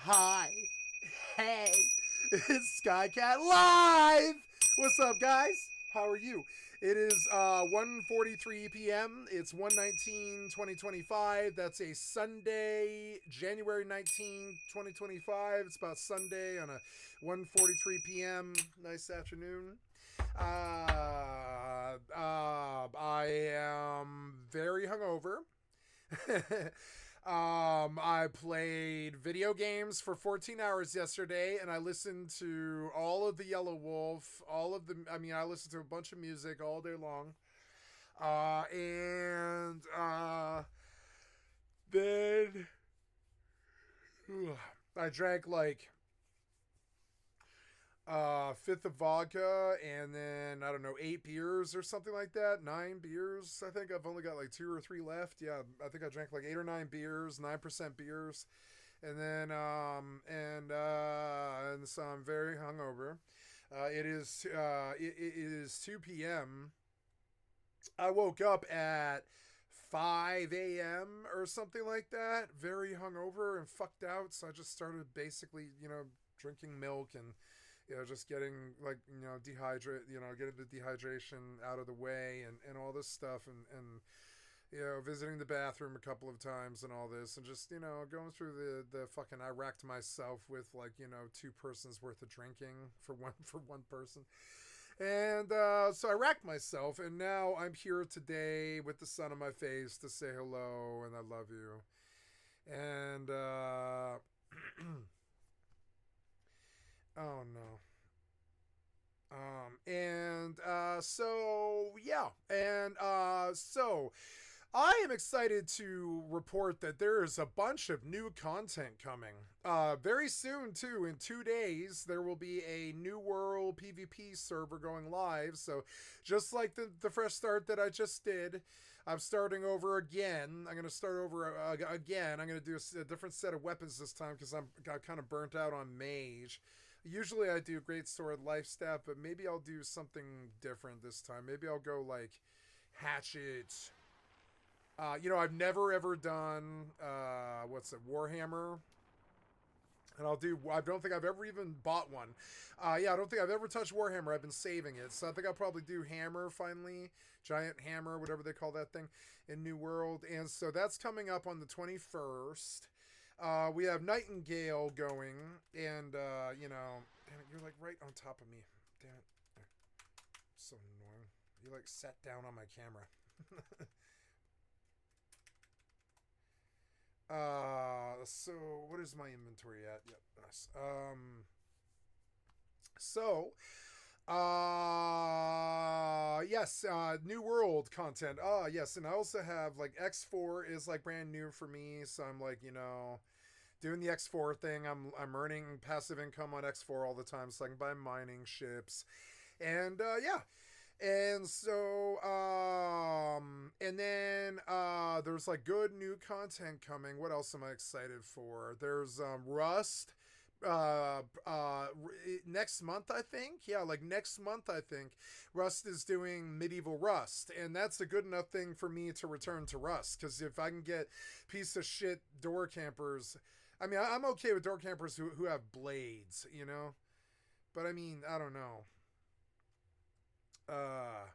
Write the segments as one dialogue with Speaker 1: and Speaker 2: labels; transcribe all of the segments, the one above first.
Speaker 1: Hi. Hey. It's Skycatlive. What's up, guys? How are you? It is 1:43 p.m. It's 1/19/2025. That's a Sunday, January 19, 2025. It's about Sunday on a 1:43 p.m. Nice afternoon. I am very hungover. I played video games for 14 hours yesterday, and I listened to all of the Yellow Wolf, I listened to a bunch of music all day long. And then I drank like fifth of vodka, and then I don't know, 8 beers or something like that. 9 beers. I think I've only got like 2 or 3 left. Yeah, I think I drank like 8 or 9 beers, 9% beers, and then and so I'm very hungover. It is 2 p.m. I woke up at 5 a.m. or something like that, very hungover and fucked out. So I just started basically, drinking milk and just getting like dehydrate, getting the dehydration out of the way and all this stuff and visiting the bathroom a couple of times and all this and just going through the fucking. I racked myself with like 2 persons worth of drinking for one person. And so I racked myself, and now I'm here today with the sun on my face to say hello and I love you. And oh no. So yeah, and so I am excited to report that there is a bunch of new content coming. Very soon too. In 2 days, there will be a New World PvP server going live. So, just like the fresh start that I just did, I'm starting over again. I'm gonna start over again. I'm gonna do a different set of weapons this time because got kind of burnt out on mage. Usually I do great sword life stat, but maybe I'll do something different this time. Maybe I'll go like hatchet. I've never ever done what's it, Warhammer, and I don't think I've ever even bought one. I don't think I've ever touched Warhammer. I've been saving it, so I think I'll probably do Hammer finally, Giant Hammer, whatever they call that thing, in New World, and so that's coming up on the 21st. We have Nightingale going, and damn it, you're like right on top of me. Damn it, so annoying. You like sat down on my camera. So what is my inventory at? Yep, nice. So, yes, New World content. Yes, and I also have like X4 is like brand new for me, so I'm like, doing the X4 thing. I'm earning passive income on X4 all the time, so I can buy mining ships, and yeah. And so, and then there's like good new content coming. What else am I excited for? There's Rust. Next month I think, yeah, like next month I think, Rust is doing medieval Rust, and that's a good enough thing for me to return to Rust, because if I can get piece of shit door campers, I mean, I'm okay with door campers who have blades, but I mean, I don't know. uh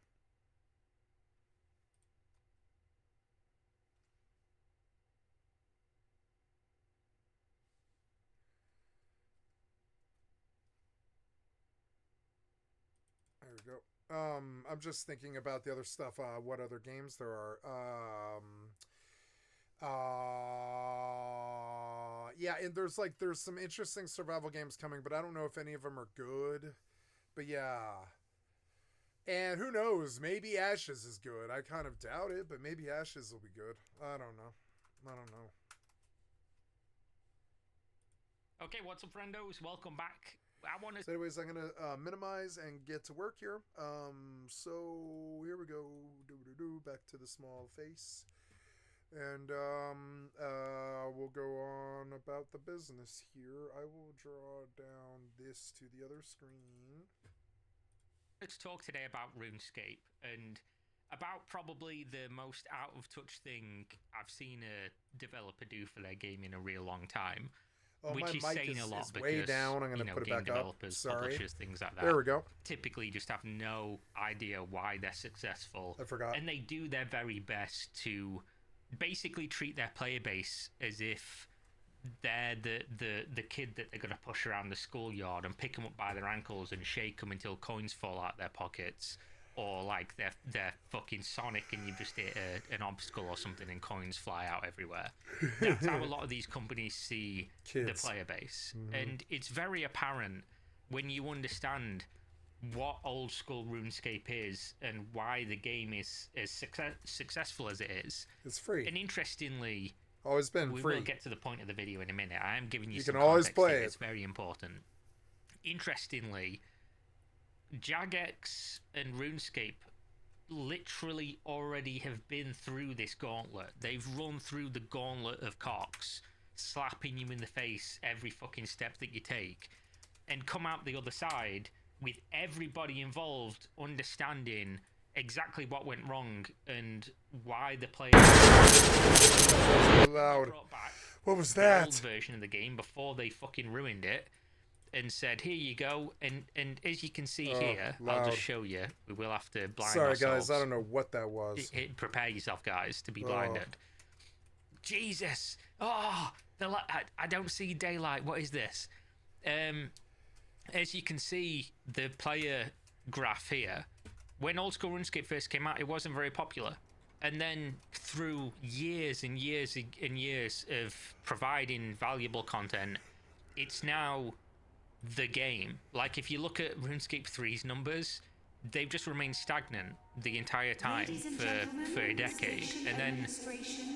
Speaker 1: there we go. I'm just thinking about the other stuff, what other games there are. Yeah, and there's some interesting survival games coming, but I don't know if any of them are good. But yeah. And who knows, maybe Ashes is good. I kind of doubt it, but maybe Ashes will be good. I don't know. I don't know.
Speaker 2: Okay, what's up, friendos? Welcome back. I want to.
Speaker 1: So anyways, I'm gonna minimize and get to work here. So here we go. Back to the small face. And we'll go on about the business here. I will draw down this to the other screen.
Speaker 2: Let's talk today about RuneScape and about probably the most out of touch thing I've seen a developer do for their game in a real long time.
Speaker 1: Oh,
Speaker 2: which
Speaker 1: my
Speaker 2: is
Speaker 1: mic
Speaker 2: saying a lot
Speaker 1: is
Speaker 2: because
Speaker 1: way down. I'm going to put it
Speaker 2: game
Speaker 1: back up.
Speaker 2: developers,
Speaker 1: Sorry.
Speaker 2: publishers, things like that.
Speaker 1: There we go.
Speaker 2: Typically, just have no idea why they're successful.
Speaker 1: I forgot.
Speaker 2: And they do their very best to basically treat their player base as if they're the kid that they're going to push around the schoolyard and pick them up by their ankles and shake them until coins fall out their pockets, or like they're fucking Sonic and you just hit an obstacle or something and coins fly out everywhere. That's how a lot of these companies see the player base. And it's very apparent when you understand what old school RuneScape is and why the game is as successful as it is.
Speaker 1: It's free.
Speaker 2: And interestingly,
Speaker 1: always been free.
Speaker 2: We will get to the point of the video in a minute. I am giving you
Speaker 1: You
Speaker 2: some
Speaker 1: can always
Speaker 2: context
Speaker 1: play
Speaker 2: here.
Speaker 1: it.
Speaker 2: It's very important. Interestingly, Jagex and RuneScape literally already have been through this gauntlet. They've run through the gauntlet of cocks, slapping you in the face every fucking step that you take, and come out the other side with everybody involved understanding exactly what went wrong and why the players
Speaker 1: loud.
Speaker 2: brought back
Speaker 1: What was
Speaker 2: the
Speaker 1: that?
Speaker 2: old version of the game before they fucking ruined it and said, here you go. And as you can see here,
Speaker 1: loud.
Speaker 2: I'll just show you. We will have to blind
Speaker 1: Sorry,
Speaker 2: ourselves.
Speaker 1: guys. I don't know what that was.
Speaker 2: Prepare yourself, guys, to be blinded. Jesus. Oh, I don't see daylight. What is this? As you can see, the player graph here, when Old School RuneScape first came out, it wasn't very popular. And then through years and years and years of providing valuable content, it's now the game. Like, if you look at RuneScape 3's numbers, they've just remained stagnant the entire time for a decade. And then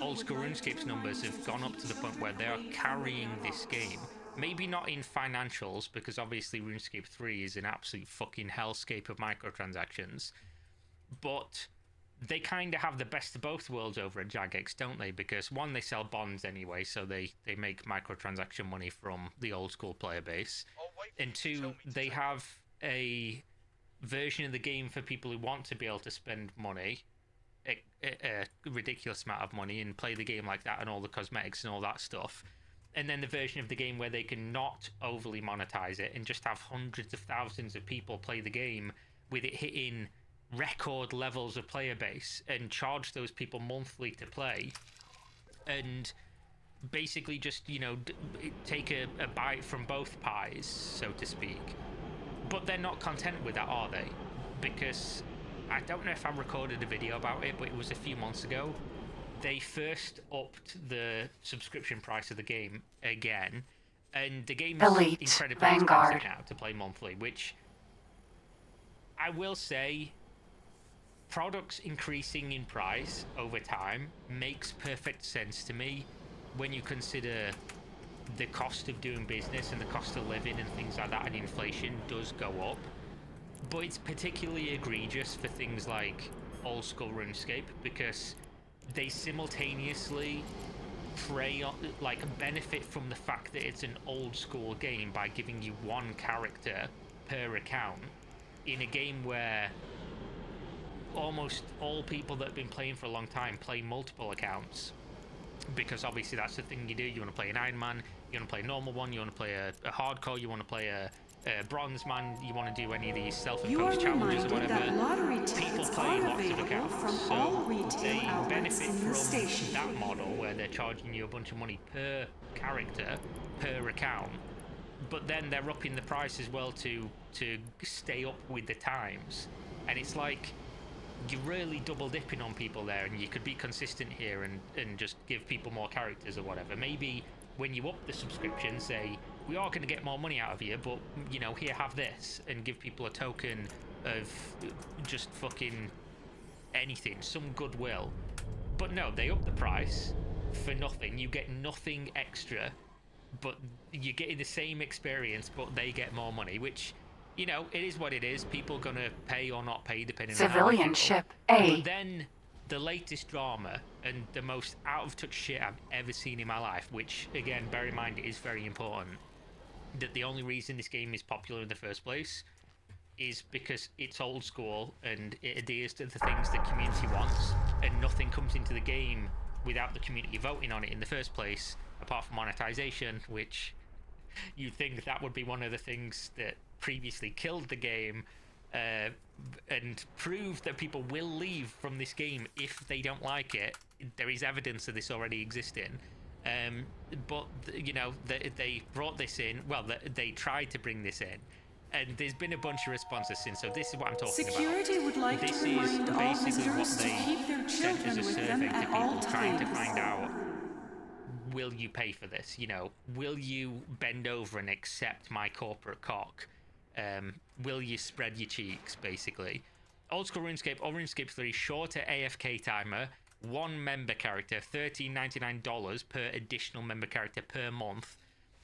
Speaker 2: Old School RuneScape's numbers have gone up to the point where they are carrying this game. Maybe not in financials, because obviously RuneScape 3 is an absolute fucking hellscape of microtransactions. But they kind of have the best of both worlds over at Jagex, don't they? Because one, they sell bonds anyway, so they make microtransaction money from the old school player base. And two, they have a version of the game for people who want to be able to spend money, a ridiculous amount of money, and play the game like that and all the cosmetics and all that stuff. And then the version of the game where they can not overly monetize it and just have hundreds of thousands of people play the game with it hitting record levels of player base and charge those people monthly to play and basically just, you know, take a bite from both pies, so to speak. But they're not content with that, are they? Because I don't know if I recorded a video about it, but it was a few months ago. They first upped the subscription price of the game again, and the game is incredibly expensive now to play monthly, which I will say, products increasing in price over time makes perfect sense to me when you consider the cost of doing business and the cost of living and things like that, and inflation does go up. But it's particularly egregious for things like Old School RuneScape, because they simultaneously prey on, like, benefit from the fact that it's an old school game by giving you one character per account in a game where almost all people that have been playing for a long time play multiple accounts, because obviously that's the thing you do. You want to play an Iron Man, you want to play a normal one, you want to play a hardcore, you want to play a bronze man, you want to do any of these self-imposed challenges or whatever. People play lots of accounts, so they benefit from that model where they're charging you a bunch of money per character, per account, but then they're upping the price as well to stay up with the times. And it's like, you're really double dipping on people there, and you could be consistent here and just give people more characters or whatever. Maybe when you up the subscription, say, we are going to get more money out of you, but, you know, here, have this, and give people a token of just fucking anything, some goodwill. But no, they up the price for nothing. You get nothing extra, but you're getting the same experience, but they get more money, which, you know, it is what it is. People gonna pay or not pay depending on
Speaker 3: Civilian ship A.
Speaker 2: But then the latest drama and the most out of touch shit I've ever seen in my life, which, again, bear in mind, it is very important, that the only reason this game is popular in the first place is because it's old school and it adheres to the things the community wants, and nothing comes into the game without the community voting on it in the first place, apart from monetization, which you'd think that would be one of the things that previously killed the game, and proved that people will leave from this game if they don't like it. There is evidence of this already existing. But you know, they brought this in. Well, they tried to bring this in, and there's been a bunch of responses since. So this is what I'm talking
Speaker 3: Security
Speaker 2: about.
Speaker 3: would like
Speaker 2: This
Speaker 3: to remind all
Speaker 2: is basically what
Speaker 3: visitors to
Speaker 2: they
Speaker 3: keep their
Speaker 2: sent as
Speaker 3: children
Speaker 2: a
Speaker 3: with them
Speaker 2: survey to
Speaker 3: at all
Speaker 2: people, trying to
Speaker 3: times.
Speaker 2: find out: will you pay for this? You know, will you bend over and accept my corporate cock? Will you spread your cheeks, basically? Old school RuneScape or RuneScape 3, shorter AFK timer, 1 member character, $13.99 per additional member character per month,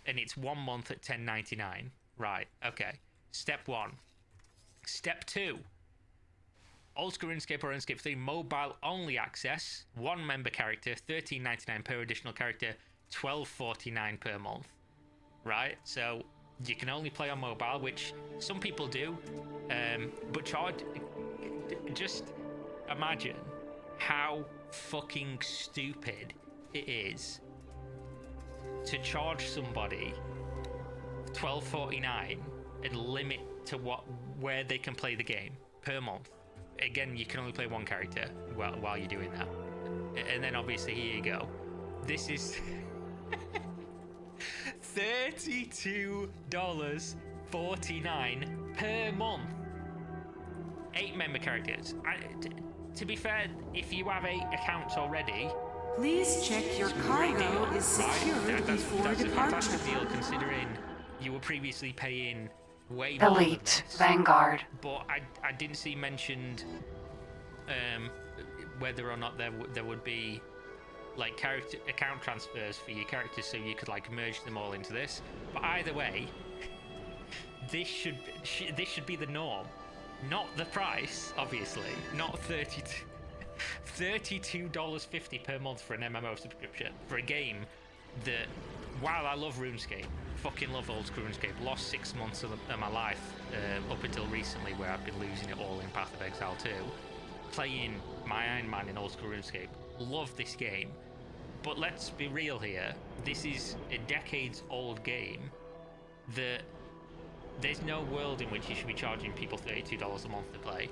Speaker 2: and it's 1 month at $10.99. Right, okay. Step 1. Step 2. Old school RuneScape or RuneScape 3, mobile only access, 1 member character, $13.99 per additional character, $12.49 per month. Right, so you can only play on mobile, which some people do, but just imagine how fucking stupid it is to charge somebody $12.49 and limit to where they can play the game per month. Again, you can only play 1 character while you're doing that, and then obviously here you go. This is $32.49 per month. 8 member characters. To be fair, if you have 8 accounts already,
Speaker 3: Please check your cargo is secured before
Speaker 2: that's a
Speaker 3: departure.
Speaker 2: fantastic deal, considering you were previously paying way more than
Speaker 4: Elite
Speaker 2: this.
Speaker 4: Vanguard.
Speaker 2: But I didn't see mentioned whether or not there would be like character account transfers for your characters, so you could like merge them all into this. But either way, this should be the norm, not the price, obviously. Not $32.50 per month for an MMO subscription for a game that, while I love RuneScape, fucking love old school RuneScape, lost 6 months of my life up until recently, where I've been losing it all in Path of Exile 2, playing my Iron Man in old school RuneScape. Love this game, but let's be real here. This is a decades-old game that there's no world in which you should be charging people $32 a month to play.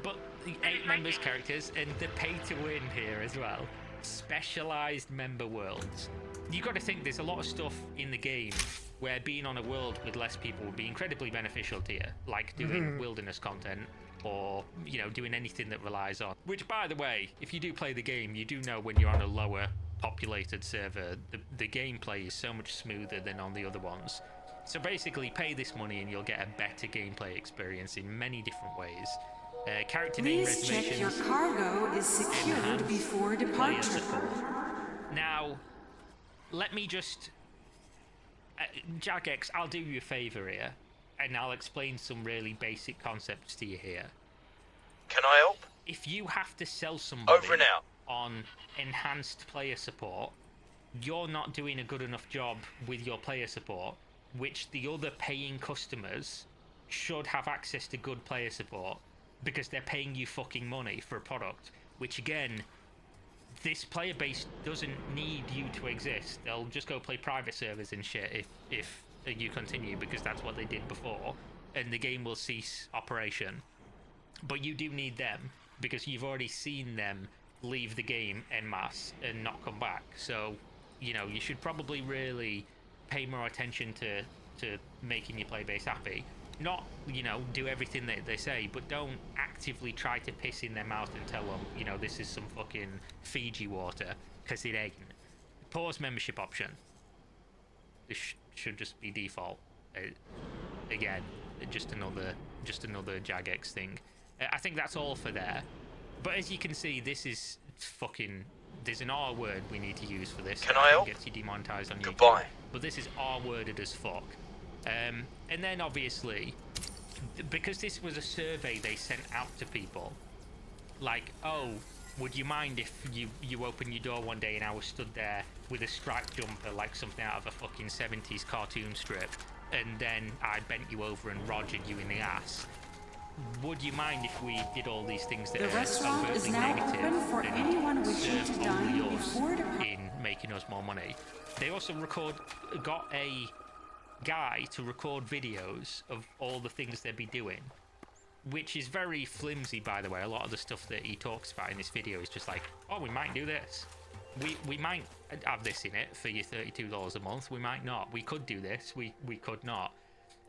Speaker 2: But the 8 members characters and the pay-to-win here as well. Specialized member worlds. You got to think there's a lot of stuff in the game where being on a world with less people would be incredibly beneficial to you, like doing wilderness content, or, you know, doing anything that relies on. Which, by the way, if you do play the game, you do know when you're on a lower populated server, the gameplay is so much smoother than on the other ones. So basically, pay this money and you'll get a better gameplay experience in many different ways. Character name
Speaker 3: Please check
Speaker 2: reservations,
Speaker 3: your cargo is secured
Speaker 2: enhanced
Speaker 3: before
Speaker 2: player
Speaker 3: departure.
Speaker 2: support. Now, let me just... Jagex, I'll do you a favour here, and I'll explain some really basic concepts to you here.
Speaker 5: Can I help?
Speaker 2: If you have to sell somebody
Speaker 5: Over and out.
Speaker 2: on enhanced player support, you're not doing a good enough job with your player support, which the other paying customers should have access to good player support because they're paying you fucking money for a product, which again, this player base doesn't need you to exist. They'll just go play private servers and shit if you continue, because that's what they did before, and the game will cease operation. But you do need them because you've already seen them leave the game en masse and not come back. So, you know, you should probably really pay more attention to making your player base happy. Not, you know, do everything that they say, but don't actively try to piss in their mouth and tell them, you know, this is some fucking Fiji water, because it ain't. Pause membership option. This should just be default. Again, just another Jagex thing. I think that's all for there. But as you can see, this is fucking... There's an R word we need to use for this.
Speaker 5: Can I help?
Speaker 2: Gets you demonetized on YouTube.
Speaker 5: Goodbye.
Speaker 2: But this is R worded as fuck. And then obviously, because this was a survey they sent out to people, like, oh, would you mind if you open your door one day and I was stood there with a striped jumper like something out of a fucking 70s cartoon strip, and then I bent you over and rogered you in the ass? Would you mind if we did all these things that
Speaker 3: The
Speaker 2: are
Speaker 3: restaurant is
Speaker 2: overtly
Speaker 3: now
Speaker 2: negative
Speaker 3: open for
Speaker 2: and
Speaker 3: anyone wishing to
Speaker 2: serve only
Speaker 3: dine
Speaker 2: us
Speaker 3: before departure.
Speaker 2: in making us more money? They also got a guy to record videos of all the things they'd be doing, which is very flimsy, by the way. A lot of the stuff that he talks about in this video is just like, oh, we might do this. We might have this in it for your $32 a month. We might not. We could do this. We could not.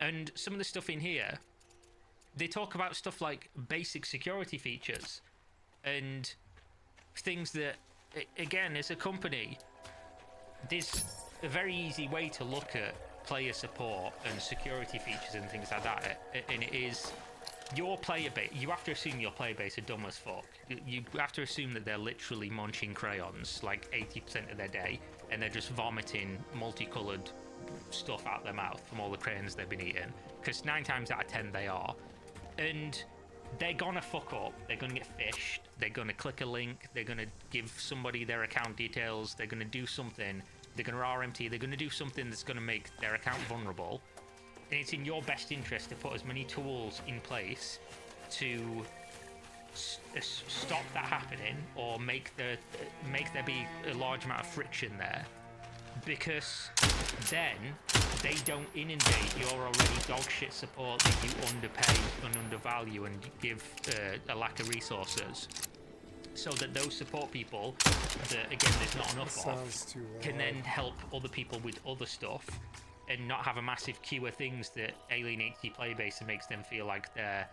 Speaker 2: And some of the stuff in here, they talk about stuff like basic security features and things that, again, as a company, there's a very easy way to look at player support and security features and things like that, and it is your player base. You have to assume your player base are dumb as fuck. You have to assume that they're literally munching crayons like 80% of their day, and they're just vomiting multicolored stuff out their mouth from all the crayons they've been eating, because 9 times out of 10 they are. And they're gonna fuck up, they're gonna get phished, they're gonna click a link, they're gonna give somebody their account details, they're gonna do something, they're gonna RMT, they're gonna do something that's gonna make their account vulnerable. And it's in your best interest to put as many tools in place to stop that happening, or make there be a large amount of friction there, because then they don't inundate your already dogshit support that you underpay and undervalue and give a lack of resources, so that those support people that, again, there's not enough of, can then help other people with other stuff and not have a massive queue of things that alienates your player base and makes them feel like that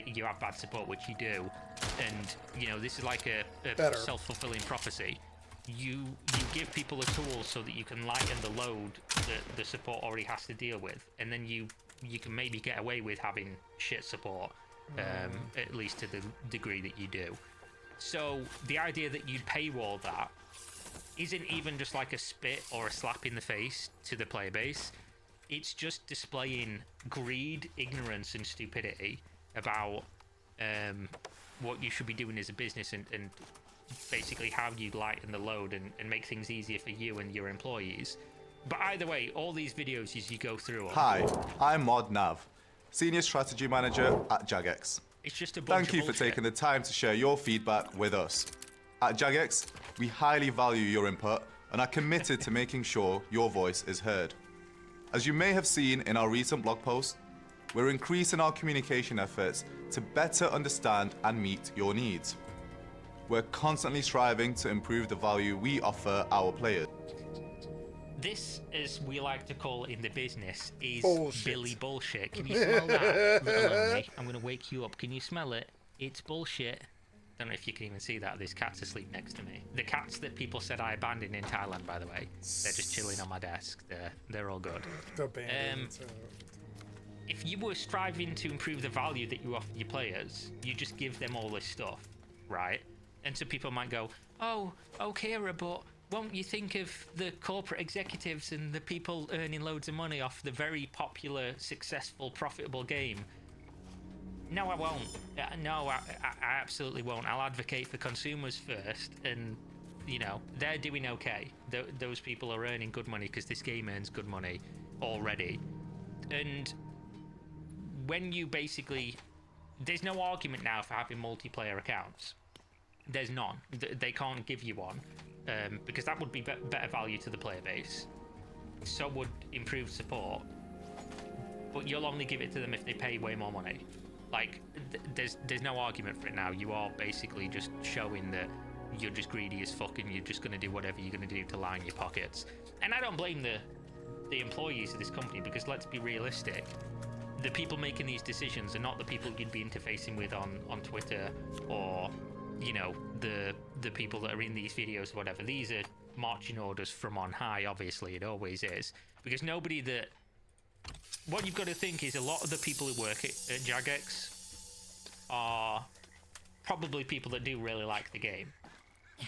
Speaker 2: you have bad support, which you do. And, you know, this is like a self-fulfilling prophecy. You give people a tool so that you can lighten the load that the support already has to deal with, and then you can maybe get away with having shit support, at least to the degree that you do. So the idea that you'd paywall that isn't even just like a spit or a slap in the face to the player base. It's just displaying greed, ignorance, and stupidity about what you should be doing as a business, and basically how you lighten the load and make things easier for you and your employees. But either way, all these videos, as you go through them,
Speaker 4: Hi, I'm Mod Nav, Senior Strategy Manager at Jagex.
Speaker 2: it's just a bunch
Speaker 4: Thank you
Speaker 2: of
Speaker 4: for
Speaker 2: bullshit.
Speaker 4: taking the time to share your feedback with us. At Jagex, we highly value your input and are committed to making sure your voice is heard. As you may have seen in our recent blog post, we're increasing our communication efforts to better understand and meet your needs. We're constantly striving to improve the value we offer our players.
Speaker 2: This, as we like to call it in the business, is
Speaker 1: Bullshit.
Speaker 2: Billy bullshit. Can you smell that, little Omni? I'm going to wake you up. Can you smell it? It's bullshit. Don't know if you can even see that. There's cats asleep next to me. The cats that people said I abandoned in Thailand, by the way. They're just chilling on my desk. They're all good. If you were striving to improve the value that you offer your players, you just give them all this stuff, right? And so people might go, oh, Kira, but won't you think of the corporate executives and the people earning loads of money off the very popular, successful, profitable game? No, I won't. No, I absolutely won't. I'll advocate for consumers first, and, you know, they're doing okay. Those people are earning good money because this game earns good money already. And when you basically... There's no argument now for having multiplayer accounts. There's none. They can't give you one, because that would be better value to the player base. So would improved support. But you'll only give it to them if they pay way more money. Like, there's no argument for it now. You are basically just showing that you're just greedy as fuck and you're just going to do whatever you're going to do to line your pockets. And I don't blame the employees of this company, because let's be realistic. The people making these decisions are not the people you'd be interfacing with on Twitter, or, you know, the people that are in these videos or whatever. These are marching orders from on high, obviously. It always is. Because nobody that... What you've got to think is a lot of the people who work at Jagex are probably people that do really like the game,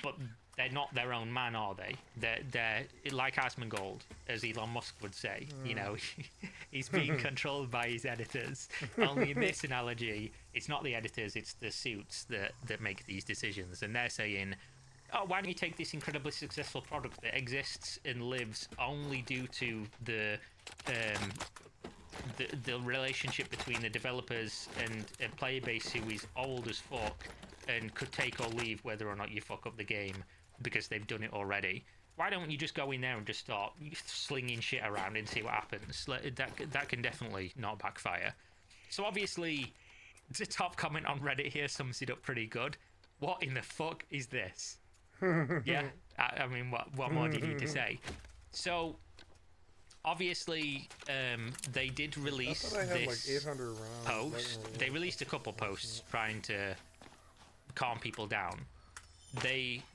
Speaker 2: but they're not their own man, are they? They're like Asmongold, as Elon Musk would say. You know, he's being controlled by his editors. Only in this analogy, it's not the editors, it's the suits that make these decisions. And they're saying, oh, why don't you take this incredibly successful product that exists and lives only due to the relationship between the developers and a player base who is old as fuck and could take or leave whether or not you fuck up the game, because they've done it already. Why don't you just go in there and just start slinging shit around and see what happens? That can definitely not backfire. So obviously, the top comment on Reddit here sums it up pretty good. What in the fuck is this? Yeah, I mean, what more do you need to say? So, obviously, they did release
Speaker 1: I had
Speaker 2: this
Speaker 1: like 800 rounds.
Speaker 2: post. They released a couple posts trying to calm people down.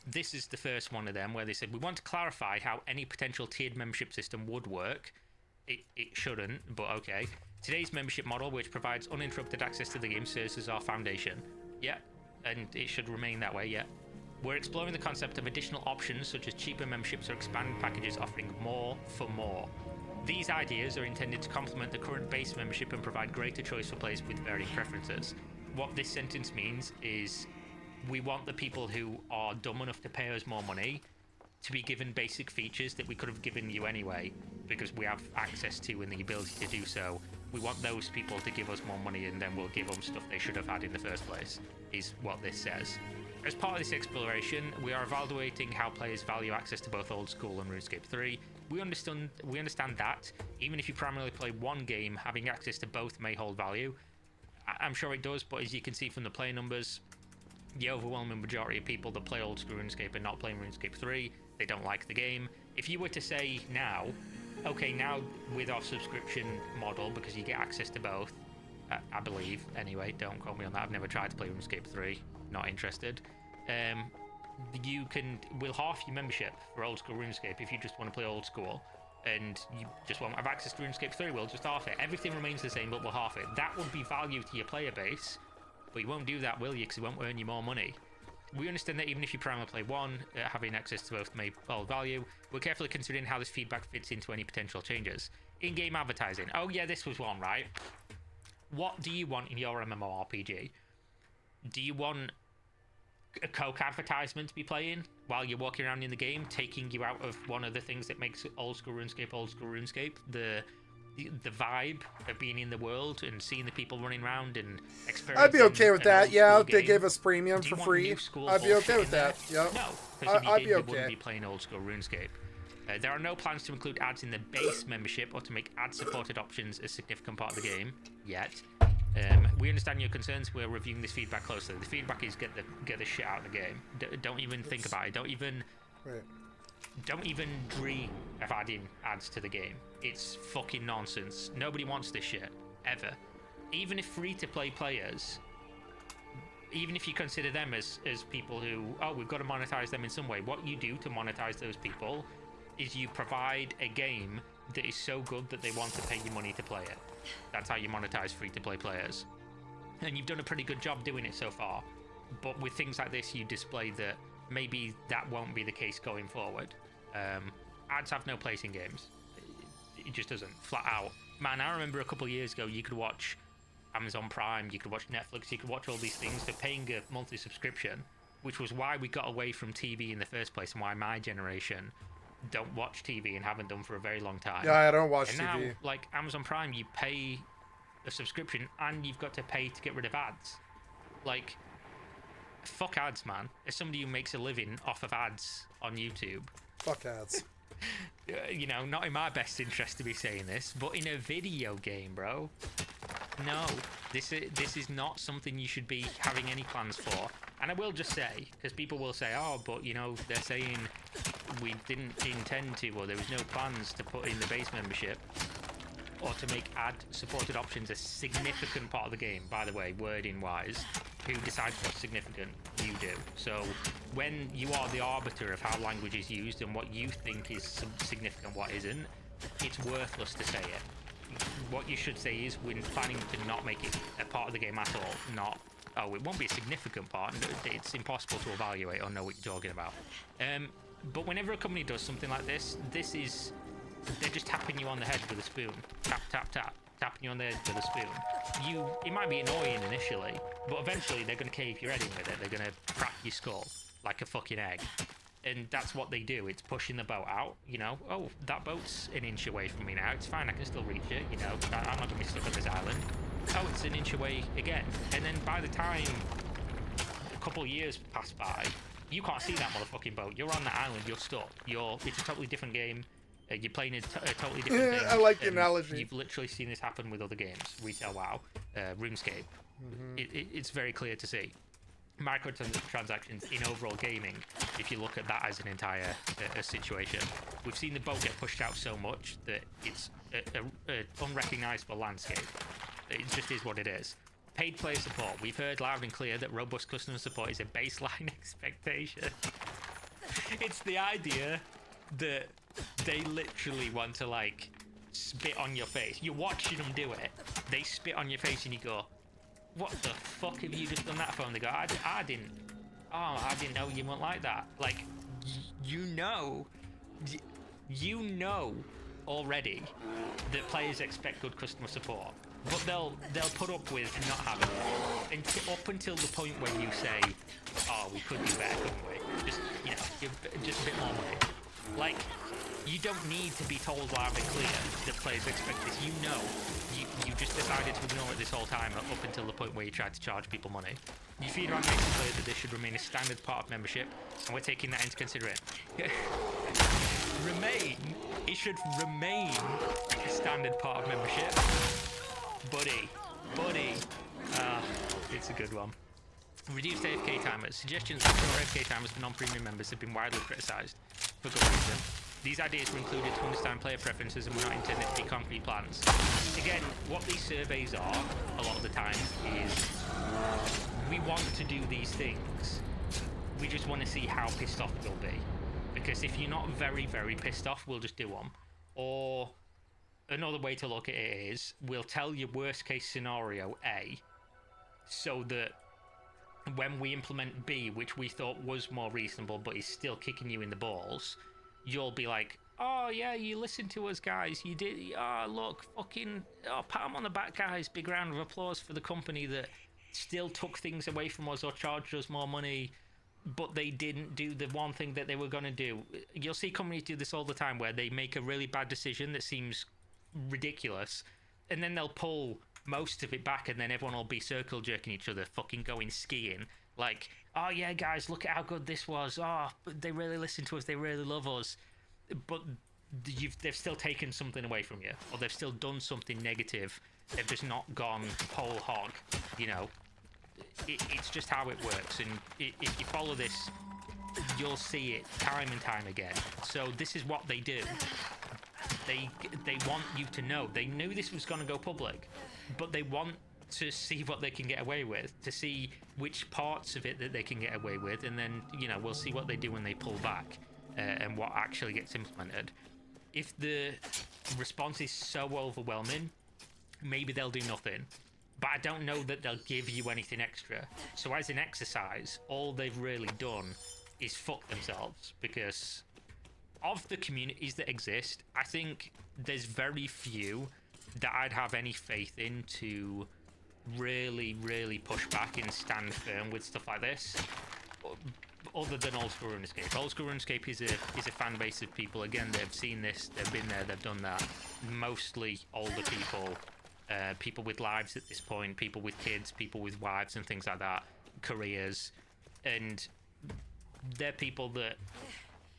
Speaker 2: This is the first one of them where they said, we want to clarify how any potential tiered membership system would work. It shouldn't, but okay. Today's membership model, which provides uninterrupted access to the game, serves as our foundation. Yeah, and it should remain that way, yeah. We're exploring the concept of additional options, such as cheaper memberships or expanded packages offering more for more. These ideas are intended to complement the current base membership and provide greater choice for players with varying preferences. What this sentence means is, we want the people who are dumb enough to pay us more money to be given basic features that we could have given you anyway, because we have access to and the ability to do so. We want those people to give us more money, and then we'll give them stuff they should have had in the first place, is what this says. As part of this exploration, we are evaluating how players value access to both Old School and RuneScape 3. We understand that, even if you primarily play one game, having access to both may hold value. I'm sure it does, but as you can see from the play numbers, the overwhelming majority of people that play Old School RuneScape are not playing RuneScape 3. They don't like the game. If you were to say now, okay, now with our subscription model, because you get access to both, I believe, anyway, don't quote me on that, I've never tried to play RuneScape 3, not interested. We'll half your membership for Old School RuneScape if you just want to play Old School, and you just won't have access to RuneScape 3, we'll just half it. Everything remains the same, but we'll half it. That would be value to your player base, but you won't do that, will you? Because it won't earn you more money. We understand that even if you primarily play one, having access to both may hold value. We're carefully considering how this feedback fits into any potential changes. In-game advertising. Oh yeah, this was one, right? What do you want in your MMORPG? Do you want a Coke advertisement to be playing while you're walking around in the game, taking you out of one of the things that makes Old School RuneScape? The vibe of being in the world and seeing the people running around and experiencing.
Speaker 1: I'd be okay with that. Yeah, if they
Speaker 2: game.
Speaker 1: gave us premium
Speaker 2: Do
Speaker 1: for
Speaker 2: you want
Speaker 1: free,
Speaker 2: new school
Speaker 1: I'd be okay
Speaker 2: bullshit
Speaker 1: with
Speaker 2: in there?
Speaker 1: that. Yep.
Speaker 2: No, because if you
Speaker 1: I'd
Speaker 2: did,
Speaker 1: be
Speaker 2: you
Speaker 1: okay.
Speaker 2: wouldn't be playing Old School RuneScape. There are no plans to include ads in the base membership or to make ad-supported options a significant part of the game yet. We understand your concerns. We're reviewing this feedback closely. The feedback is get the shit out of the game. Don't even think about it. Don't even dream of adding ads to the game. It's fucking nonsense. Nobody wants this shit ever. Even if free-to-play players, even if you consider them as people who, oh, we've got to monetize them in some way, what you do to monetize those people is you provide a game that is so good that they want to pay you money to play it. That's how you monetize free-to-play players. And you've done a pretty good job doing it so far. But with things like this, you display that maybe that won't be the case going forward. Ads have no place in games. It just doesn't, flat out. Man, I remember a couple of years ago, you could watch Amazon Prime, you could watch Netflix, you could watch all these things for paying a monthly subscription, which was why we got away from TV in the first place and why my generation don't watch TV and haven't done for a very long time.
Speaker 1: Yeah, I don't watch
Speaker 2: and
Speaker 1: TV.
Speaker 2: now, like Amazon Prime, you pay a subscription and you've got to pay to get rid of ads. Like, fuck ads, man. As somebody who makes a living off of ads on YouTube,
Speaker 1: Fuck ads.
Speaker 2: you know, not in my best interest to be saying this, but in a video game, bro, no, this is not something you should be having any plans for. And I will just say, because people will say, oh, but, you know, they're saying we didn't intend to, or there was no plans to put in the base membership, or to make ad-supported options a significant part of the game, by the way, wording-wise. Who decides what's significant? You do. So when you are the arbiter of how language is used and what you think is significant, what isn't, it's worthless to say it. What you should say is we're planning to not make it a part of the game at all. Not, oh, it won't be a significant part. It's impossible to evaluate or know what you're talking about. But whenever a company does something like this, they're just tapping you on the head with a spoon. Tap, tap, tap. Tapping you on the head with a spoon. It might be annoying initially, but eventually they're going to cave your head in with it. They're going to crack your skull like a fucking egg. And that's what they do. It's pushing the boat out, you know. Oh, that boat's an inch away from me now. It's fine, I can still reach it, you know. I'm not going to be stuck on this island. Oh, it's an inch away again. And then by the time a couple of years pass by, You can't see that motherfucking boat. You're on that island. You're stuck. It's a totally different game. You're playing a totally different thing.
Speaker 1: I like the analogy.
Speaker 2: You've literally seen this happen with other games. Retail WoW, RuneScape. It's very clear to see. Microtransactions in overall gaming, if you look at that as an entire situation. We've seen the boat get pushed out so much that it's an unrecognizable landscape. It just is what it is. Paid player support. We've heard loud and clear that robust customer support is a baseline expectation. It's the idea that they literally want to, like, spit on your face. You're watching them do it. They spit on your face and you go, what the fuck have you just done that for? And they go, I didn't know you weren't like that. Like, you know already that players expect good customer support, but they'll put up with not having it up until the point where you say, oh, we could do better, couldn't we? Just, you know, give just a bit more money. Like, you don't need to be told loud and clear that players expect this. You know, you just decided to ignore it this whole time up until the point where you tried to charge people money. You feedback makes it clear that this should remain a standard part of membership, and we're taking that into consideration. It should remain a standard part of membership. Buddy. It's a good one. Reduced AFK timers. Suggestions for AFK timers for non-premium members have been widely criticised for good reason. These ideas were included to understand player preferences and were not intended to be concrete plans. Again, what these surveys are, a lot of the time, is we want to do these things. We just want to see how pissed off we'll be. Because if you're not very, very pissed off, we'll just do them. Or another way to look at it is, we'll tell you worst case scenario A, so that when we implement B, which we thought was more reasonable but is still kicking you in the balls, you'll be like, oh yeah, you listened to us, guys, you did, oh look, fucking, oh, pat them on the back, guys, big round of applause for the company that still took things away from us or charged us more money, but they didn't do the one thing that they were going to do. You'll see companies do this all the time, where they make a really bad decision that seems ridiculous, and then they'll pull most of it back, and then everyone will be circle jerking each other, fucking going skiing, like, oh yeah, guys, look at how good this was, oh, they really listen to us, they really love us, but they've still taken something away from you, or they've still done something negative. They've just not gone whole hog, you know. It's just how it works, and if you follow this, you'll see it time and time again. So this is what they do. They want you to know. They knew this was going to go public, but they want to see what they can get away with, to see which parts of it that they can get away with, and then, you know, we'll see what they do when they pull back, and what actually gets implemented. If the response is so overwhelming, maybe they'll do nothing, but I don't know that they'll give you anything extra. So as an exercise, all they've really done is fuck themselves, because of the communities that exist, I think there's very few that I'd have any faith in to really, really push back and stand firm with stuff like this, other than Old School RuneScape. Old School RuneScape is a fan base of people, again, they've seen this, they've been there, they've done that. Mostly older people, people with lives at this point, people with kids, people with wives and things like that, careers, and they're people that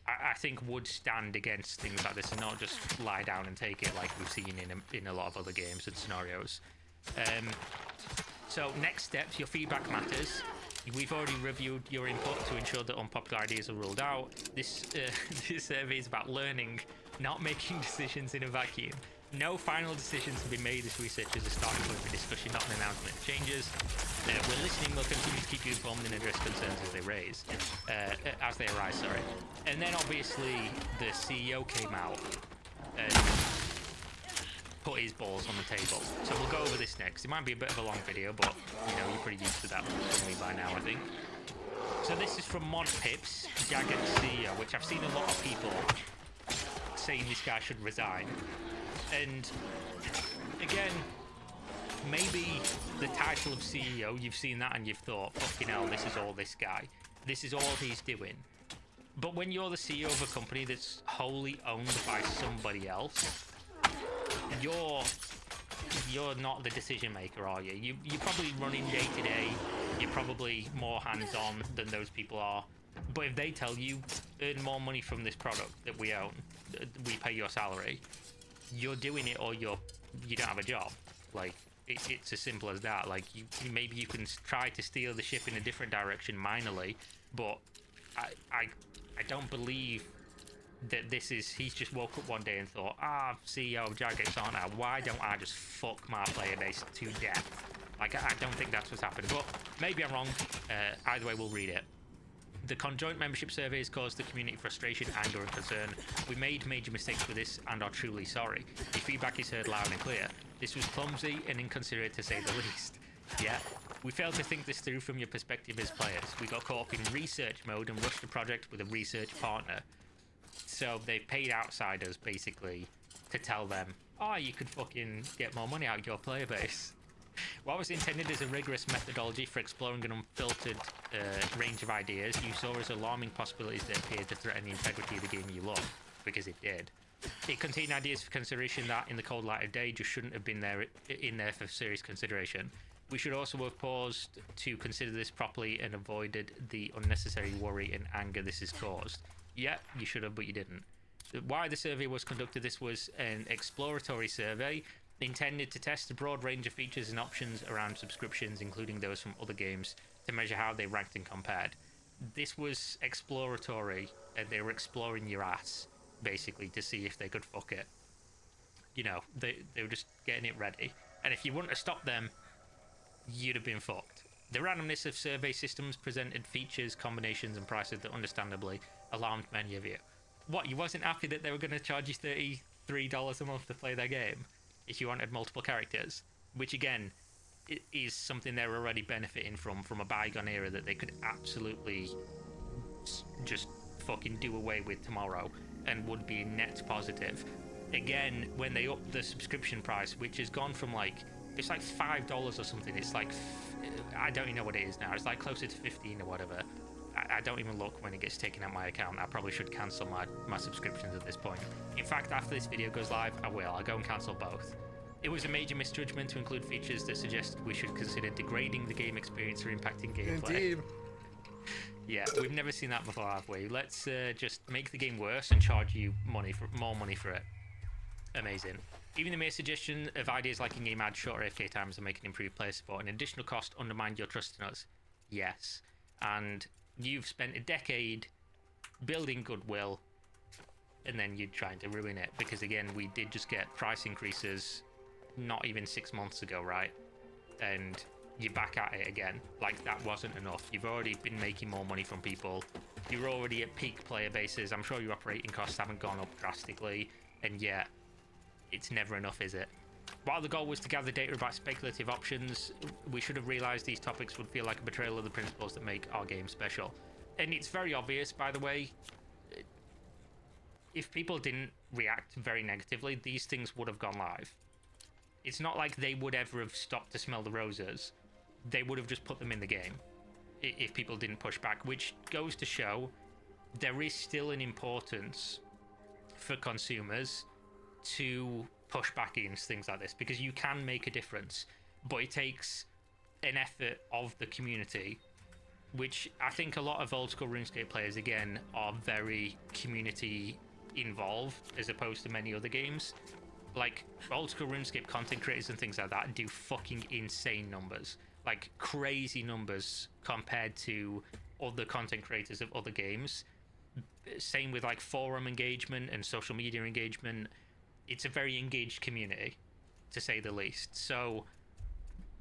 Speaker 2: I think would stand against things like this and not just lie down and take it like we've seen in a lot of other games and scenarios. So next steps, your feedback matters. We've already reviewed your input to ensure that unpopular ideas are ruled out. This survey is about learning, not making decisions in a vacuum. No final decisions have been made. This research is a starting point for discussion, not an announcement of changes. We're listening. We'll continue to keep you informed and address concerns as they arise. Sorry. And then obviously the CEO came out and put his balls on the table. So we'll go over this next. It might be a bit of a long video, but you know, you're pretty used to that from me by now, I think. So this is from Mod Pips, Jagged's CEO, which I've seen a lot of people saying this guy should resign. And again, maybe the title of CEO, you've seen that and you've thought, fucking hell, this is all this guy. This is all he's doing. But when you're the CEO of a company that's wholly owned by somebody else, you're not the decision maker, are you? You're probably running day to day. You're probably more hands-on than those people are. But if they tell you earn more money from this product that we own, we pay your salary, you're doing it or you don't have a job. Like it's as simple as that. Like maybe you can try to steer the ship in a different direction minorly, but I don't believe that this is he's just woke up one day and thought, CEO of Jagex, aren't I? Why don't I just fuck my player base to death? Like I don't think that's what's happened, but maybe I'm wrong. Either way, we'll read it. The conjoint membership survey has caused the community frustration, anger and concern. We made major mistakes with this and are truly sorry. Your feedback is heard loud and clear. This was clumsy and inconsiderate to say the least. Yeah, we failed to think this through from your perspective as players. We got caught up in research mode and rushed the project with a research partner. So they've paid outsiders basically to tell them, you could fucking get more money out of your player base. What was intended as a rigorous methodology for exploring an unfiltered range of ideas, you saw as alarming possibilities that appeared to threaten the integrity of the game you love, because it did. It contained ideas for consideration that, in the cold light of day, just shouldn't have been in there for serious consideration. We should also have paused to consider this properly and avoided the unnecessary worry and anger this has caused. Yeah, you should have, but you didn't. Why the survey was conducted, this was an exploratory survey intended to test a broad range of features and options around subscriptions, including those from other games, to measure how they ranked and compared. This was exploratory, and they were exploring your ass, basically, to see if they could fuck it. You know, they were just getting it ready. And if you wouldn't have stopped them, you'd have been fucked. The randomness of survey systems presented features, combinations, and prices that understandably alarmed many of you. What, you wasn't happy that they were going to charge you $33 a month to play their game if you wanted multiple characters? Which, again, is something they're already benefiting from a bygone era that they could absolutely just fucking do away with tomorrow and would be net positive. Again, when they upped the subscription price, which has gone from it's like $5 or something. It's like, I don't even know what it is now. It's like closer to 15 or whatever. I don't even look when it gets taken out my account. I probably should cancel my subscriptions at this point. In fact, after this video goes live, I will. I'll go and cancel both. It was a major misjudgment to include features that suggest we should consider degrading the game experience or impacting gameplay.
Speaker 1: Indeed.
Speaker 2: Yeah, we've never seen that before, have we? Let's just make the game worse and charge you more money for it. Amazing. Even the mere suggestion of ideas like in-game ads, shorter AFK times, and making improved player support an additional cost undermined your trust in us. Yes. And you've spent a decade building goodwill, and then you're trying to ruin it. Because again, we did just get price increases not even 6 months ago, right? And you're back at it again. Like, that wasn't enough. You've already been making more money from people. You're already at peak player bases. I'm sure your operating costs haven't gone up drastically, and yet it's never enough, is it? While the goal was to gather data about speculative options, we should have realized these topics would feel like a betrayal of the principles that make our game special. And it's very obvious, by the way, if people didn't react very negatively, these things would have gone live. It's not like they would ever have stopped to smell the roses. They would have just put them in the game if people didn't push back, which goes to show there is still an importance for consumers to push back against things like this, because you can make a difference, but it takes an effort of the community, which I think a lot of old school RuneScape players, again, are very community involved as opposed to many other games. Like, old school RuneScape content creators and things like that do fucking insane numbers, like crazy numbers compared to other content creators of other games. Same with like forum engagement and social media engagement. It's a very engaged community, to say the least. So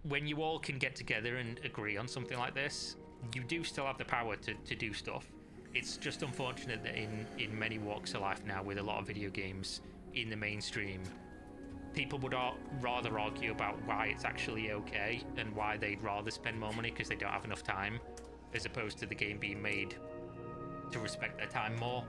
Speaker 2: when you all can get together and agree on something like this, you do still have the power to do stuff. It's just unfortunate that in many walks of life now, with a lot of video games in the mainstream, people would rather argue about why it's actually okay and why they'd rather spend more money because they don't have enough time, as opposed to the game being made to respect their time more,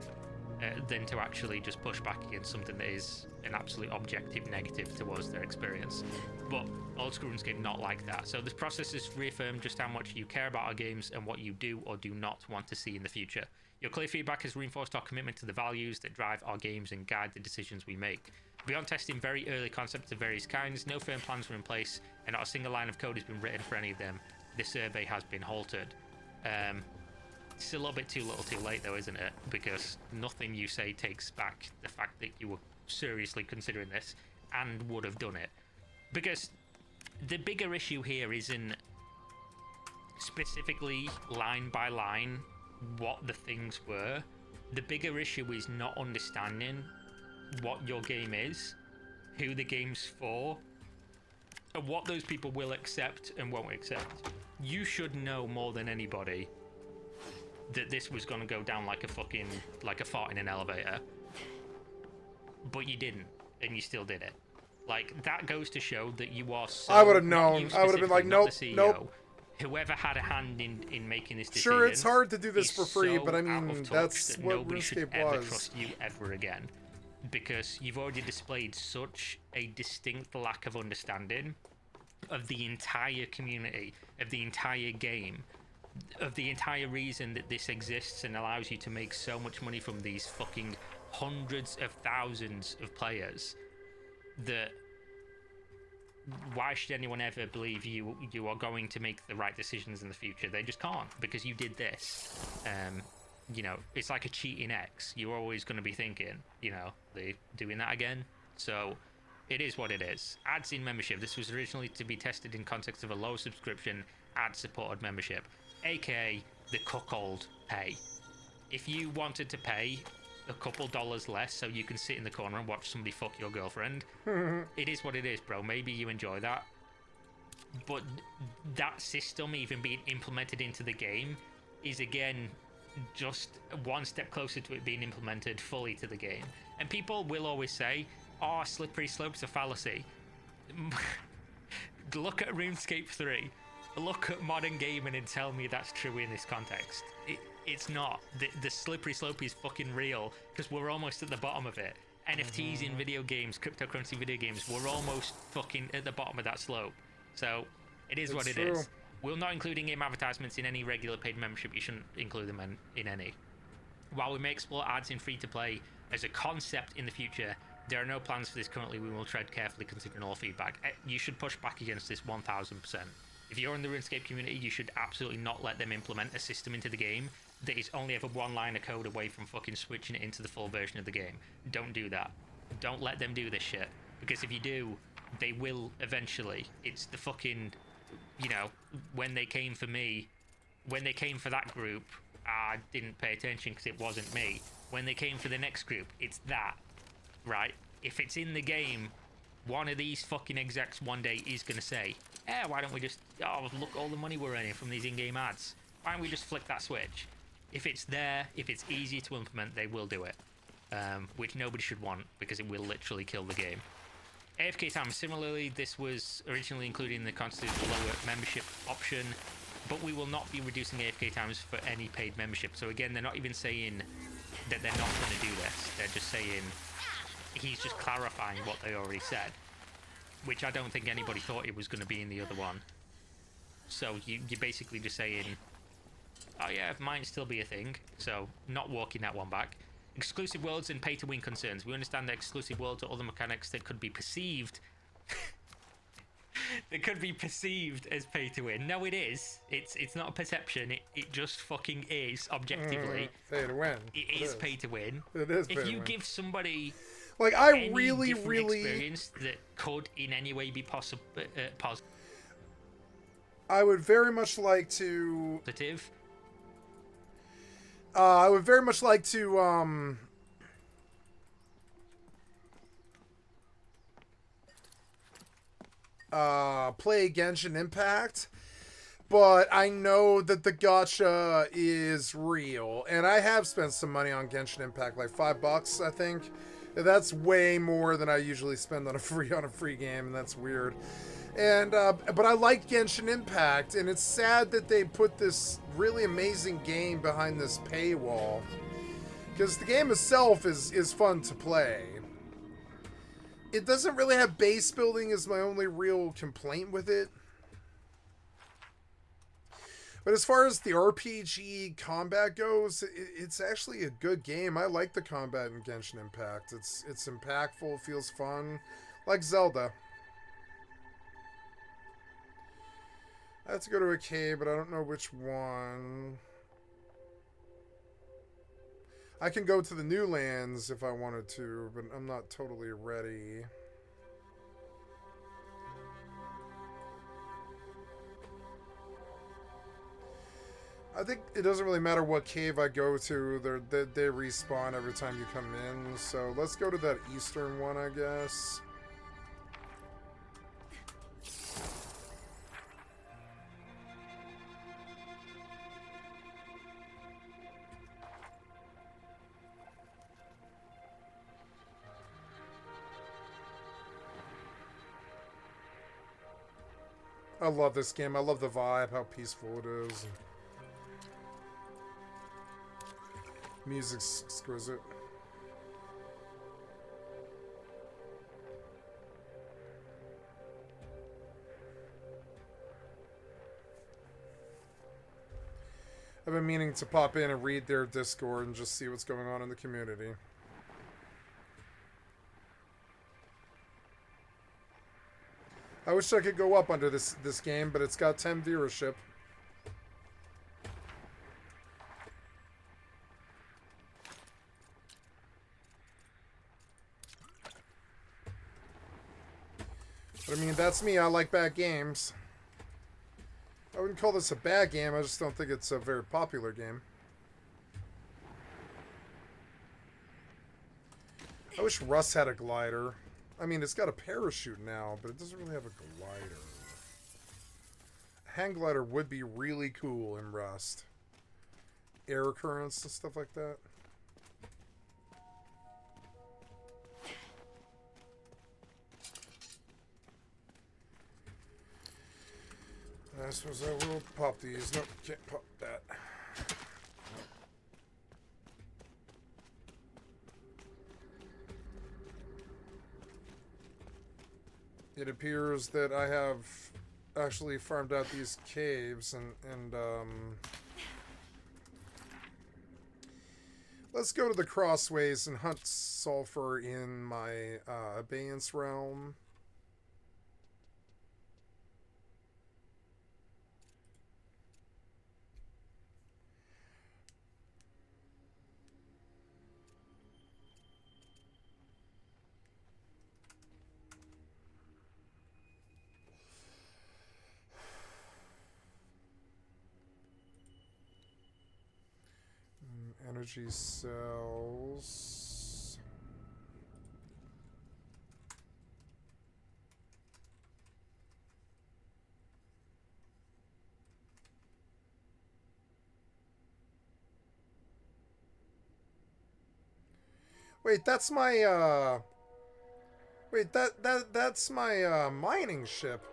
Speaker 2: than to actually just push back against something that is an absolute objective negative towards their experience. But old school RuneScape not like that. So this process has reaffirmed just how much you care about our games and what you do or do not want to see in the future. Your clear feedback has reinforced our commitment to the values that drive our games and guide the decisions we make. Beyond testing very early concepts of various kinds, no firm plans were in place, and not a single line of code has been written for any of them. This survey has been halted. It's a little bit too little too late, though, isn't it? Because nothing you say takes back the fact that you were seriously considering this and would have done it. Because the bigger issue here isn't specifically line by line what the things were. The bigger issue is not understanding what your game is, who the game's for, and what those people will accept and won't accept. You should know more than anybody that this was going to go down like a fart in an elevator, but you didn't, and you still did it. Like, that goes to show that you are so...
Speaker 1: I would have known. I would have been like, nope, nope.
Speaker 2: Whoever had a hand in making this decision.
Speaker 1: Sure, it's hard to do this for free,
Speaker 2: so
Speaker 1: but I mean, that's what
Speaker 2: nobody should
Speaker 1: RuneScape
Speaker 2: ever
Speaker 1: was.
Speaker 2: trust you ever again, because you've already displayed such a distinct lack of understanding of the entire community, of the entire game, of the entire reason that this exists and allows you to make so much money from these fucking hundreds of thousands of players, that why should anyone ever believe you are going to make the right decisions in the future? They just can't, because you did this. You know, it's like a cheating ex. You're always going to be thinking, you know, they doing that again. So it is what it is. Ads in membership. This was originally to be tested in context of a low subscription ad-supported membership, aka the cuckold pay. If you wanted to pay a couple dollars less so you can sit in the corner and watch somebody fuck your girlfriend, it is what it is, bro. Maybe you enjoy that, but that system even being implemented into the game is, again, just one step closer to it being implemented fully to the game. And people will always say, oh, slippery slope's a fallacy. Look at RuneScape 3. Look at modern gaming and tell me that's true in this context. It's not. The slippery slope is fucking real, because we're almost at the bottom of it. NFTs in video games, cryptocurrency video games, we're almost fucking at the bottom of that slope. So it is what it is. We're not including game advertisements in any regular paid membership. You shouldn't include them in any. While we may explore ads in free-to-play as a concept in the future, there are no plans for this currently. We will tread carefully considering all feedback. You should push back against this 1000%. If you're in the RuneScape community, you should absolutely not let them implement a system into the game that is only ever one line of code away from fucking switching it into the full version of the game. Don't do that. Don't let them do this shit. Because if you do, they will eventually. It's the fucking, you know, when they came for me, when they came for that group, I didn't pay attention because it wasn't me. When they came for the next group, it's that, right? If it's in the game, one of these fucking execs one day is going to say, why don't we just, oh, look all the money we're earning from these in-game ads. Why don't we just flick that switch? If it's there, if it's easy to implement, they will do it. Which nobody should want, because it will literally kill the game. AFK time. Similarly, this was originally included in the concept of lower membership option, but we will not be reducing AFK times for any paid membership. So again, they're not even saying that they're not going to do this. They're just saying, he's just clarifying what they already said, which I don't think anybody thought it was going to be in the other one. So you're basically just saying, oh yeah, it might still be a thing, so not walking that one back. Exclusive worlds and pay-to-win concerns. We understand that exclusive worlds or other mechanics that could be perceived that could be perceived as pay-to-win. No, it is. It's not a perception. It just fucking is, objectively.
Speaker 1: Pay-to-win.
Speaker 2: It is pay-to-win.
Speaker 1: It is
Speaker 2: pay-to-win. If you give somebody
Speaker 1: like, I
Speaker 2: any
Speaker 1: really
Speaker 2: experience that could in any way be positive,
Speaker 1: I would very much like to
Speaker 2: I
Speaker 1: would very much like to play Genshin Impact, but I know that the gacha is real, and I have spent some money on Genshin Impact, like $5, I think. That's way more than I usually spend on a free game, and that's weird. And but I like Genshin Impact, and it's sad that they put this really amazing game behind this paywall, because the game itself is fun to play. It doesn't really have base building is my only real complaint with it. But as far as the RPG combat goes, it's actually a good game. I like the combat in Genshin Impact. It's impactful, feels fun, like Zelda. I have to go to a cave, but I don't know which one. I can go to the new lands if I wanted to, but I'm not totally ready. I think it doesn't really matter what cave I go to. They respawn every time you come in. So let's go to that eastern one, I guess. I love this game. I love the vibe, how peaceful it is. Music's exquisite. I've been meaning to pop in and read their Discord and just see what's going on in the community. I wish I could go up under this game, but it's got 10 viewership. But I mean, that's me. I like bad games. I wouldn't call this a bad game. I just don't think it's a very popular game. I wish Rust had a glider. I mean, it's got a parachute now, but it doesn't really have a glider. A hang glider would be really cool in Rust. Air currents and stuff like that. I suppose I will pop these. Nope, can't pop that. It appears that I have actually farmed out these caves and let's go to the crossways and hunt sulfur in my abeyance realm. Energy cells. Wait, that's my wait, that's my mining ship.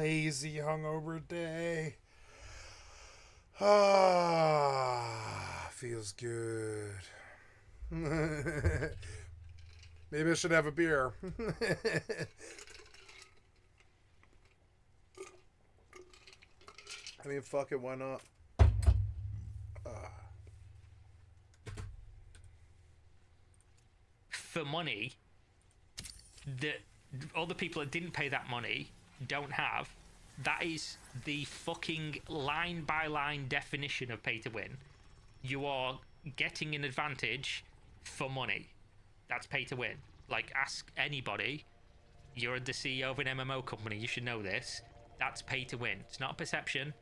Speaker 1: lazy hungover day. Ah, feels good. Maybe I should have a beer. I mean, fuck it, why not?
Speaker 2: For money that other people that didn't pay that money don't have, that is the fucking line by line definition of pay to win. You are getting an advantage for money. That's pay to win. Like, ask anybody. You're the CEO of an MMO company, you should know this. That's pay to win. It's not a perception.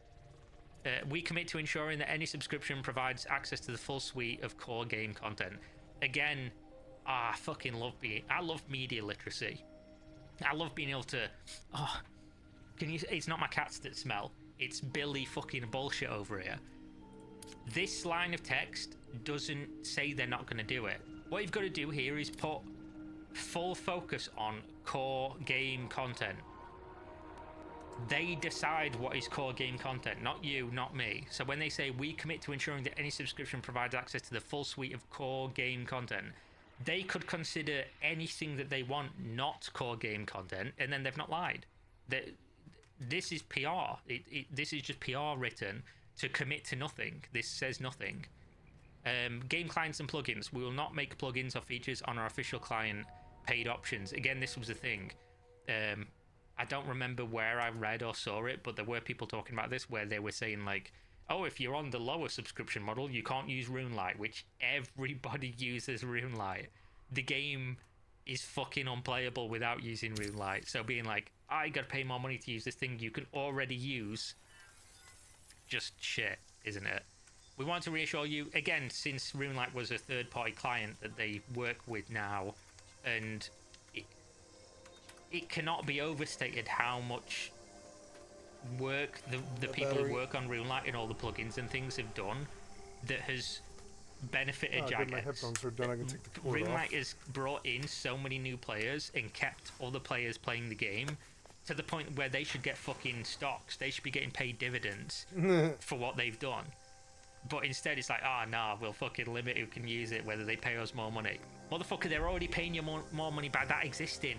Speaker 2: We commit to ensuring that any subscription provides access to the full suite of core game content. Again, I fucking love I love media literacy. I love being able to, it's not my cats that smell. It's Billy fucking bullshit over here. This line of text doesn't say they're not going to do it. What you've got to do here is put full focus on core game content. They decide what is core game content, not you, not me. So when they say we commit to ensuring that any subscription provides access to the full suite of core game content, they could consider anything that they want not core game content, and then they've not lied. This is PR. This is just PR written to commit to nothing. This says nothing. Game clients and plugins. We will not make plugins or features on our official client paid options. Again, this was a thing. I don't remember where I read or saw it, but there were people talking about this where they were saying like, oh, if you're on the lower subscription model, you can't use RuneLight, which everybody uses RuneLight. The game is fucking unplayable without using RuneLight. So being like, I gotta pay more money to use this thing you can already use, just shit, isn't it? We want to reassure you, again, since RuneLight was a third-party client that they work with now, and it cannot be overstated how much work the people who work on RuneLight and all the plugins and things have done that has benefited Jagex.
Speaker 1: My headphones are done. I can take the cord
Speaker 2: RuneLight
Speaker 1: off.
Speaker 2: has brought in so many new players and kept other players playing the game to the point where they should get fucking stocks. They should be getting paid dividends for what they've done. But instead it's like, nah, we'll fucking limit who can use it, whether they pay us more money. Motherfucker, they're already paying you more money by that existing.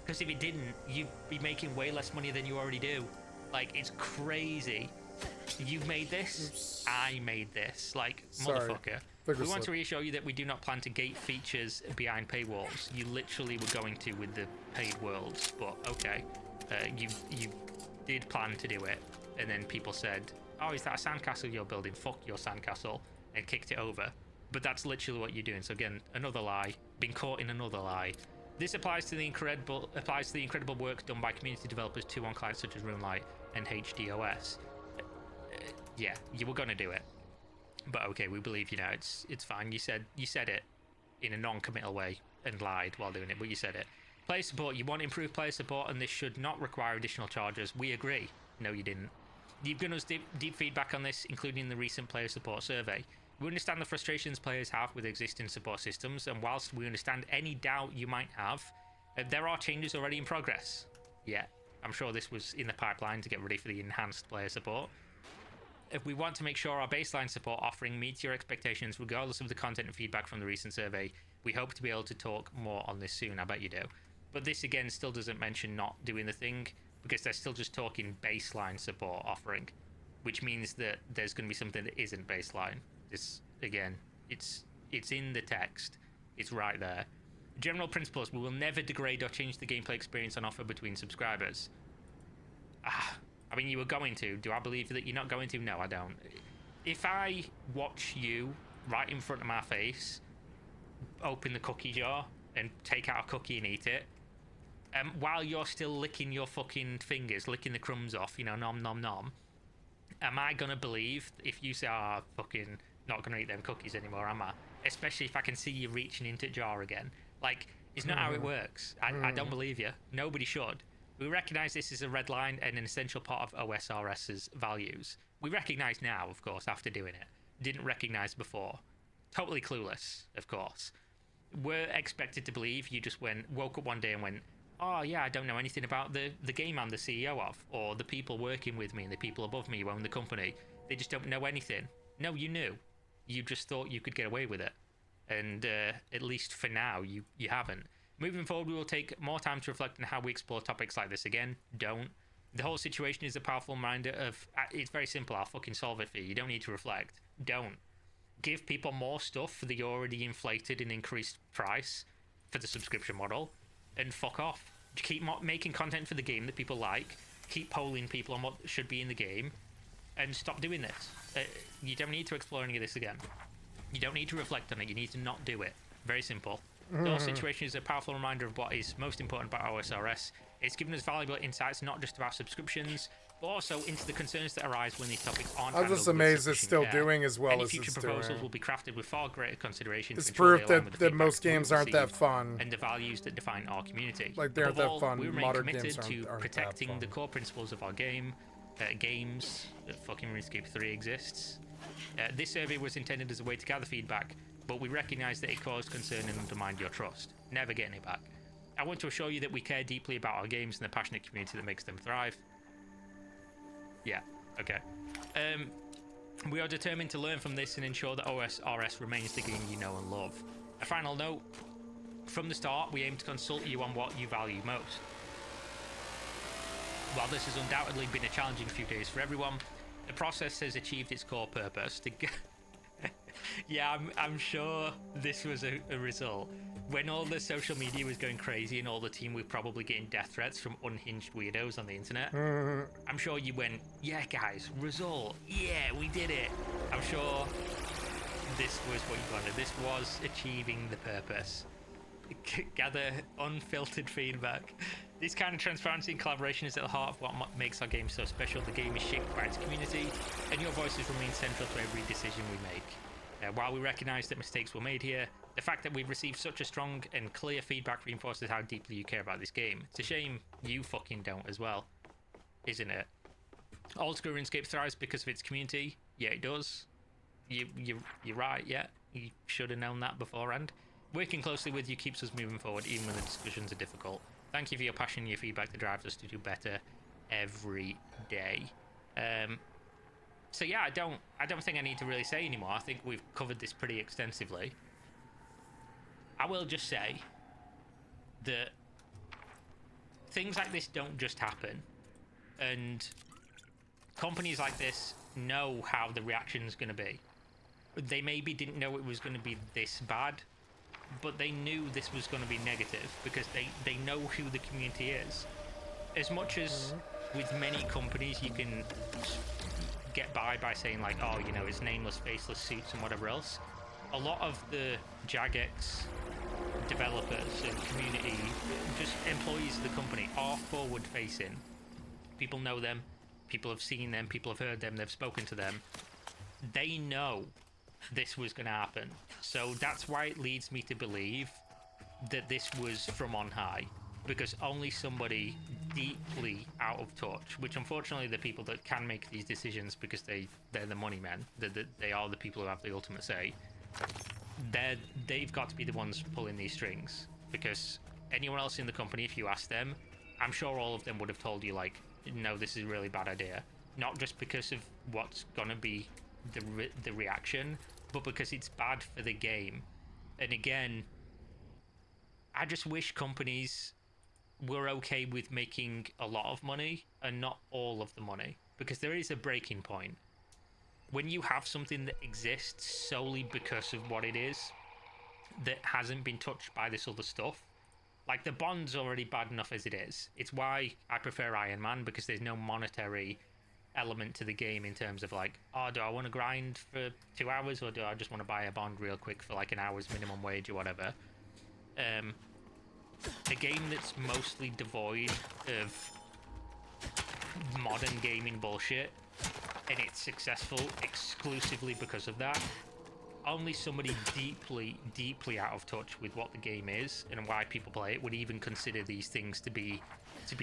Speaker 2: Because if it didn't, you'd be making way less money than you already do. Like, it's crazy. You've made this.
Speaker 1: Oops.
Speaker 2: I made this. Like,
Speaker 1: Sorry.
Speaker 2: motherfucker. We want to reassure you that we do not plan to gate features behind paywalls. You literally were going to with the paid worlds, but okay. You did plan to do it, and then people said, oh, is that a sandcastle you're building? Fuck your sandcastle, and kicked it over. But that's literally what you're doing. So again, another lie. Been caught in another lie. This applies to the incredible work done by community developers too on clients such as RuneLight and HDOS. Yeah, you were gonna do it, but okay, we believe you now. It's fine. You said it in a non-committal way and lied while doing it, but you said it. Player support. You want improved player support, and this should not require additional charges. We agree. No, you didn't. You've given us deep feedback on this, including the recent player support survey. We understand the frustrations players have with existing support systems, and whilst we understand any doubt you might have, there are changes already in progress. Yeah, I'm sure this was in the pipeline to get ready for the enhanced player support. If we want to make sure our baseline support offering meets your expectations regardless of the content and feedback from the recent survey, we hope to be able to talk more on this soon. I bet you do. But this again still doesn't mention not doing the thing, because they're still just talking baseline support offering, which means that there's going to be something that isn't baseline. This again, it's in the text. It's right there. General principles: we will never degrade or change the gameplay experience on offer between subscribers. I mean, you were going to. Do I believe that you're not going to? No, I don't. If I watch you right in front of my face open the cookie jar and take out a cookie and eat it, while you're still licking your fucking fingers, licking the crumbs off, you know, nom nom nom, am I gonna believe if you say, fucking not gonna eat them cookies anymore, am I? Especially if I can see you reaching into the jar again. Like, it's not how it works. I don't believe you. Nobody should. We recognise this is a red line and an essential part of OSRS's values. We recognise now, of course, after doing it. Didn't recognise before. Totally clueless, of course. We're expected to believe you just woke up one day and went, oh yeah, I don't know anything about the game I'm the CEO of, or the people working with me and the people above me who own the company. They just don't know anything. No, you knew. You just thought you could get away with it. And at least for now, you haven't. Moving forward, we will take more time to reflect on how we explore topics like this again. Don't. The whole situation is a powerful reminder of, it's very simple, I'll fucking solve it for you. You don't need to reflect. Don't. Give people more stuff for the already inflated and increased price for the subscription model, and fuck off. Keep making content for the game that people like. Keep polling people on what should be in the game, and stop doing this. You don't need to explore any of this again. You don't need to reflect on it. You need to not do it. Very simple. The whole situation is a powerful reminder of what is most important about OSRS. It's given us valuable insights not just about subscriptions, but also into the concerns that arise when these topics aren't
Speaker 1: I'm just amazed it's still doing as well
Speaker 2: as
Speaker 1: it's doing.
Speaker 2: Any future proposals will be crafted with far greater consideration.
Speaker 1: It's proof that most games aren't that fun.
Speaker 2: And the values that define our community.
Speaker 1: Like, they aren't that fun.
Speaker 2: We remain
Speaker 1: Modern
Speaker 2: committed
Speaker 1: games
Speaker 2: to
Speaker 1: aren't
Speaker 2: protecting the core principles of our games, that fucking RuneScape 3 exists. This survey was intended as a way to gather feedback, but we recognise that it caused concern and undermined your trust. Never getting it back. I want to assure you that we care deeply about our games and the passionate community that makes them thrive. Yeah, okay. We are determined to learn from this and ensure that OSRS remains the game you know and love. A final note, from the start, we aim to consult you on what you value most. While this has undoubtedly been a challenging few days for everyone, the process has achieved its core purpose to yeah, I'm sure this was a result. When all the social media was going crazy and all the team were probably getting death threats from unhinged weirdos on the internet, I'm sure you went, yeah guys, result, yeah, we did it. I'm sure this was what you wanted. This was achieving the purpose. Gather unfiltered feedback. This kind of transparency and collaboration is at the heart of what makes our game so special. The game is shaped by its community, and your voices remain central to every decision we make. While we recognise that mistakes were made here, the fact that we've received such a strong and clear feedback reinforces how deeply you care about this game. It's a shame you fucking don't as well, isn't it? Old School RuneScape thrives because of its community. Yeah, it does. You're right, yeah. You should have known that beforehand. Working closely with you keeps us moving forward, even when the discussions are difficult. Thank you for your passion and your feedback that drives us to do better every day. So yeah, I don't think I need to really say anymore. I think we've covered this pretty extensively. I will just say that things like this don't just happen, and companies like this know how the reaction's going to be. They maybe didn't know it was going to be this bad, but they knew this was going to be negative because they know who the community is. As much as with many companies you can get by saying like, oh, you know, it's nameless, faceless suits and whatever else, a lot of the Jagex developers and community, just employees of the company, are forward facing. People know them, people have seen them, people have heard them, they've spoken to them. They know this was going to happen, so that's why it leads me to believe that this was from on high, because only somebody deeply out of touch, which unfortunately the people that can make these decisions, because they're the money men, they are the people who have the ultimate say, they've got to be the ones pulling these strings. Because anyone else in the company, if you ask them, I'm sure all of them would have told you like, no, this is a really bad idea, not just because of what's gonna be the reaction, but because it's bad for the game. And again, I just wish companies were okay with making a lot of money and not all of the money, because there is a breaking point. When you have something that exists solely because of what it is, that hasn't been touched by this other stuff, like the Bond's already bad enough as it is. It's why I prefer Iron Man, because there's no monetary element to the game in terms of like, oh, do I want to grind for 2 hours, or do I just want to buy a Bond real quick for like an hour's minimum wage or whatever. A game that's mostly devoid of modern gaming bullshit, and it's successful exclusively because of that. Only somebody deeply out of touch with what the game is and why people play it would even consider these things to be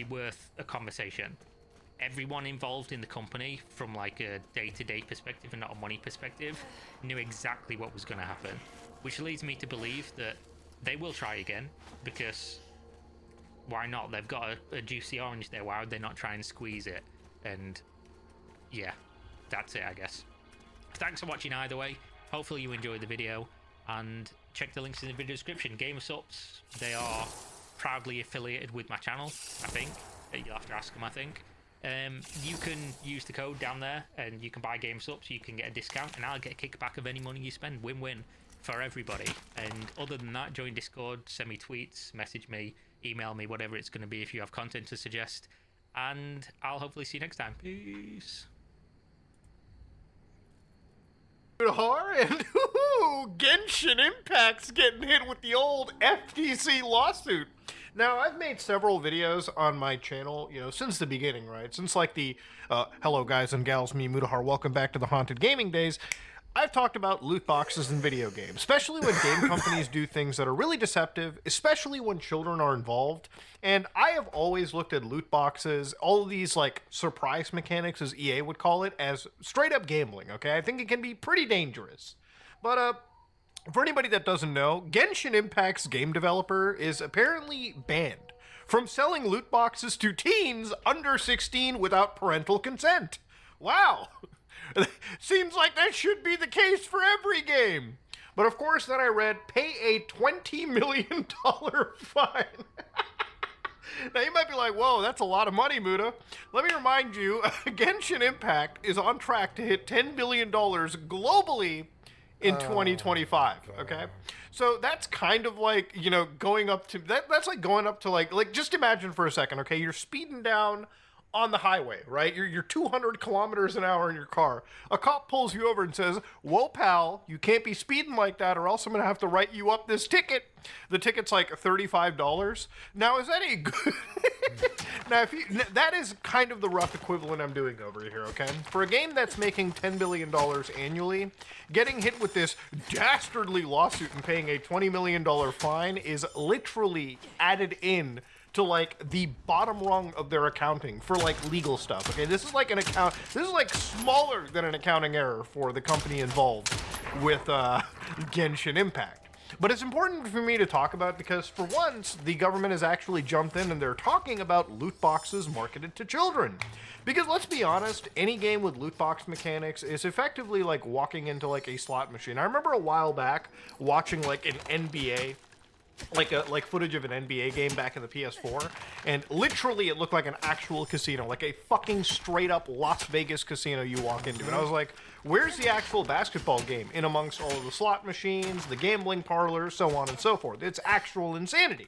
Speaker 2: worth a conversation. Everyone involved in the company, from like a day-to-day perspective and not a money perspective, knew exactly what was going to happen, which leads me to believe that they will try again, because why not? They've got a juicy orange there. Why would they not try and squeeze it? And yeah, that's it, I guess. Thanks for watching either way. Hopefully you enjoyed the video, and check the links in the video description. Game Sups, they are proudly affiliated with my channel, I think. You'll have to ask them, I think. You can use the code down there and you can buy Game Sups, you can get a discount, and I'll get a kickback of any money you spend. Win-win for everybody. And other than that, join Discord, send me tweets, message me, email me, whatever it's going to be if you have content to suggest. And I'll hopefully see you next time. Peace.
Speaker 6: And Genshin Impact's getting hit with the old FTC lawsuit. Now, I've made several videos on my channel, since the beginning, right? Since like the, hello guys and gals, me, Mutahar, welcome back to the Haunted Gaming days. I've talked about loot boxes in video games, especially when game companies do things that are really deceptive, especially when children are involved. And I have always looked at loot boxes, all of these like surprise mechanics, as EA would call it, as straight up gambling, okay? I think it can be pretty dangerous. But for anybody that doesn't know, Genshin Impact's game developer is apparently banned from selling loot boxes to teens under 16 without parental consent. Wow! Seems like that should be the case for every game. But of course, then I read, pay a $20 million fine. Now you might be like, whoa, that's a lot of money, Muda. Let me remind you, Genshin Impact is on track to hit $10 billion globally in 2025, okay? So that's kind of like, going up to, that's like going up to like just imagine for a second, okay? You're speeding down on the highway, right? You're 200 kilometers an hour in your car. A cop pulls you over and says, whoa, pal, you can't be speeding like that or else I'm going to have to write you up this ticket. The ticket's like $35. Now, is that a good... Now, that is kind of the rough equivalent I'm doing over here, okay? For a game that's making $10 billion annually, getting hit with this dastardly lawsuit and paying a $20 million fine is literally added in to like the bottom rung of their accounting for like legal stuff. Okay, this is like this is like smaller than an accounting error for the company involved with Genshin Impact. But it's important for me to talk about because for once the government has actually jumped in and they're talking about loot boxes marketed to children. Because let's be honest, any game with loot box mechanics is effectively like walking into like a slot machine. I remember a while back watching like an NBA like footage of an NBA game back in the PS4, and literally it looked like an actual casino, like a fucking straight up Las Vegas casino you walk into. And I was like, where's the actual basketball game in amongst all of the slot machines, the gambling parlors, so on and so forth? It's actual insanity.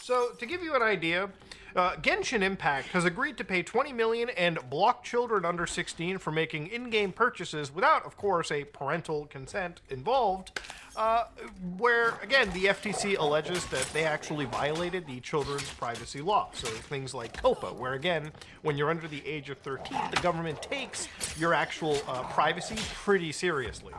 Speaker 6: So to give you an idea, Genshin Impact has agreed to pay $20 million and block children under 16 for making in-game purchases without, of course, a parental consent involved. Where, again, the FTC alleges that they actually violated the children's privacy law. So things like COPA, where, again, when you're under the age of 13, the government takes your actual privacy pretty seriously.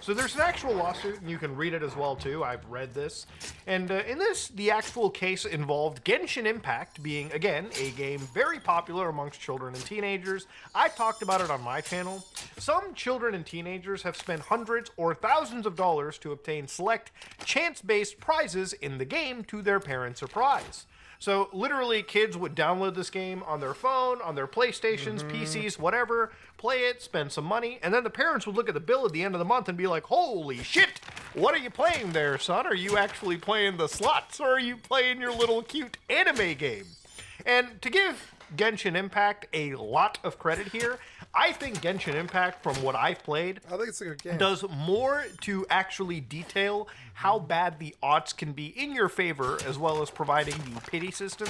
Speaker 6: So there's an actual lawsuit, and you can read it as well, too. I've read this. And in this, the actual case involved Genshin Impact being, again, a game very popular amongst children and teenagers. I talked about it on my channel. Some children and teenagers have spent hundreds or thousands of dollars to obtain select chance-based prizes in the game to their parents' surprise. So literally kids would download this game on their phone, on their PlayStations, PCs, whatever, play it, spend some money, and then the parents would look at the bill at the end of the month and be like, holy shit, what are you playing there, son? Are you actually playing the slots or are you playing your little cute anime game? And to give Genshin Impact a lot of credit here, I think Genshin Impact, from what I've played,
Speaker 1: I think it's a good game.
Speaker 6: Does more to actually detail how bad the odds can be in your favor, as well as providing the pity system,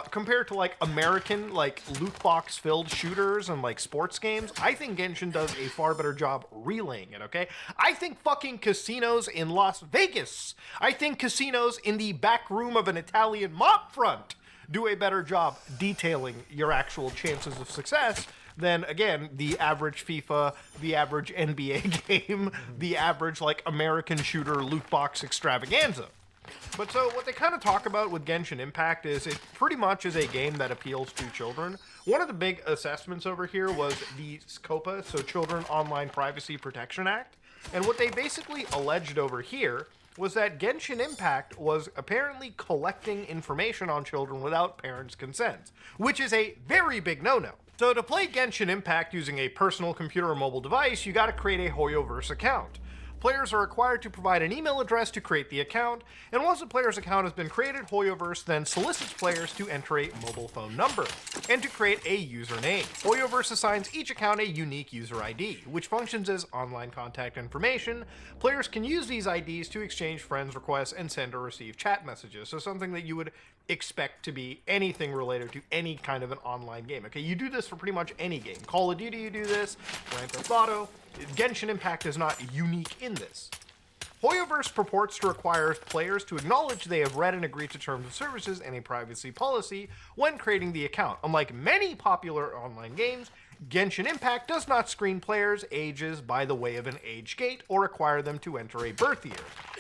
Speaker 6: compared to like American like loot box filled shooters and like sports games. I think Genshin does a far better job relaying it. Okay, I think fucking casinos in Las Vegas, I think casinos in the back room of an Italian mob front do a better job detailing your actual chances of success than, again, the average FIFA, the average NBA game, the average, like, American shooter loot box extravaganza. But so what they kind of talk about with Genshin Impact is it pretty much is a game that appeals to children. One of the big assessments over here was the COPA, so Children Online Privacy Protection Act. And what they basically alleged over here was that Genshin Impact was apparently collecting information on children without parents' consent, which is a very big no-no. So to play Genshin Impact using a personal computer or mobile device, you gotta create a Hoyoverse account. Players are required to provide an email address to create the account, and once the player's account has been created, Hoyoverse then solicits players to enter a mobile phone number and to create a username. Hoyoverse assigns each account a unique user ID, which functions as online contact information. Players can use these IDs to exchange friends requests and send or receive chat messages, so something that you would expect to be anything related to any kind of an online game. Okay, you do this for pretty much any game. Call of Duty, you do this. Grand Theft Auto. Genshin Impact is not unique in this. Hoyoverse purports to require players to acknowledge they have read and agreed to terms of services and a privacy policy when creating the account. Unlike many popular online games, Genshin Impact does not screen players' ages by the way of an age gate or require them to enter a birth year.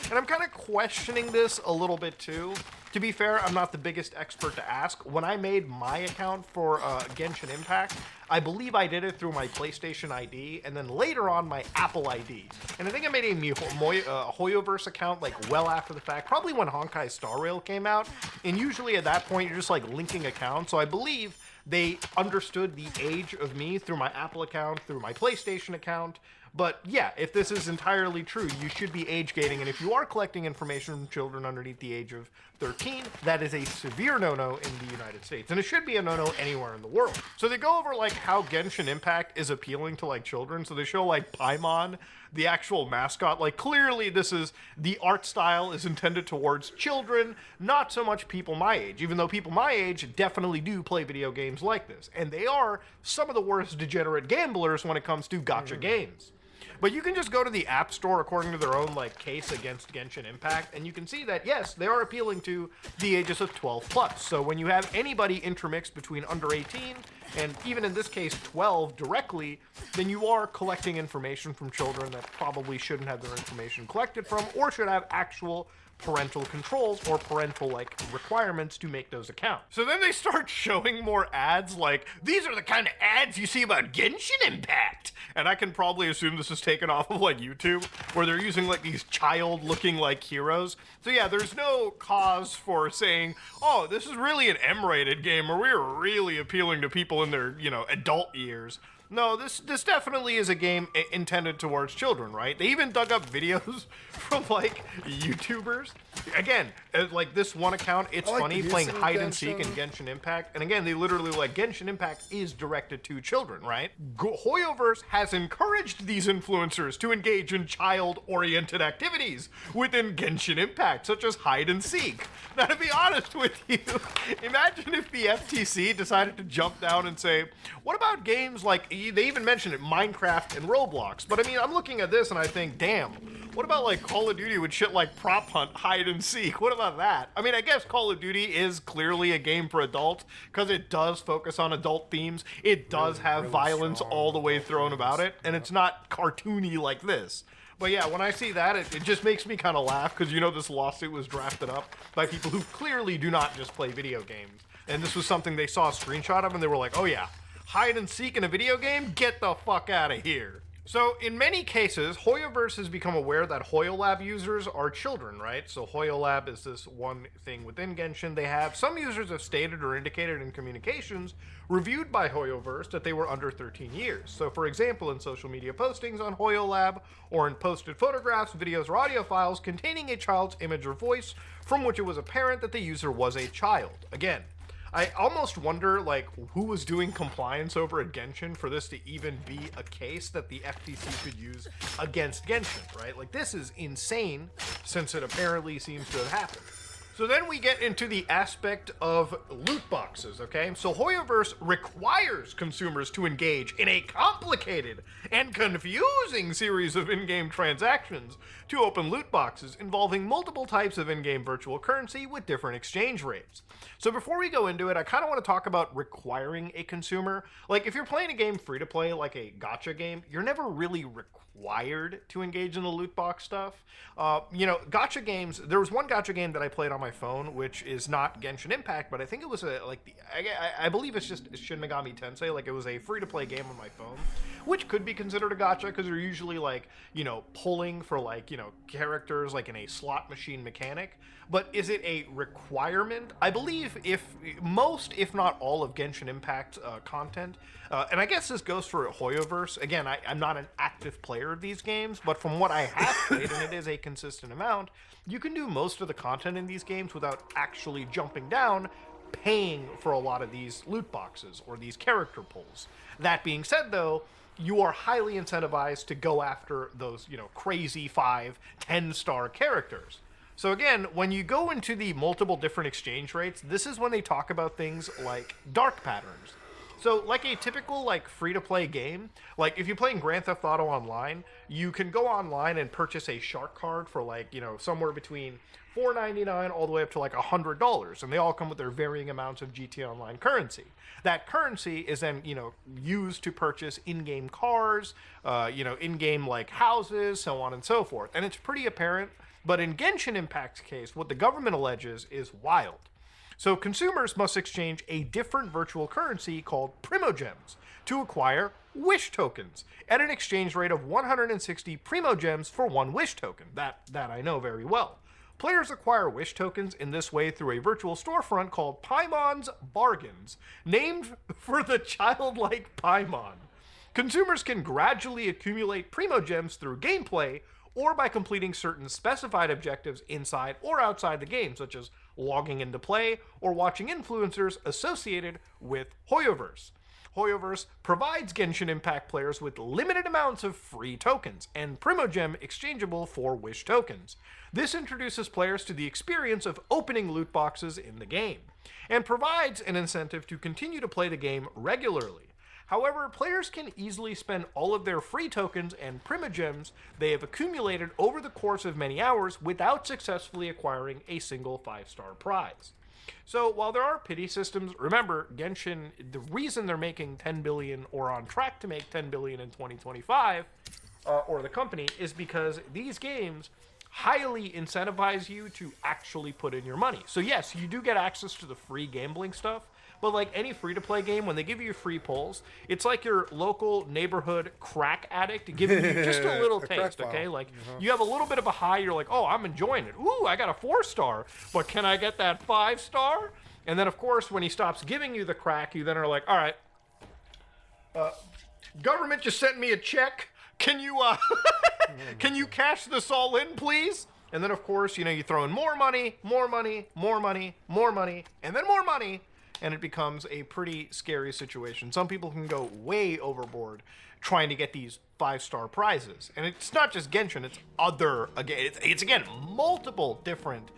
Speaker 6: And I'm kind of questioning this a little bit too. To be fair, I'm not the biggest expert to ask. When I made my account for Genshin Impact, I believe I did it through my PlayStation ID and then later on my Apple ID. And I think I made a Hoyoverse account like well after the fact, probably when Honkai Star Rail came out. And usually at that point, you're just like linking accounts. So I believe they understood the age of me through my Apple account, through my PlayStation account. But yeah, if this is entirely true, you should be age gating, and if you are collecting information from children underneath the age of 13, that is a severe no-no in the United States, and it should be a no-no anywhere in the world. So they go over like how Genshin Impact is appealing to like children, so they show like Paimon, the actual mascot. Like clearly this is, the art style is intended towards children, not so much people my age, even though people my age definitely do play video games like this, and they are some of the worst degenerate gamblers when it comes to gacha games. But you can just go to the App Store according to their own like case against Genshin Impact, and you can see that yes, they are appealing to the ages of 12 plus. So when you have anybody intermixed between under 18 and even in this case 12 directly, then you are collecting information from children that probably shouldn't have their information collected from, or should have actual parental controls or parental like requirements to make those accounts. So then they start showing more ads like, these are the kind of ads you see about Genshin Impact. And I can probably assume this is taken off of like YouTube, where they're using like these child looking like heroes. So yeah, there's no cause for saying, oh, this is really an M-rated game where we're really appealing to people in their, you know, adult years. No, this definitely is a game intended towards children, right? They even dug up videos from, like, YouTubers. Again, like this one account, It's Funny, playing hide and seek in Genshin Impact. And again, they literally, like, Genshin Impact is directed to children, right? Hoyoverse has encouraged these influencers to engage in child-oriented activities within Genshin Impact, such as hide and seek. Now, to be honest with you, imagine if the FTC decided to jump down and say, what about games like, they even mentioned it, Minecraft and Roblox. But I mean, I'm looking at this and I think, damn, what about like Call of Duty with shit like prop hunt, hide and seek? What about that? I mean, I guess Call of Duty is clearly a game for adults because it does focus on adult themes. It does have violence all the way thrown about it, and it's not cartoony like this. But yeah, when I see that, it just makes me kind of laugh because, you know, this lawsuit was drafted up by people who clearly do not just play video games. And this was something they saw a screenshot of and they were like, oh yeah, hide and seek in a video game? Get the fuck out of here. So in many cases, Hoyoverse has become aware that Hoyolab users are children, right? So Hoyolab is this one thing within Genshin they have. Some users have stated or indicated in communications reviewed by Hoyoverse that they were under 13 years. So for example, in social media postings on Hoyolab, or in posted photographs, videos, or audio files containing a child's image or voice from which it was apparent that the user was a child. Again, I almost wonder, like, who was doing compliance over at Genshin for this to even be a case that the FTC could use against Genshin, right? Like, this is insane, since it apparently seems to have happened. So then we get into the aspect of loot boxes, okay? So Hoyoverse requires consumers to engage in a complicated and confusing series of in-game transactions to open loot boxes involving multiple types of in-game virtual currency with different exchange rates. So before we go into it, I kind of want to talk about requiring a consumer. Like, if you're playing a game free-to-play, like a gacha game, you're never really required to engage in the loot box stuff. You know, gacha games, there was one gacha game that I played on on my phone, which is not Genshin Impact, but I think it was I believe it's just Shin Megami Tensei. Like, it was a free-to-play game on my phone, which could be considered a gacha because they're usually like, you know, pulling for like, you know, characters like in a slot machine mechanic. But is it a requirement? I believe if not all of Genshin Impact content, and I guess this goes for Hoyoverse. Again, I'm not an active player of these games, but from what I have played, and it is a consistent amount, you can do most of the content in these games without actually jumping down, paying for a lot of these loot boxes or these character pulls. That being said, though, you are highly incentivized to go after those, you know, crazy 5, 10-star characters. So again, when you go into the multiple different exchange rates, this is when they talk about things like dark patterns. So like a typical like free-to-play game, like if you're playing Grand Theft Auto Online, you can go online and purchase a shark card for like, you know, somewhere between $4.99 all the way up to like $100, and they all come with their varying amounts of GTA Online currency. That currency is then, you know, used to purchase in-game cars, you know, in-game like houses, so on and so forth. And it's pretty apparent, but in Genshin Impact's case, what the government alleges is wild. So consumers must exchange a different virtual currency called Primogems to acquire Wish tokens at an exchange rate of 160 Primogems for 1 Wish token. That I know very well. Players acquire Wish tokens in this way through a virtual storefront called Paimon's Bargains, named for the childlike Paimon. Consumers can gradually accumulate Primogems through gameplay or by completing certain specified objectives inside or outside the game, such as logging into play or watching influencers associated with Hoyoverse. Hoyoverse provides Genshin Impact players with limited amounts of free tokens and Primogem exchangeable for Wish tokens. This introduces players to the experience of opening loot boxes in the game and provides an incentive to continue to play the game regularly. However, players can easily spend all of their free tokens and Primogems they have accumulated over the course of many hours without successfully acquiring a single 5-star prize. So while there are pity systems, remember, Genshin, the reason they're making 10 billion or on track to make 10 billion in 2025, or the company, is because these games highly incentivize you to actually put in your money. So yes, you do get access to the free gambling stuff, but like any free-to-play game, when they give you free pulls, it's like your local neighborhood crack addict giving you just a little taste, okay? Like, you have a little bit of a high, you're like, oh, I'm enjoying it. Ooh, I got a 4-star, but can I get that 5-star? And then, of course, when he stops giving you the crack, you then are like, all right, government just sent me a check. Can you, can you cash this all in, please? And then, of course, you know, you throw in more money, more money, more money, more money, and then more money, and it becomes a pretty scary situation. Some people can go way overboard trying to get these 5-star prizes. And it's not just Genshin, it's other, again, it's again, multiple different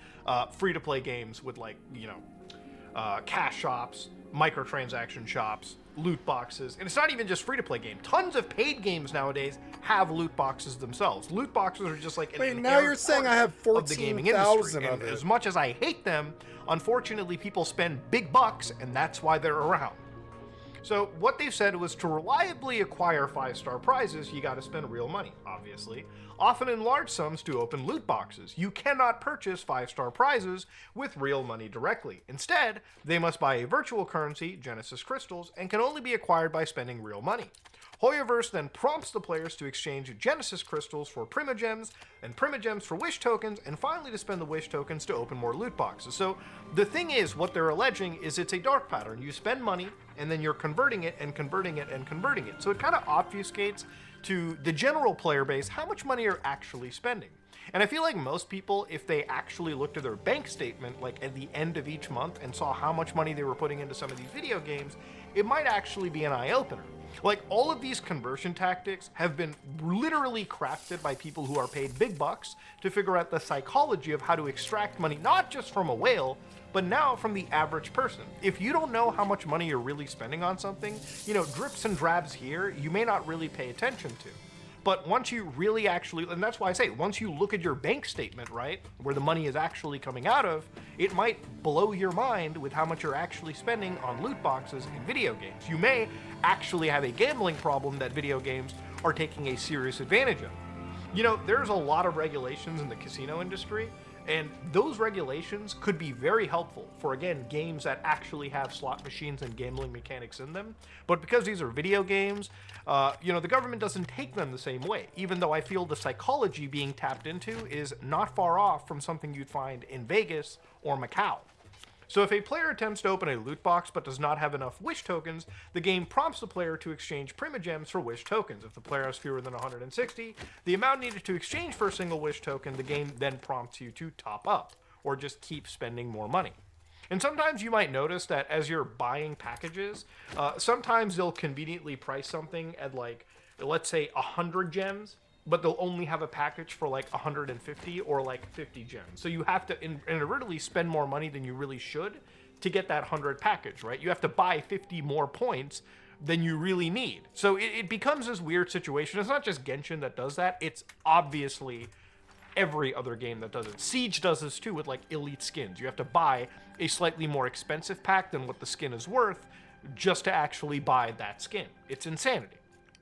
Speaker 6: free-to-play games with, like, you know, cash shops, microtransaction shops, loot boxes, and it's not even just free-to-play game. Tons of paid games nowadays have loot boxes themselves. Loot boxes are just like
Speaker 1: Wait, now you're saying I have 14,000 of it.
Speaker 6: As much as I hate them, unfortunately, people spend big bucks, and that's why they're around. So what they've said was to reliably acquire 5-star prizes, you got to spend real money, obviously, often in large sums to open loot boxes. You cannot purchase 5-star prizes with real money directly. Instead, they must buy a virtual currency, Genesis Crystals, and can only be acquired by spending real money. Hoyoverse then prompts the players to exchange Genesis Crystals for Primogems, and Primogems for Wish tokens, and finally to spend the Wish tokens to open more loot boxes. So the thing is, what they're alleging is it's a dark pattern. You spend money, and then you're converting it, and converting it, and converting it. So it kind of obfuscates to the general player base how much money you're actually spending. And I feel like most people, if they actually looked at their bank statement, like at the end of each month, and saw how much money they were putting into some of these video games, it might actually be an eye-opener. Like, all of these conversion tactics have been literally crafted by people who are paid big bucks to figure out the psychology of how to extract money, not just from a whale, but now from the average person. If you don't know how much money you're really spending on something, you know, drips and drabs here, you may not really pay attention to. But once you really actually, and that's why I say, once you look at your bank statement, right, where the money is actually coming out of, it might blow your mind with how much you're actually spending on loot boxes in video games. You may actually have a gambling problem that video games are taking a serious advantage of. You know, there's a lot of regulations in the casino industry, And those regulations could be very helpful for, again, games that actually have slot machines and gambling mechanics in them. But because these are video games, the government doesn't take them the same way, even though I feel the psychology being tapped into is not far off from something you'd find in Vegas or Macau. So if a player attempts to open a loot box but does not have enough wish tokens, the game prompts the player to exchange primogems for wish tokens. If the player has fewer than 160, the amount needed to exchange for a single wish token, the game then prompts you to top up, or just keep spending more money. And sometimes you might notice that as you're buying packages, sometimes they'll conveniently price something at, like, let's say 100 gems, but they'll only have a package for like 150 or like 50 gems. So you have to inadvertently spend more money than you really should to get that 100 package, right? You have to buy 50 more points than you really need. So it becomes this weird situation. It's not just Genshin that does that. It's obviously every other game that does it. Siege does this too with like elite skins. You have to buy a slightly more expensive pack than what the skin is worth just to actually buy that skin. It's insanity.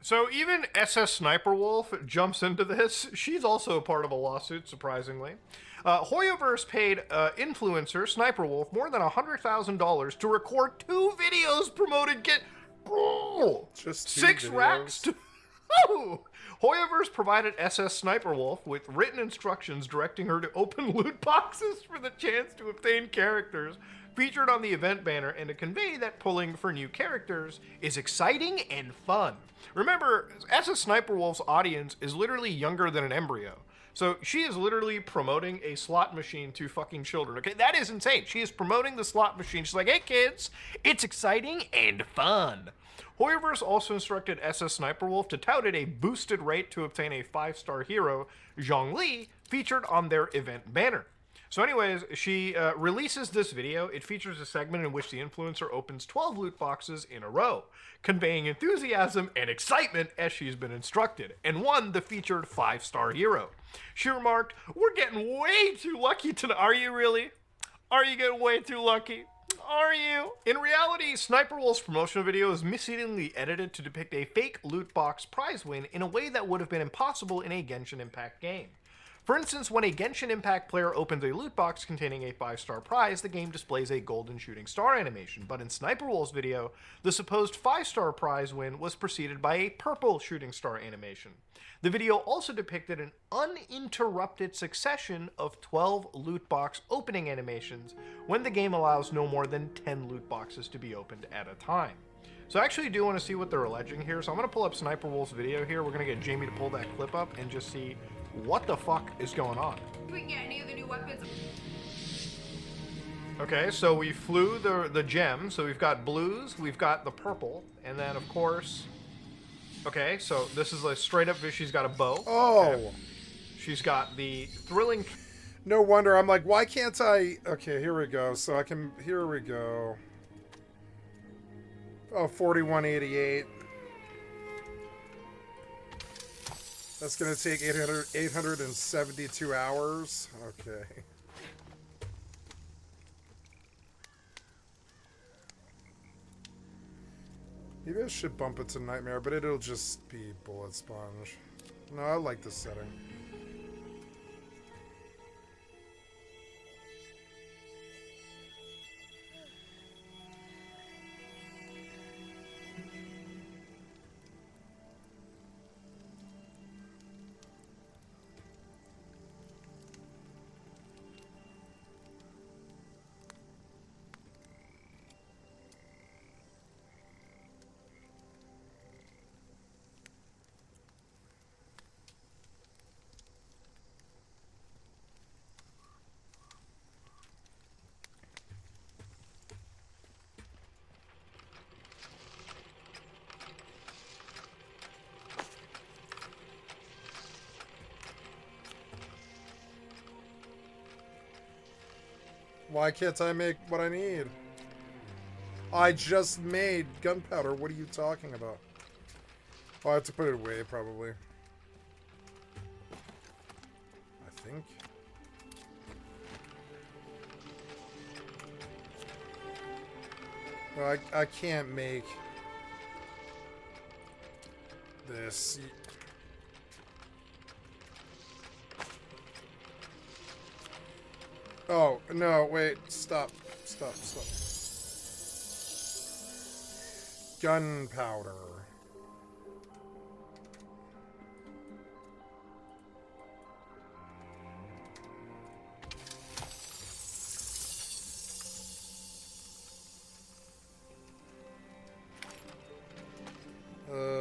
Speaker 6: So even SS Sniper Wolf jumps into this. She's also part of a lawsuit, surprisingly. Hoyoverse paid influencer Sniper Wolf more than $100,000 to record 2 videos promoting
Speaker 1: Just 2
Speaker 6: 6
Speaker 1: videos.
Speaker 6: racks. Hoyoverse provided SS Sniper Wolf with written instructions directing her to open loot boxes for the chance to obtain characters featured on the event banner and to convey that pulling for new characters is exciting and fun. Remember, SS Sniper Wolf's audience is literally younger than an embryo. So she is literally promoting a slot machine to fucking children. Okay, that is insane. She is promoting the slot machine. She's like, hey kids, it's exciting and fun. Hoyoverse also instructed SS Sniper Wolf to tout at a boosted rate to obtain a 5-star hero, Zhongli, featured on their event banner. So anyways, she releases this video. It features a segment in which the influencer opens 12 loot boxes in a row, conveying enthusiasm and excitement as she's been instructed, and won the featured 5-star hero. She remarked, we're getting way too lucky tonight. Are you really? Are you getting way too lucky? Are you? In reality, Sniper Wolf's promotional video is misleadingly edited to depict a fake loot box prize win in a way that would have been impossible in a Genshin Impact game. For instance, when a Genshin Impact player opens a loot box containing a 5-star prize, the game displays a golden shooting star animation, but in Sniper Wolf's video, the supposed 5-star prize win was preceded by a purple shooting star animation. The video also depicted an uninterrupted succession of 12 loot box opening animations when the game allows no more than 10 loot boxes to be opened at a time. So I actually do want to see what they're alleging here, so I'm going to pull up Sniper Wolf's video here. We're going to get Jamie to pull that clip up and just see what the fuck is going on.
Speaker 7: Do we get any of the new weapons?
Speaker 6: Okay, so we flew the gem, so we've got blues, we've got the purple, and then of course, okay, so this is a straight up, she's got a bow.
Speaker 1: Oh!
Speaker 6: Okay. She's got the thrilling...
Speaker 1: No wonder, I'm like, why can't I... Okay, here we go, so I can... Here we go. Oh, 4188. That's gonna take 872 hours. Okay. Maybe I should bump it to Nightmare, but it'll just be Bullet Sponge. No, I like this setting. Why can't I make what I need? I just made gunpowder. What are you talking about? Oh, I have to put it away, probably. I think. No, I can't make this. Oh, no, wait. Stop. Gunpowder.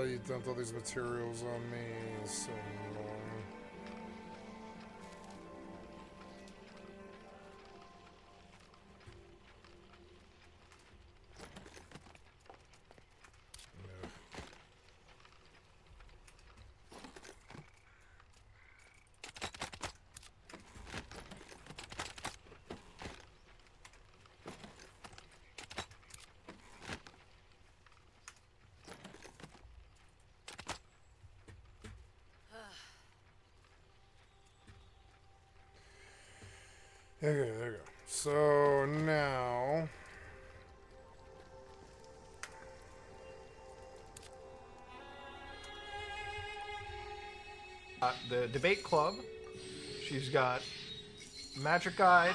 Speaker 1: You dumped all these materials on me. So annoying. Okay, there you go. So now...
Speaker 6: The debate club. She's got magic guide.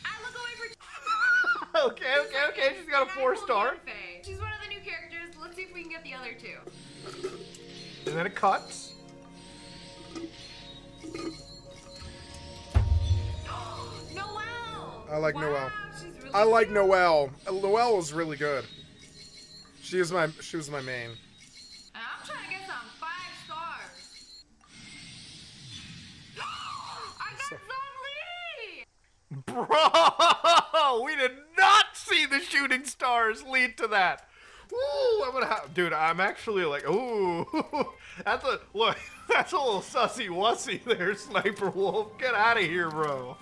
Speaker 7: I look away for.
Speaker 6: Okay. She's got a 4-star.
Speaker 7: She's one of the new characters. Let's see if we can get the other two.
Speaker 6: And then it cuts.
Speaker 7: Noelle.
Speaker 1: I like
Speaker 7: wow,
Speaker 1: Noelle.
Speaker 7: She's really
Speaker 1: I like
Speaker 7: cute.
Speaker 1: Noelle. Noelle was really good. She was my main.
Speaker 7: And I'm trying to get some 5 stars. I got some Lee.
Speaker 6: Bro, we did not see the shooting stars lead to that. Ooh, I'm gonna have, dude. I'm actually like, ooh, that's a look. That's a little sussy wussy there, Sniper Wolf. Get out of here, bro.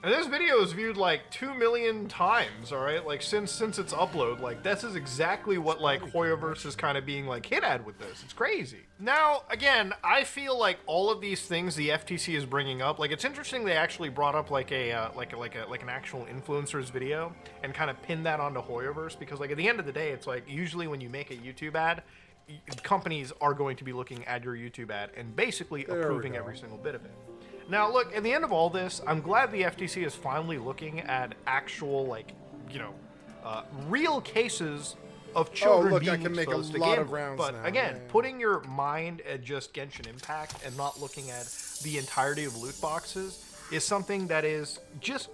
Speaker 6: And this video is viewed like 2 million times, all right? Like since its upload, like this is exactly what like Hoyoverse is kind of being like hit at with this. It's crazy. Now, again, I feel like all of these things the FTC is bringing up, like it's interesting they actually brought up like a like an actual influencer's video and kind of pinned that onto Hoyoverse because like at the end of the day, it's like usually when you make a YouTube ad, companies are going to be looking at your YouTube ad and basically approving every single bit of it. Now, look, at the end of all this, I'm glad the FTC is finally looking at actual, like, you know, real cases of children being exposed to gambling. But again, putting your mind at just Genshin Impact and not looking at the entirety of loot boxes is something that is just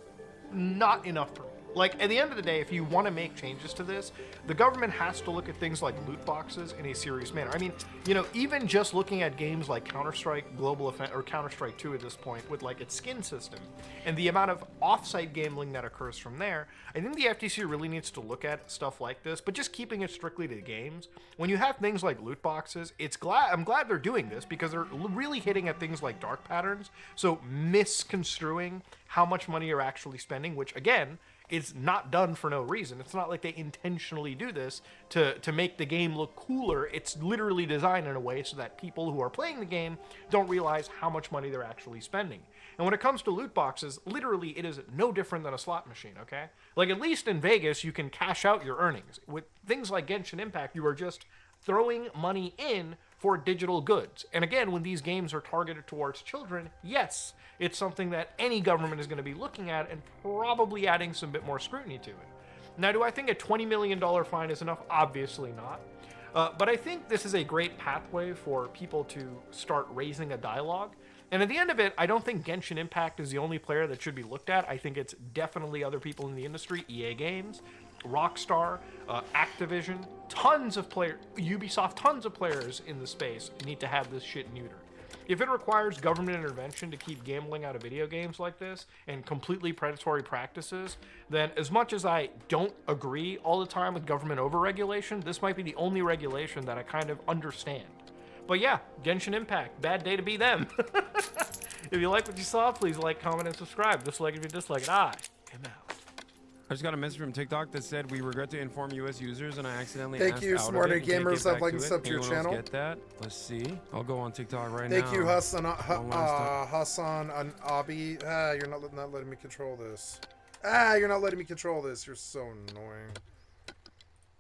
Speaker 6: not enough for me. Like, at the end of the day, if you want to make changes to this, the government has to look at things like loot boxes in a serious manner. I mean, you know, even just looking at games like Counter-Strike Global Offense or Counter-Strike 2 at this point with like its skin system and the amount of off-site gambling that occurs from there, I think the FTC really needs to look at stuff like this, but just keeping it strictly to the games. When you have things like loot boxes, I'm glad they're doing this because they're really hitting at things like dark patterns, so misconstruing how much money you're actually spending, which again, it's not done for no reason. It's not like they intentionally do this to make the game look cooler. It's literally designed in a way so that people who are playing the game don't realize how much money they're actually spending. And when it comes to loot boxes, literally it is no different than a slot machine, okay? Like at least in Vegas, you can cash out your earnings. With things like Genshin Impact, you are just throwing money in for digital goods. And again, when these games are targeted towards children, yes, it's something that any government is going to be looking at and probably adding some bit more scrutiny to it. Now, do I think a $20 million fine is enough? Obviously not. But I think this is a great pathway for people to start raising a dialogue. And at the end of it, I don't think Genshin Impact is the only player that should be looked at. I think it's definitely other people in the industry, EA Games, Rockstar, Activision, tons of players, Ubisoft, tons of players in the space need to have this shit neutered. If it requires government intervention to keep gambling out of video games like this and completely predatory practices, then as much as I don't agree all the time with government overregulation, this might be the only regulation that I kind of understand. But yeah, Genshin Impact, bad day to be them. If you like what you saw, please like, comment, and subscribe. Dislike if you dislike it. I am out.
Speaker 8: I just got a message from TikTok that said, we regret to inform US users and I accidentally
Speaker 1: Thank
Speaker 8: asked
Speaker 1: you,
Speaker 8: out
Speaker 1: Smarter
Speaker 8: of it. You can't
Speaker 1: Gamers.
Speaker 8: get
Speaker 1: I'd like
Speaker 8: back
Speaker 1: to
Speaker 8: it.
Speaker 1: sub to your
Speaker 8: Anyone else
Speaker 1: channel.
Speaker 8: Get that? Let's see. I'll go on TikTok right now.
Speaker 1: Thank you, Hassan Abi. You're not letting me control this. You're not letting me control this. You're so annoying.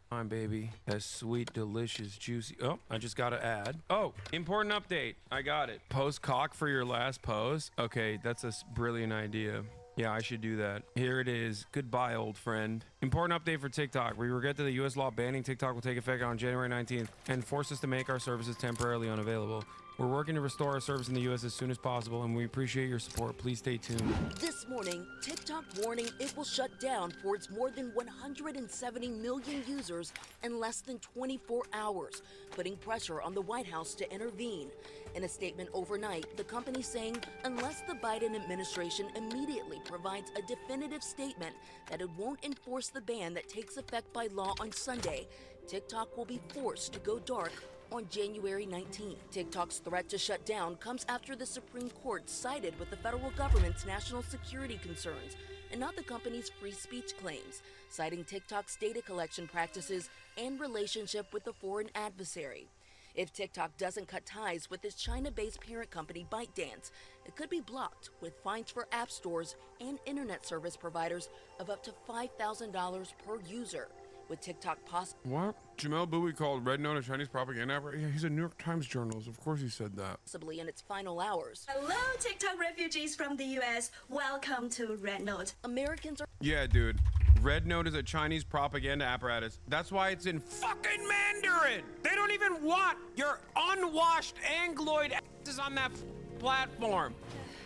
Speaker 8: Fine, baby. That's sweet, delicious, juicy. Oh, I just got an ad. Oh, important update. I got it. Post cock for your last pose. Okay, that's a brilliant idea. Yeah, I should do that. Here it is. Goodbye, old friend. Important update for TikTok. We regret that the U.S. law banning TikTok will take effect on January 19th and force us to make our services temporarily unavailable. We're working to restore our service in the U.S. as soon as possible, and we appreciate your support. Please stay tuned.
Speaker 9: This morning, TikTok warning it will shut down for its more than 170 million users in less than 24 hours, putting pressure on the White House to intervene. In a statement overnight, the company saying unless the Biden administration immediately provides a definitive statement that it won't enforce the ban that takes effect by law on Sunday, TikTok will be forced to go dark on January 19th. TikTok's threat to shut down comes after the Supreme Court sided with the federal government's national security concerns and not the company's free speech claims, citing TikTok's data collection practices and relationship with the foreign adversary. If TikTok doesn't cut ties with its China-based parent company ByteDance, it could be blocked with fines for app stores and internet service providers of up to $5,000 per user. With TikTok
Speaker 8: What? Jamel Bowie called Red Note a Chinese propaganda app? Yeah, he's a New York Times journalist. Of course he said that.
Speaker 9: possibly in its final hours.
Speaker 10: Hello, TikTok refugees from the US. Welcome to Red Note.
Speaker 9: Americans are
Speaker 8: Yeah, dude. Red Note is a Chinese propaganda apparatus. That's why it's in fucking Mandarin. They don't even want your unwashed Angloid asses on that platform.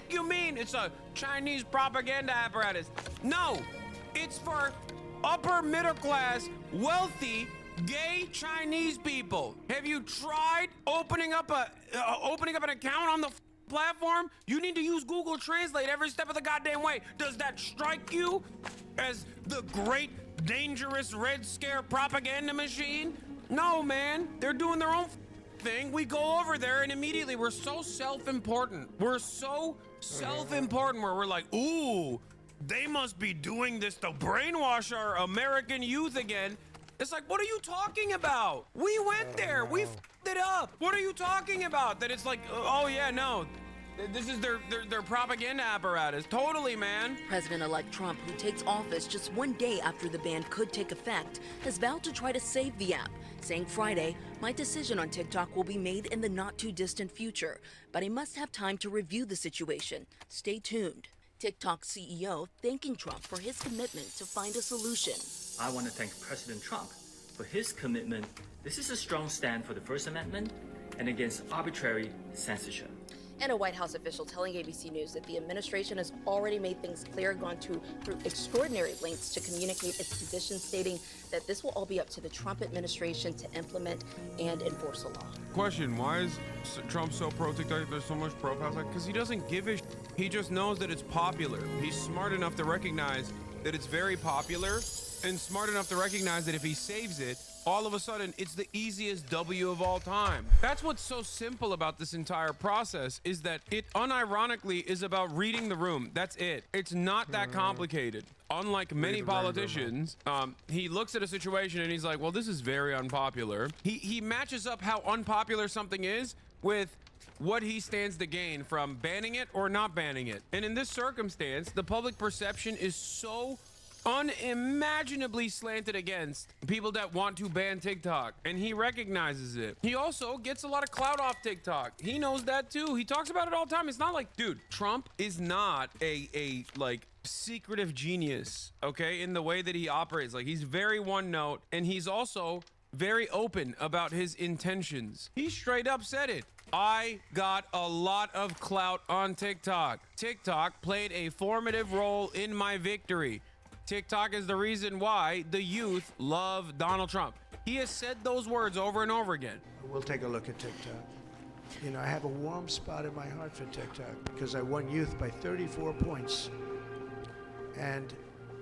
Speaker 8: You mean it's a Chinese propaganda apparatus? No, it's for upper middle class, wealthy, gay Chinese people. Have you tried opening up an account on the platform? You need to use Google Translate every step of the goddamn way. Does that strike you as the great, dangerous Red Scare propaganda machine? No, man. They're doing their own thing. We go over there and immediately we're so self-important. We're so self-important where we're like, ooh, they must be doing this to brainwash our American youth again. It's like, what are you talking about? We went there. We f***ed it up. What are you talking about? That it's like, oh yeah, no. This is their propaganda apparatus. Totally, man.
Speaker 9: President-elect Trump, who takes office just one day after the ban could take effect, has vowed to try to save the app, saying Friday, my decision on TikTok will be made in the not-too-distant future, but I must have time to review the situation. Stay tuned. TikTok CEO thanking Trump for his commitment to find a solution.
Speaker 11: I want to thank President Trump for his commitment. This is a strong stand for the First Amendment and against arbitrary censorship.
Speaker 12: And a White House official telling ABC News that the administration has already made things clear, gone through extraordinary lengths to communicate its position, stating that this will all be up to the Trump administration to implement and enforce the law.
Speaker 8: Question, why is Trump so pro-TikTok? There's so much pro-Palestine? Because he doesn't give a He just knows that it's popular. He's smart enough to recognize that it's very popular and smart enough to recognize that if he saves it, all of a sudden, it's the easiest W of all time. That's what's so simple about this entire process, is that it unironically is about reading the room. That's it. It's not that complicated. Unlike many politicians, he looks at a situation and he's like, well, this is very unpopular. He matches up how unpopular something is with what he stands to gain from banning it or not banning it. And in this circumstance, the public perception is so unimaginably slanted against people that want to ban TikTok, and he recognizes it. He also gets a lot of clout off TikTok. He knows that too. He talks about it all the time. It's not like, dude, Trump is not a like secretive genius, okay, in the way that he operates. Like, he's very one note, and he's also very open about his intentions. He straight up said it. I got a lot of clout on TikTok. TikTok played a formative role in my victory. TikTok is the reason why the youth love Donald Trump. He has said those words over and over again.
Speaker 13: We'll take a look at TikTok. You know, I have a warm spot in my heart for TikTok because I won youth by 34 points. And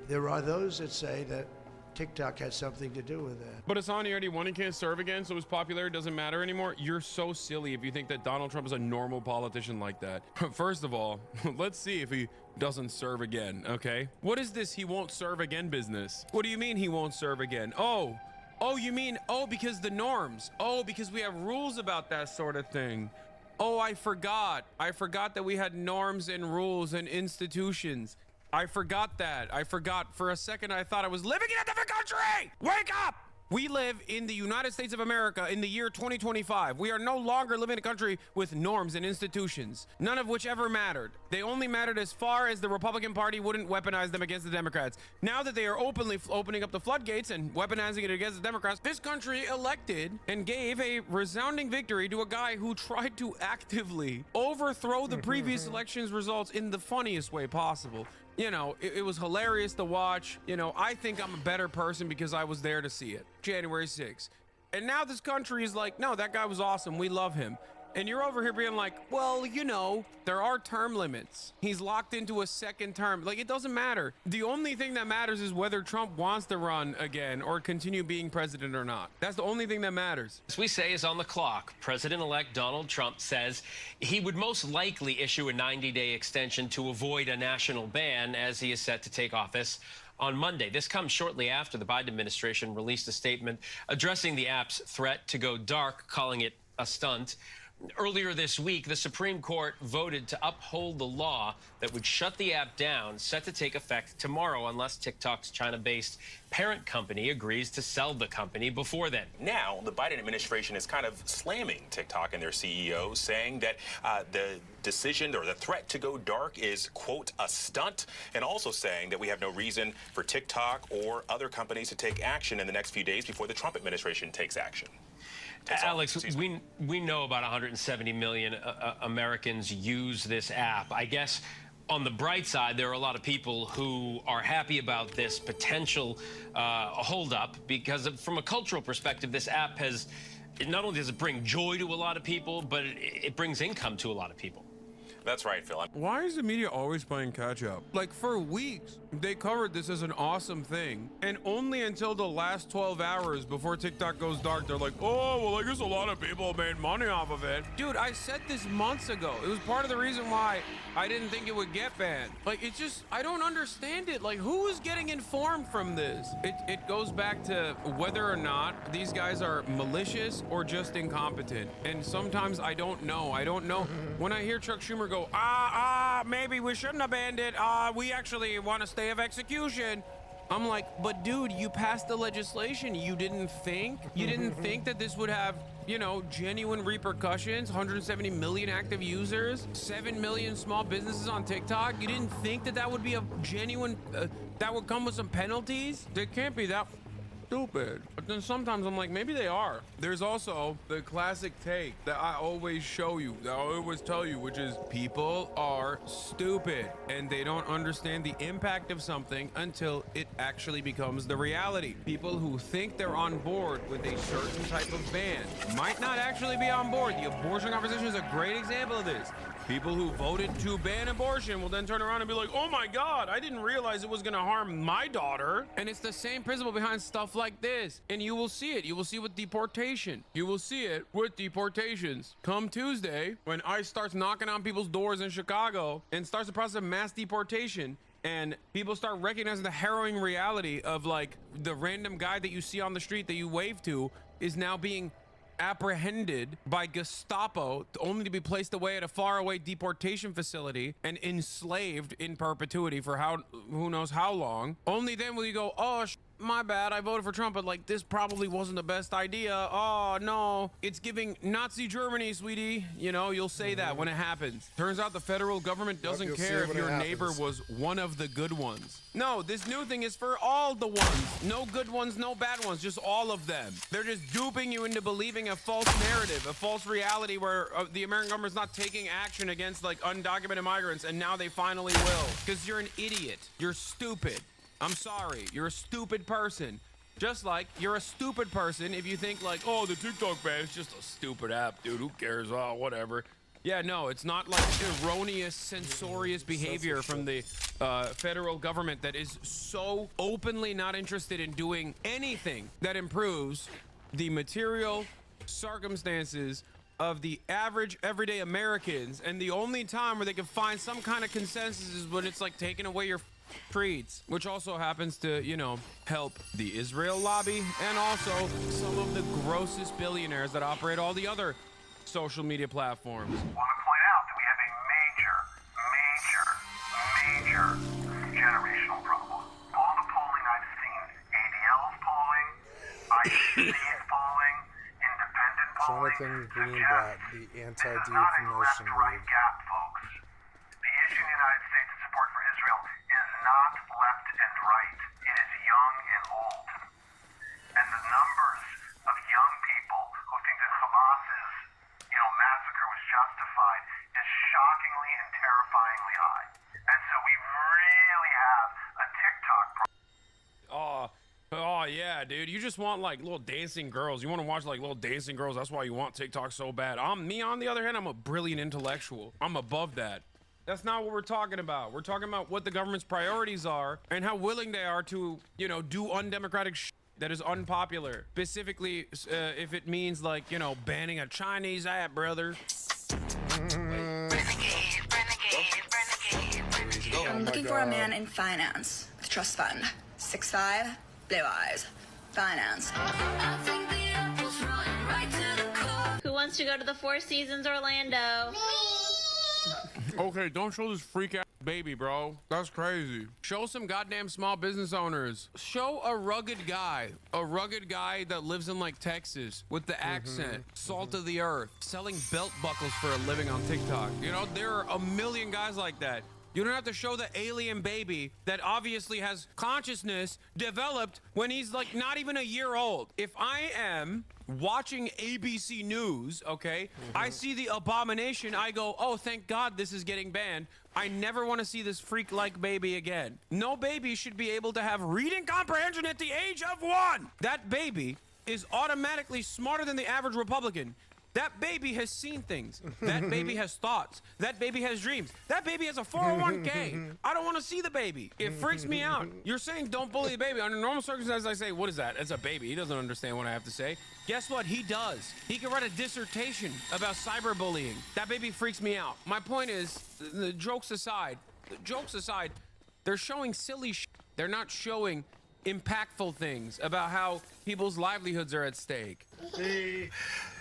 Speaker 13: there are those that say that TikTok had something to do with that.
Speaker 8: But Asani already won and can't serve again, so his popularity doesn't matter anymore. You're so silly if you think that Donald Trump is a normal politician like that. First of all, let's see if he doesn't serve again, okay? What is this he won't serve again business? What do you mean he won't serve again? Oh, you mean, because the norms. Oh, because we have rules about that sort of thing. Oh, I forgot. I forgot that we had norms and rules and institutions. I forgot that. I forgot. For a second, I thought I was living in a different country. Wake up! We live in the United States of America in the year 2025. We are no longer living in a country with norms and institutions, none of which ever mattered. They only mattered as far as the Republican Party wouldn't weaponize them against the Democrats. Now that they are openly opening up the floodgates and weaponizing it against the Democrats, this country elected and gave a resounding victory to a guy who tried to actively overthrow the previous election's results in the funniest way possible. You know, it was hilarious to watch. You know, I think I'm a better person because I was there to see it. January 6th. And now this country is like, no, that guy was awesome. We love him. And you're over here being like, well, you know, there are term limits. He's locked into a second term. Like, it doesn't matter. The only thing that matters is whether Trump wants to run again or continue being president or not. That's the only thing that matters.
Speaker 14: As we say is on the clock. President-elect Donald Trump says he would most likely issue a 90-day extension to avoid a national ban as he is set to take office on Monday. This comes shortly after the Biden administration released a statement addressing the app's threat to go dark, calling it a stunt. Earlier this week, the Supreme Court voted to uphold the law that would shut the app down, set to take effect tomorrow unless TikTok's China-based parent company agrees to sell the company before then.
Speaker 15: Now, the Biden administration is kind of slamming TikTok and their CEO, saying that the decision or the threat to go dark is, quote, a stunt, and also saying that we have no reason for TikTok or other companies to take action in the next few days before the Trump administration takes action.
Speaker 14: Alex, we know about 170 million Americans use this app. I guess on the bright side, there are a lot of people who are happy about this potential holdup because from a cultural perspective, this app has, not only does it bring joy to a lot of people, but it brings income to a lot of people.
Speaker 15: That's right, Phil.
Speaker 8: Why is the media always playing catch up? Like, for weeks, they covered this as an awesome thing. And only until the last 12 hours before TikTok goes dark, they're like, oh, well, I guess a lot of people made money off of it. Dude, I said this months ago. It was part of the reason why I didn't think it would get banned. Like, it's just, I don't understand it. Like, who is getting informed from this? It goes back to whether or not these guys are malicious or just incompetent. And sometimes I don't know. I don't know. When I hear Chuck Schumer go, maybe we shouldn't have banned it. We actually want a stay of execution. I'm like, but dude, you passed the legislation. You didn't think that this would have, you know, genuine repercussions? 170 million active users, 7 million small businesses on TikTok. You didn't think that would be a genuine, that would come with some penalties? They can't be that stupid. But then sometimes I'm like, maybe they are. There's also the classic take that I always show you, that I always tell you, which is people are stupid and they don't understand the impact of something until it actually becomes the reality. People who think they're on board with a certain type of ban might not actually be on board. The abortion conversation is a great example of this. People who voted to ban abortion will then turn around and be like, oh my God, I didn't realize it was gonna harm my daughter. And it's the same principle behind stuff like this. And you will see it. You will see with deportation. You will see it with deportations. Come Tuesday, when ICE starts knocking on people's doors in Chicago and starts the process of mass deportation, and people start recognizing the harrowing reality of, like, the random guy that you see on the street that you wave to is now being apprehended by Gestapo only to be placed away at a faraway deportation facility and enslaved in perpetuity for who knows how long. Only then will you go, oh, my bad, I voted for Trump, but like this probably wasn't the best idea. Oh no, it's giving Nazi Germany, sweetie. You know, you'll say that when it happens. Turns out the federal government doesn't care if your neighbor was one of the good ones. No, this new thing is for all the ones. No good ones, no bad ones, just all of them. They're just duping you into believing a false narrative, a false reality where the American government's not taking action against like undocumented migrants, and now they finally will. Because you're an idiot. You're stupid. I'm sorry, you're a stupid person. Just like you're a stupid person if you think like, oh, the TikTok ban is just a stupid app, dude, who cares? Oh, whatever. Yeah, no, it's not like erroneous, censorious behavior from the federal government that is so openly not interested in doing anything that improves the material circumstances of the average everyday Americans. And the only time where they can find some kind of consensus is when it's like taking away your treats, which also happens to, you know, help the Israel lobby and also some of the grossest billionaires that operate all the other social media platforms.
Speaker 16: I want to point out that we have a major generational problem. All the polling I've seen, ADL's polling, see it falling. Independent polling
Speaker 1: Jonathan
Speaker 16: suggests
Speaker 1: Greenblatt, the
Speaker 16: it is
Speaker 1: Anti-Defamation
Speaker 16: not a left-right
Speaker 1: League.
Speaker 16: gap, folks. The issue in the United States' support for Israel is not left and right. It is young and old. And the numbers of young people who think that Hamas's, massacre was justified is shockingly and terrifyingly high. And so we really have a TikTok problem.
Speaker 8: Oh yeah, dude. You just want like little dancing girls. You want to watch like little dancing girls. That's why you want TikTok so bad. Me on the other hand, I'm a brilliant intellectual. I'm above that. That's not what we're talking about. We're talking about what the government's priorities are and how willing they are to, do undemocratic shit that is unpopular. Specifically, if it means like, banning a Chinese app, brother.
Speaker 17: I'm looking for a man in finance with trust fund. 6'5", blue eyes. Finance.
Speaker 7: Who wants to go to the Four Seasons Orlando?
Speaker 8: Okay, don't show this freak ass baby, bro. That's crazy. Show some goddamn small business owners. Show a rugged guy that lives in like Texas with the accent, salt of the earth, selling belt buckles for a living on TikTok. There are a million guys like that. You don't have to show the alien baby that obviously has consciousness developed when he's like not even a year old. If I am watching ABC News, okay, I see the abomination, I go, oh, thank God this is getting banned. I never want to see this freak-like baby again. No baby should be able to have reading comprehension at the age of 1. That baby is automatically smarter than the average Republican. That baby has seen things. That baby has thoughts. That baby has dreams. That baby has a 401k. I don't want to see the baby. It freaks me out. You're saying don't bully the baby. Under normal circumstances, I say, what is that? It's a baby. He doesn't understand what I have to say. Guess what? He does. He can write a dissertation about cyberbullying. That baby freaks me out. My point is, the jokes aside, they're showing silly shit. They're not showing impactful things about how people's livelihoods are at stake.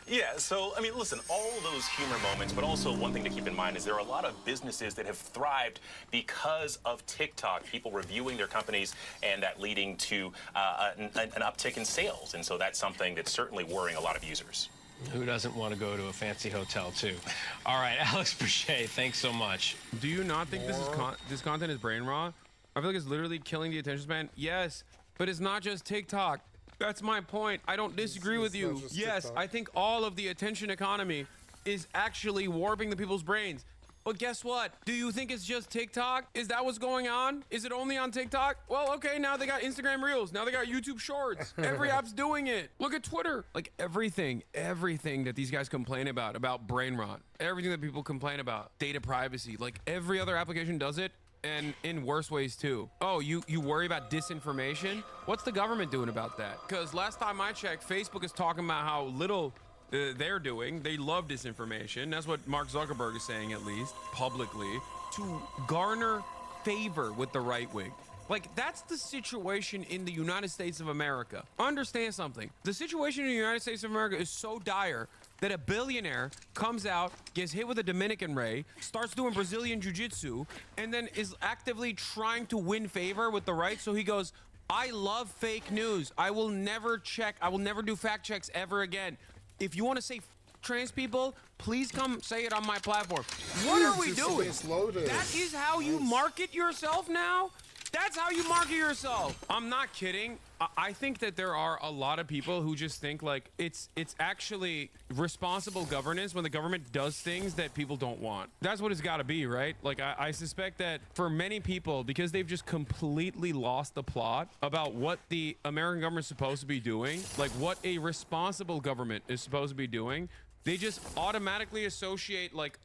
Speaker 15: Yeah, so, listen, all those humor moments, but also one thing to keep in mind is there are a lot of businesses that have thrived because of TikTok, people reviewing their companies and that leading to an uptick in sales. And so that's something that's certainly worrying a lot of users.
Speaker 14: Who doesn't want to go to a fancy hotel, too? All right, Alex Boucher, thanks so much.
Speaker 8: Do you not think this content is brain rot? I feel like it's literally killing the attention span. Yes, but it's not just TikTok. That's my point. I don't disagree with you. Yes, TikTok. I think all of the attention economy is actually warping the people's brains. But guess what? Do you think it's just TikTok? Is that what's going on? Is it only on TikTok? Well, okay, now they got Instagram Reels. Now they got YouTube Shorts. Every app's doing it. Look at Twitter. Like everything that these guys complain about brain rot, everything that people complain about, data privacy, like every other application does it. And in worse ways too. Oh, you worry about disinformation? What's the government doing about that? Because last time I checked, Facebook is talking about how little they're doing. They love disinformation. That's what Mark Zuckerberg is saying, at least publicly, to garner favor with the right wing. Like, that's the situation in the United States of America. Understand something. The situation in the United States of America is so dire that a billionaire comes out, gets hit with a Dominican ray, starts doing Brazilian jiu-jitsu, and then is actively trying to win favor with the right. So he goes, I love fake news. I will never do fact checks ever again. If you want to say trans people, please come say it on my platform. What are we doing? That is how you market yourself now? That's how you market yourself. I'm not kidding. I think that there are a lot of people who just think like it's actually responsible governance when the government does things that people don't want. That's what it's got to be, right? Like I suspect that for many people, because they've just completely lost the plot about what the American government is supposed to be doing, like what a responsible government is supposed to be doing, they just automatically associate like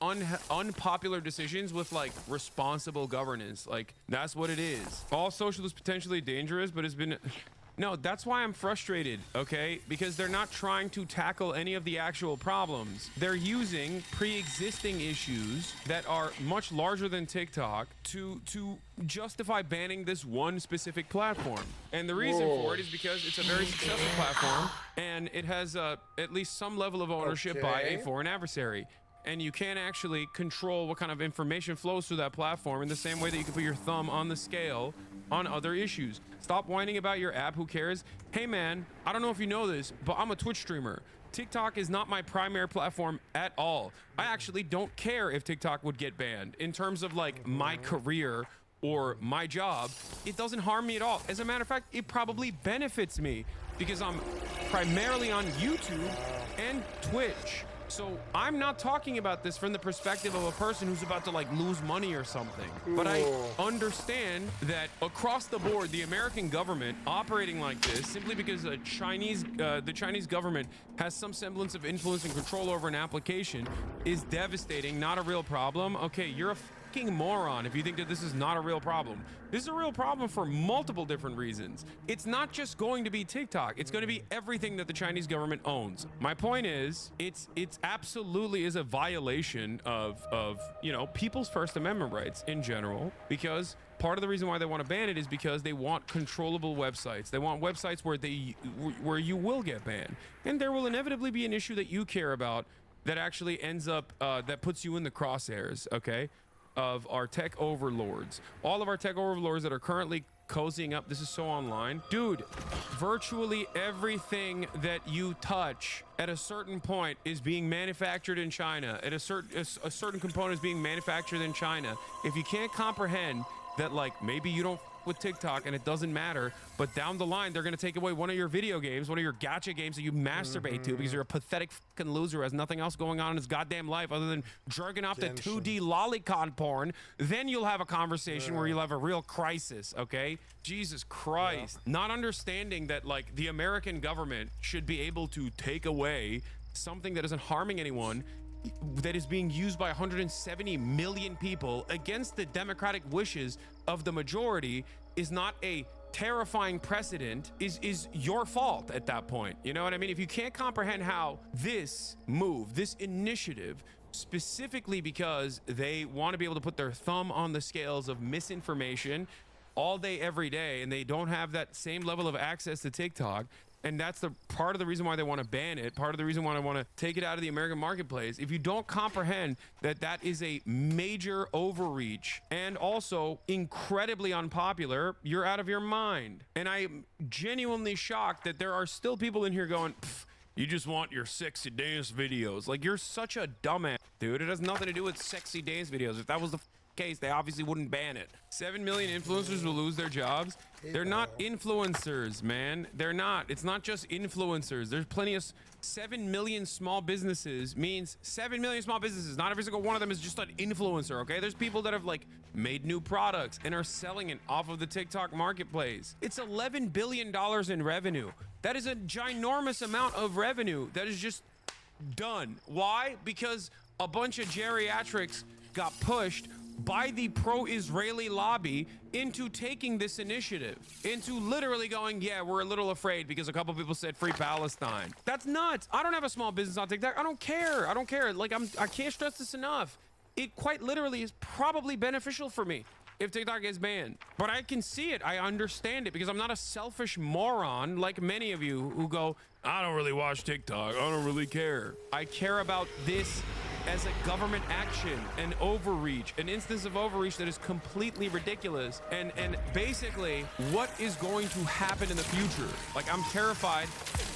Speaker 8: unpopular decisions with like responsible governance. Like that's what it is. All social is potentially dangerous, but it's been... No, that's why I'm frustrated, okay? Because they're not trying to tackle any of the actual problems. They're using pre-existing issues that are much larger than TikTok to justify banning this one specific platform. And the reason for it is because it's a very successful platform and it has at least some level of ownership by a foreign adversary. and you can't actually control what kind of information flows through that platform in the same way that you can put your thumb on the scale on other issues. Stop whining about your app. Who cares? Hey man, I don't know if you know this, but I'm a Twitch streamer. TikTok is not my primary platform at all. I actually don't care if TikTok would get banned. In terms of like my career or my job, it doesn't harm me at all. As a matter of fact, it probably benefits me because I'm primarily on YouTube and Twitch. So I'm not talking about this from the perspective of a person who's about to like lose money or something. But I understand that across the board, the American government operating like this simply because the Chinese government has some semblance of influence and control over an application is devastating, not a real problem. Okay, you're a fucking moron if you think that this is not a real problem. This is a real problem for multiple different reasons. It's not just going to be TikTok. It's going to be everything that the Chinese government owns. My point is, it's absolutely is a violation of you know, people's First Amendment rights in general, because part of the reason why they want to ban it is because they want controllable websites. They want websites where you will get banned, and there will inevitably be an issue that you care about that actually ends up that puts you in the crosshairs. Okay. Of our tech overlords, all of our tech overlords that are currently cozying up. This is so online, dude. Virtually everything that you touch at a certain point is being manufactured in China. At a certain component is being manufactured in China. If you can't comprehend that, like, maybe you don't with TikTok and it doesn't matter, but down the line they're going to take away one of your video games, one of your gacha games that you masturbate to because you're a pathetic fucking loser who has nothing else going on in his goddamn life other than jerking off the 2D lolicon porn, then you'll have a conversation where you'll have a real crisis. Okay, Jesus Christ. Not understanding that like the American government should be able to take away something that isn't harming anyone, that is being used by 170 million people against the democratic wishes of the majority, is not a terrifying precedent, is your fault at that point. You know what I mean? If you can't comprehend how this move, this initiative, specifically because they want to be able to put their thumb on the scales of misinformation all day, every day, and they don't have that same level of access to TikTok, and that's the part of the reason why they want to ban it, part of the reason why I want to take it out of the American marketplace. If you don't comprehend that that is a major overreach and also incredibly unpopular, you're out of your mind. And I'm genuinely shocked that there are still people in here going, you just want your sexy dance videos. Like, you're such a dumbass, dude. It has nothing to do with sexy dance videos. If that was the case, they obviously wouldn't ban it. 7 million influencers will lose their jobs. They're not influencers, man. They're not. It's not just influencers. There's plenty of 7 million small businesses means 7 million small businesses. Not every single one of them is just an influencer, okay? There's people that have like made new products and are selling it off of the TikTok marketplace. It's $11 billion in revenue. That is a ginormous amount of revenue that is just done. Why? Because a bunch of geriatrics got pushed by the pro-Israeli lobby into taking this initiative, into literally going, yeah, we're a little afraid because a couple people said free Palestine. That's nuts. I don't have a small business on TikTok. I don't care. I don't care. Like, I can't stress this enough. It quite literally is probably beneficial for me if TikTok is banned. But I can see it. I understand it because I'm not a selfish moron like many of you who go, I don't really watch TikTok. I don't really care. I care about this as a government action, an overreach, an instance of overreach that is completely ridiculous, and basically what is going to happen in the future. Like, I'm terrified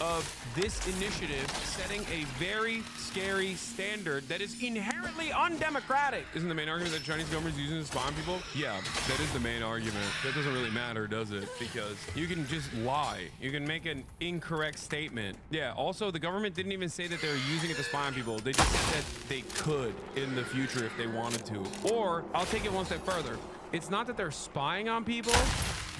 Speaker 8: of this initiative setting a very scary standard that is inherently undemocratic. Isn't the main argument that the Chinese government is using to spy on people? Yeah, that is the main argument. That doesn't really matter, does it? Because you can just lie. You can make an incorrect statement. Yeah, also the government didn't even say that they were using it to spy on people. They just said they could in the future if they wanted to. Or I'll take it one step further. It's not that they're spying on people.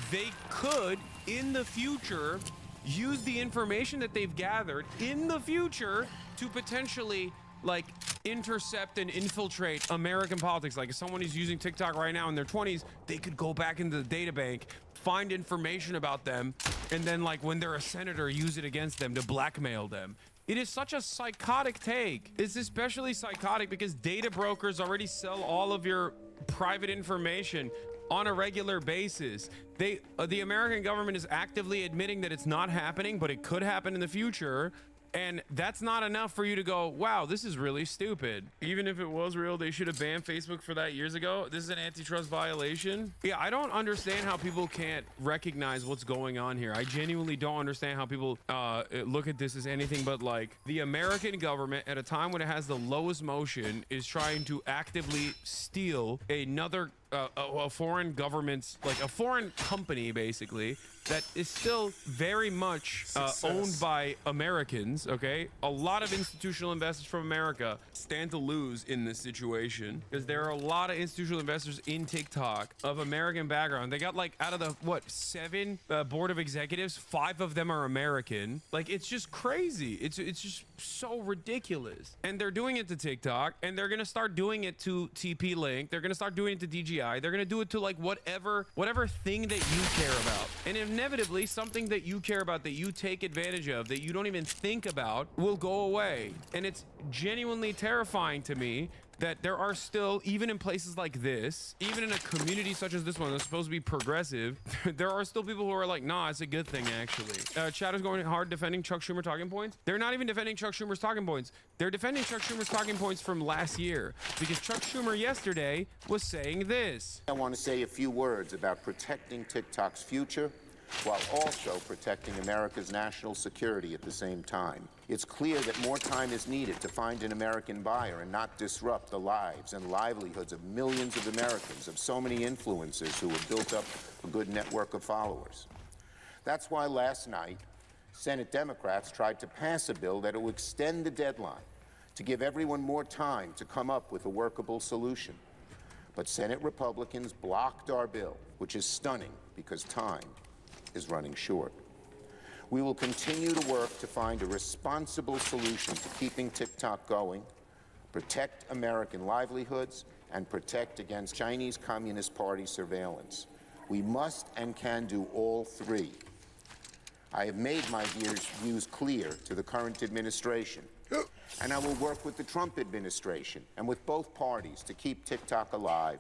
Speaker 8: They could in the future use the information that they've gathered in the future to potentially like intercept and infiltrate American politics. Like, if someone is using TikTok right now in their 20s, they could go back into the data bank, find information about them, and then like when they're a senator, use it against them to blackmail them. It is such a psychotic take. It's especially psychotic because data brokers already sell all of your private information on a regular basis. The American government is actively admitting that it's not happening, but it could happen in the future. And that's not enough for you to go, wow, this is really stupid. Even if it was real, they should have banned Facebook for that years ago. This is an antitrust violation. Yeah, I don't understand how people can't recognize what's going on here. I genuinely don't understand how people look at this as anything but like the American government at a time when it has the lowest motion is trying to actively steal another a foreign government's, like a foreign company basically, that is still very much owned by Americans, okay? A lot of institutional investors from America stand to lose in this situation because there are a lot of institutional investors in TikTok of American background. They got like out of the, what, 7 board of executives, 5 of them are American. Like, it's just crazy. It's just so ridiculous. And they're doing it to TikTok, and they're gonna start doing it to TP-Link. They're gonna start doing it to DGI. They're gonna do it to like whatever thing that you care about. And inevitably, something that you care about, that you take advantage of, that you don't even think about, will go away. And it's genuinely terrifying to me that there are still, even in places like this, even in a community such as this one that's supposed to be progressive, there are still people who are like, nah, it's a good thing, actually. Chat is going hard defending Chuck Schumer talking points. They're not even defending Chuck Schumer's talking points. They're defending Chuck Schumer's talking points from last year, because Chuck Schumer yesterday was saying this.
Speaker 18: I want to say a few words about protecting TikTok's future while also protecting America's national security at the same time. It's clear that more time is needed to find an American buyer and not disrupt the lives and livelihoods of millions of Americans, of so many influencers who have built up a good network of followers. That's why last night, Senate Democrats tried to pass a bill that will extend the deadline to give everyone more time to come up with a workable solution. But Senate Republicans blocked our bill, which is stunning because time is running short. We will continue to work to find a responsible solution to keeping TikTok going, protect American livelihoods, and protect against Chinese Communist Party surveillance. We must and can do all three. I have made my views clear to the current administration, and I will work with the Trump administration and with both parties to keep TikTok alive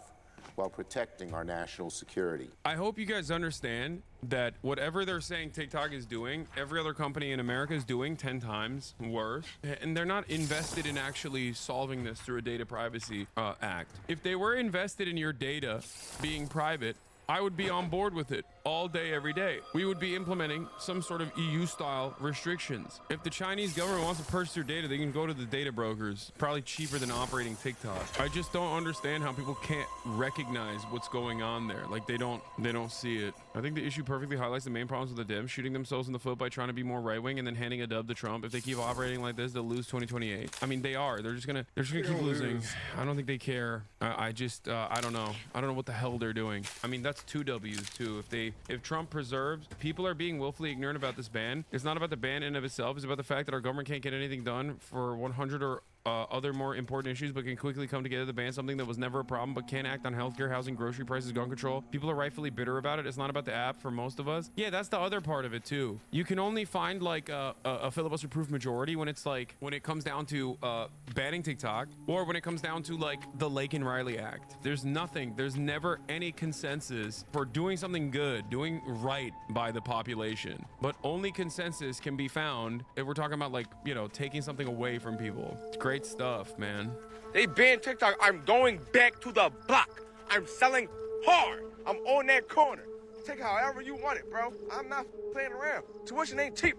Speaker 18: while protecting our national security.
Speaker 8: I hope you guys understand that whatever they're saying TikTok is doing, every other company in America is doing 10 times worse. And they're not invested in actually solving this through a data privacy act. If they were invested in your data being private, I would be on board with it all day, every day. We would be implementing some sort of EU-style restrictions. If the Chinese government wants to purchase your data, they can go to the data brokers. Probably cheaper than operating TikTok. I just don't understand how people can't recognize what's going on there. Like, they don't see it. I think the issue perfectly highlights the main problems with the Dems shooting themselves in the foot by trying to be more right-wing and then handing a dub to Trump. If they keep operating like this, they'll lose 2028. I mean, they are. They're just gonna keep losing. I don't think they care. I don't know. I don't know what the hell they're doing. I mean, that's 2 W's too. If Trump preserves, people are being willfully ignorant about this ban. It's not about the ban in and of itself. It's about the fact that our government can't get anything done for 100 or other more important issues, but can quickly come together to ban something that was never a problem, but can't act on healthcare, housing, grocery prices, gun control. People are rightfully bitter about it. It's not about the app for most of us. Yeah, that's the other part of it too. You can only find like a filibuster-proof majority when it comes down to banning TikTok, or when it comes down to like the Lake and Riley Act. There's never any consensus for doing something good, doing right by the population. But only consensus can be found if we're talking about, like, you know, taking something away from people. It's great stuff, man.
Speaker 19: They banned TikTok. I'm going back to the block. I'm selling hard. I'm on that corner. Take it however you want it, bro. I'm not playing around. Tuition ain't cheap.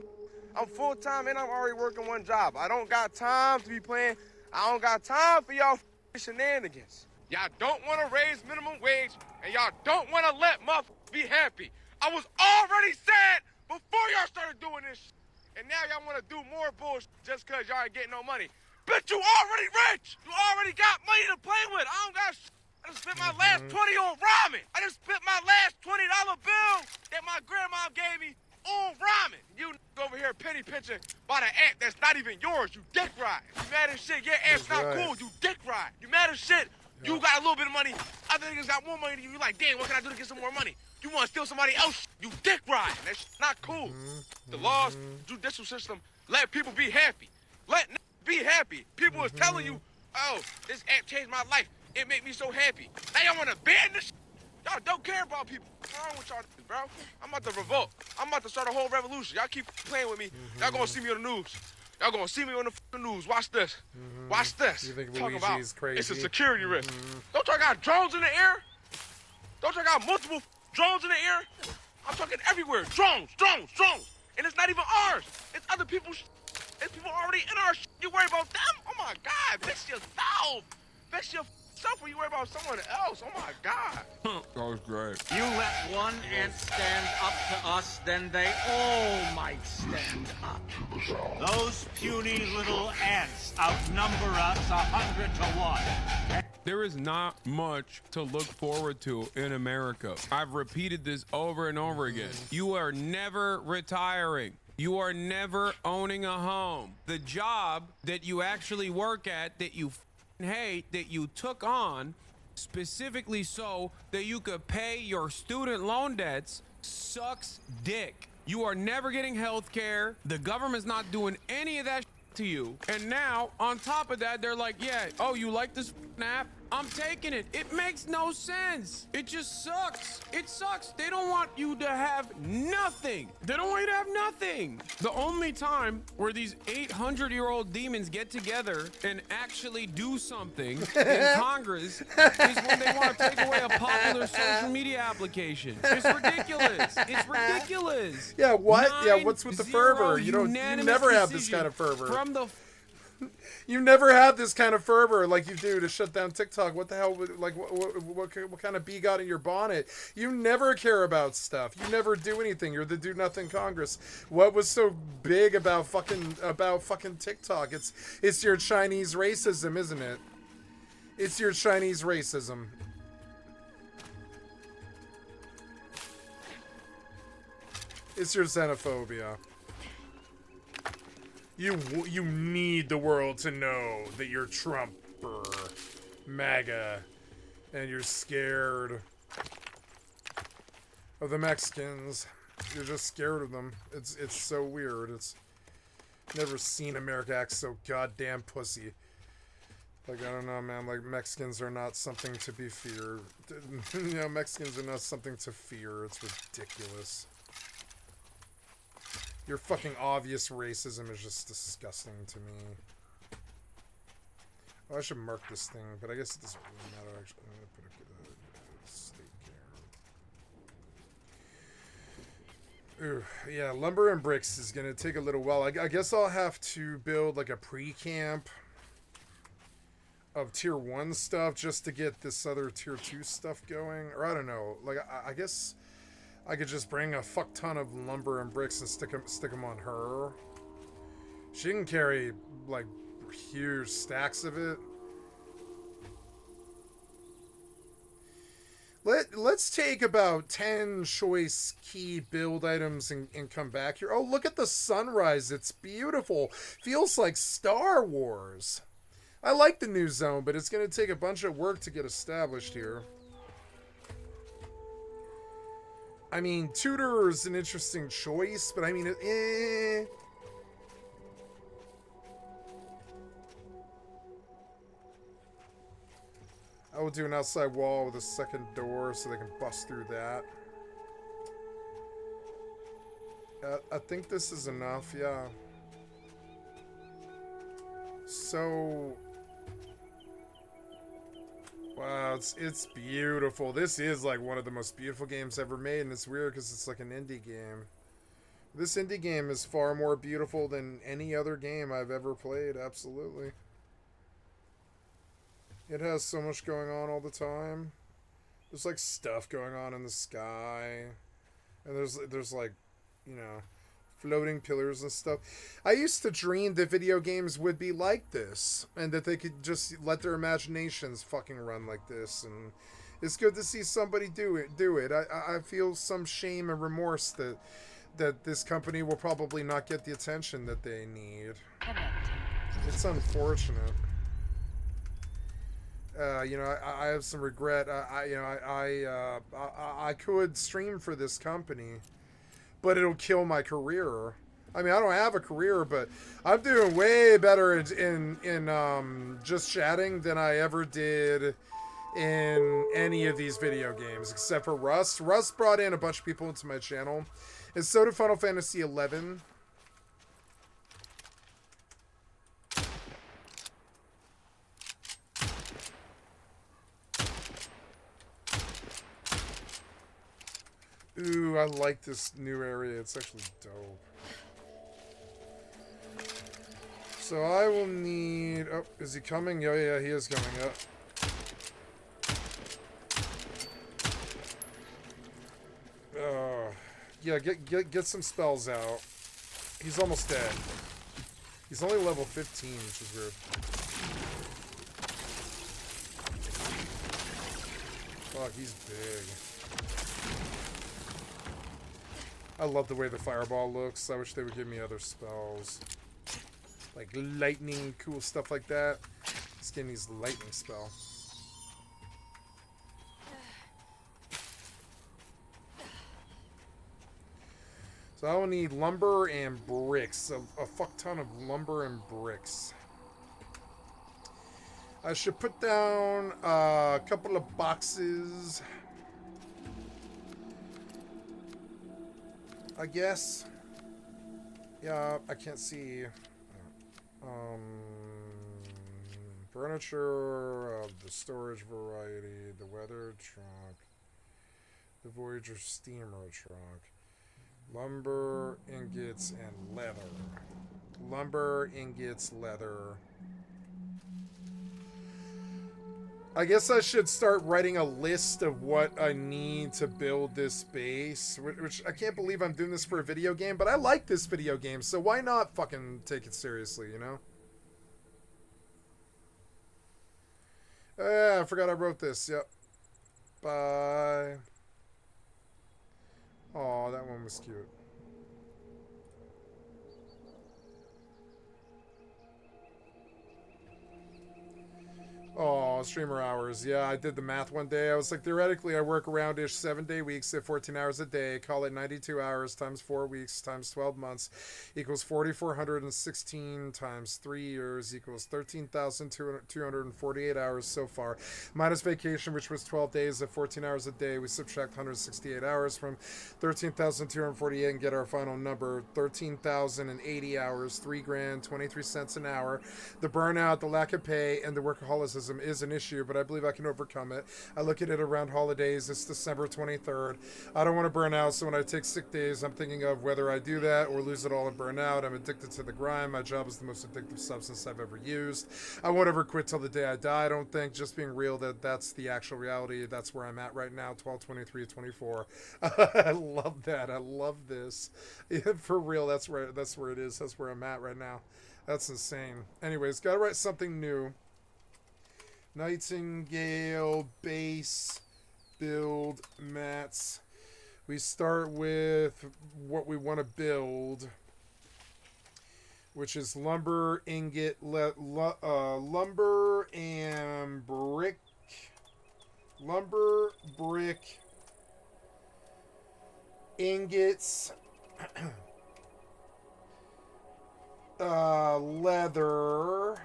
Speaker 19: I'm full-time and I'm already working one job. I don't got time to be playing. I don't got time for y'all shenanigans. Y'all don't want to raise minimum wage, and y'all don't want to let motherfuckers be happy. I was already sad before y'all started doing this shit. And now y'all want to do more bullshit just because y'all ain't getting no money. Bitch, you already rich. You already got money to play with. I don't got shit. I just spent my last 20 on ramen. I just spent my last $20 bill that my grandma gave me on ramen. You over here penny pinching by the app that's not even yours. You dick ride. You mad as shit. Your app's not cool. You dick ride. You mad as shit. You got a little bit of money. Other niggas got more money than you. You like, damn, what can I do to get some more money? You want to steal somebody else? You dick ride. That's not cool. The laws, judicial system, let people be happy. Let be happy. People is telling you, oh, this app changed my life. It made me so happy. Now y'all want to ban this? Y'all don't care about people. What's wrong with y'all, bro? I'm about to revolt. I'm about to start a whole revolution. Y'all keep playing with me. Y'all gonna see me on the news. Y'all gonna see me on the fucking news. Watch this. Watch this.
Speaker 1: You think
Speaker 19: Talk
Speaker 1: Luigi's
Speaker 19: about it's a
Speaker 1: crazy?
Speaker 19: security risk. Don't y'all got drones in the air? Don't y'all got multiple drones in the air? I'm talking everywhere. Drones. And it's not even ours. It's other people's. It's people already in our shit. You worry about them? Oh my God. Fix yourself. Fix yourself when you worry about someone else. Oh my God.
Speaker 8: That was great.
Speaker 20: You let one ant stand up to us, then they all might stand up. Those puny little ants outnumber us 100 to 1.
Speaker 8: There is not much to look forward to in America. I've repeated this over and over again. You are never retiring. You are never owning a home. The job that you actually work at, that you hate, that you took on specifically so that you could pay your student loan debts, sucks dick. You are never getting health care. The government's not doing any of that to you. And now, on top of that, they're like, yeah, oh, you like this app? I'm taking it. It makes no sense. It just sucks. It sucks. They don't want you to have nothing. They don't want you to have nothing. The only time where these 800-year-old demons get together and actually do something in Congress is when they want to take away a popular social media application. It's ridiculous. It's ridiculous.
Speaker 1: Yeah, what? Yeah, what's with the fervor? You never have this kind of fervor.
Speaker 8: From the
Speaker 1: You never have this kind of fervor like you do to shut down TikTok. What the hell? Like, what kind of bee got in your bonnet? You never care about stuff. You never do anything. You're the do nothing Congress. What was so big about fucking TikTok? It's your Chinese racism, isn't it? It's your Chinese racism. It's your xenophobia. You need the world to know that you're Trump or MAGA, and you're scared of the Mexicans. You're just scared of them. It's so weird. It's never seen America act so goddamn pussy. Like, I don't know, man. Like, Mexicans are not something to be feared. You know, Mexicans are not something to fear. It's ridiculous. Your fucking obvious racism is just disgusting to me. Oh, I should mark this thing, but I guess it doesn't really matter, actually. I'm gonna put a state care. Ooh, yeah, lumber and bricks is gonna take a little while. I guess I'll have to build like a pre-camp of tier 1 stuff just to get this other tier 2 stuff going. Or I don't know. Like, I guess I could just bring a fuck ton of lumber and bricks and stick them on her. She can carry, like, huge stacks of it. Let's take about 10 choice key build items and come back here. Oh, look at the sunrise. It's beautiful. Feels like Star Wars. I like the new zone, but it's going to take a bunch of work to get established here. I mean, Tudor is an interesting choice, but I mean, I will do an outside wall with a second door so they can bust through that. I think this is enough, yeah. So... wow, it's beautiful. This is like one of the most beautiful games ever made, and it's weird because it's like an indie game. This indie game is far more beautiful than any other game I've ever played, absolutely. It has so much going on all the time. There's like stuff going on in the sky. And there's like, you know, floating pillars and stuff. I used to dream that video games would be like this, and that they could just let their imaginations fucking run like this, and it's good to see somebody do it. I feel some shame and remorse that this company will probably not get the attention that they need. It's unfortunate. You know, I have some regret. I could stream for this company, but it'll kill my career. I mean, I don't have a career, but I'm doing way better in just chatting than I ever did in any of these video games, except for Rust. Rust brought in a bunch of people into my channel, and so did Final Fantasy XI. Ooh, I like this new area. It's actually dope. So I will need... Oh, is he coming? Oh, yeah, he is coming up. Yeah, get some spells out. He's almost dead. He's only level 15, which is weird. Fuck, he's big. I love the way the fireball looks. I wish they would give me other spells. Like lightning, cool stuff like that. This game needs lightning spell. So I will need lumber and bricks. A fuck ton of lumber and bricks. I should put down a couple of boxes. I guess. Yeah, I can't see. Furniture of the storage variety, the weather trunk, the Voyager steamer trunk, lumber, ingots, and leather. Lumber, ingots, leather. I guess I should start writing a list of what I need to build this base, which I can't believe I'm doing this for a video game, but I like this video game, so why not fucking take it seriously, you know? I forgot I wrote this. Yep. Bye. Aw, that one was cute. Oh, streamer hours. Yeah, I did the math one day. I was like, theoretically, I work around-ish 7-day weeks at 14 hours a day. Call it 92 hours times 4 weeks times 12 months equals 4,416 times 3 years equals 13,248 hours so far. Minus vacation, which was 12 days at 14 hours a day. We subtract 168 hours from 13,248 and get our final number. 13,080 hours, 3 grand, 23 cents an hour. The burnout, the lack of pay, and the workaholism is an issue, but I believe I can overcome it. I look at it around holidays. It's December 23rd. I don't want to burn out, so when I take sick days, I'm thinking of whether I do that or lose it all and burn out. I'm addicted to the grind. My job is the most addictive substance I've ever used. I won't ever quit till the day I die, I don't think. Just being real, that's the actual reality. That's where I'm at right now, 12/23/24. I love that. I love this. For real, that's where it is. That's where I'm at right now. That's insane. Anyways, gotta write something new. Nightingale base build mats. We start with what we want to build, which is lumber, ingot, lumber and brick. Lumber, brick, ingots, leather.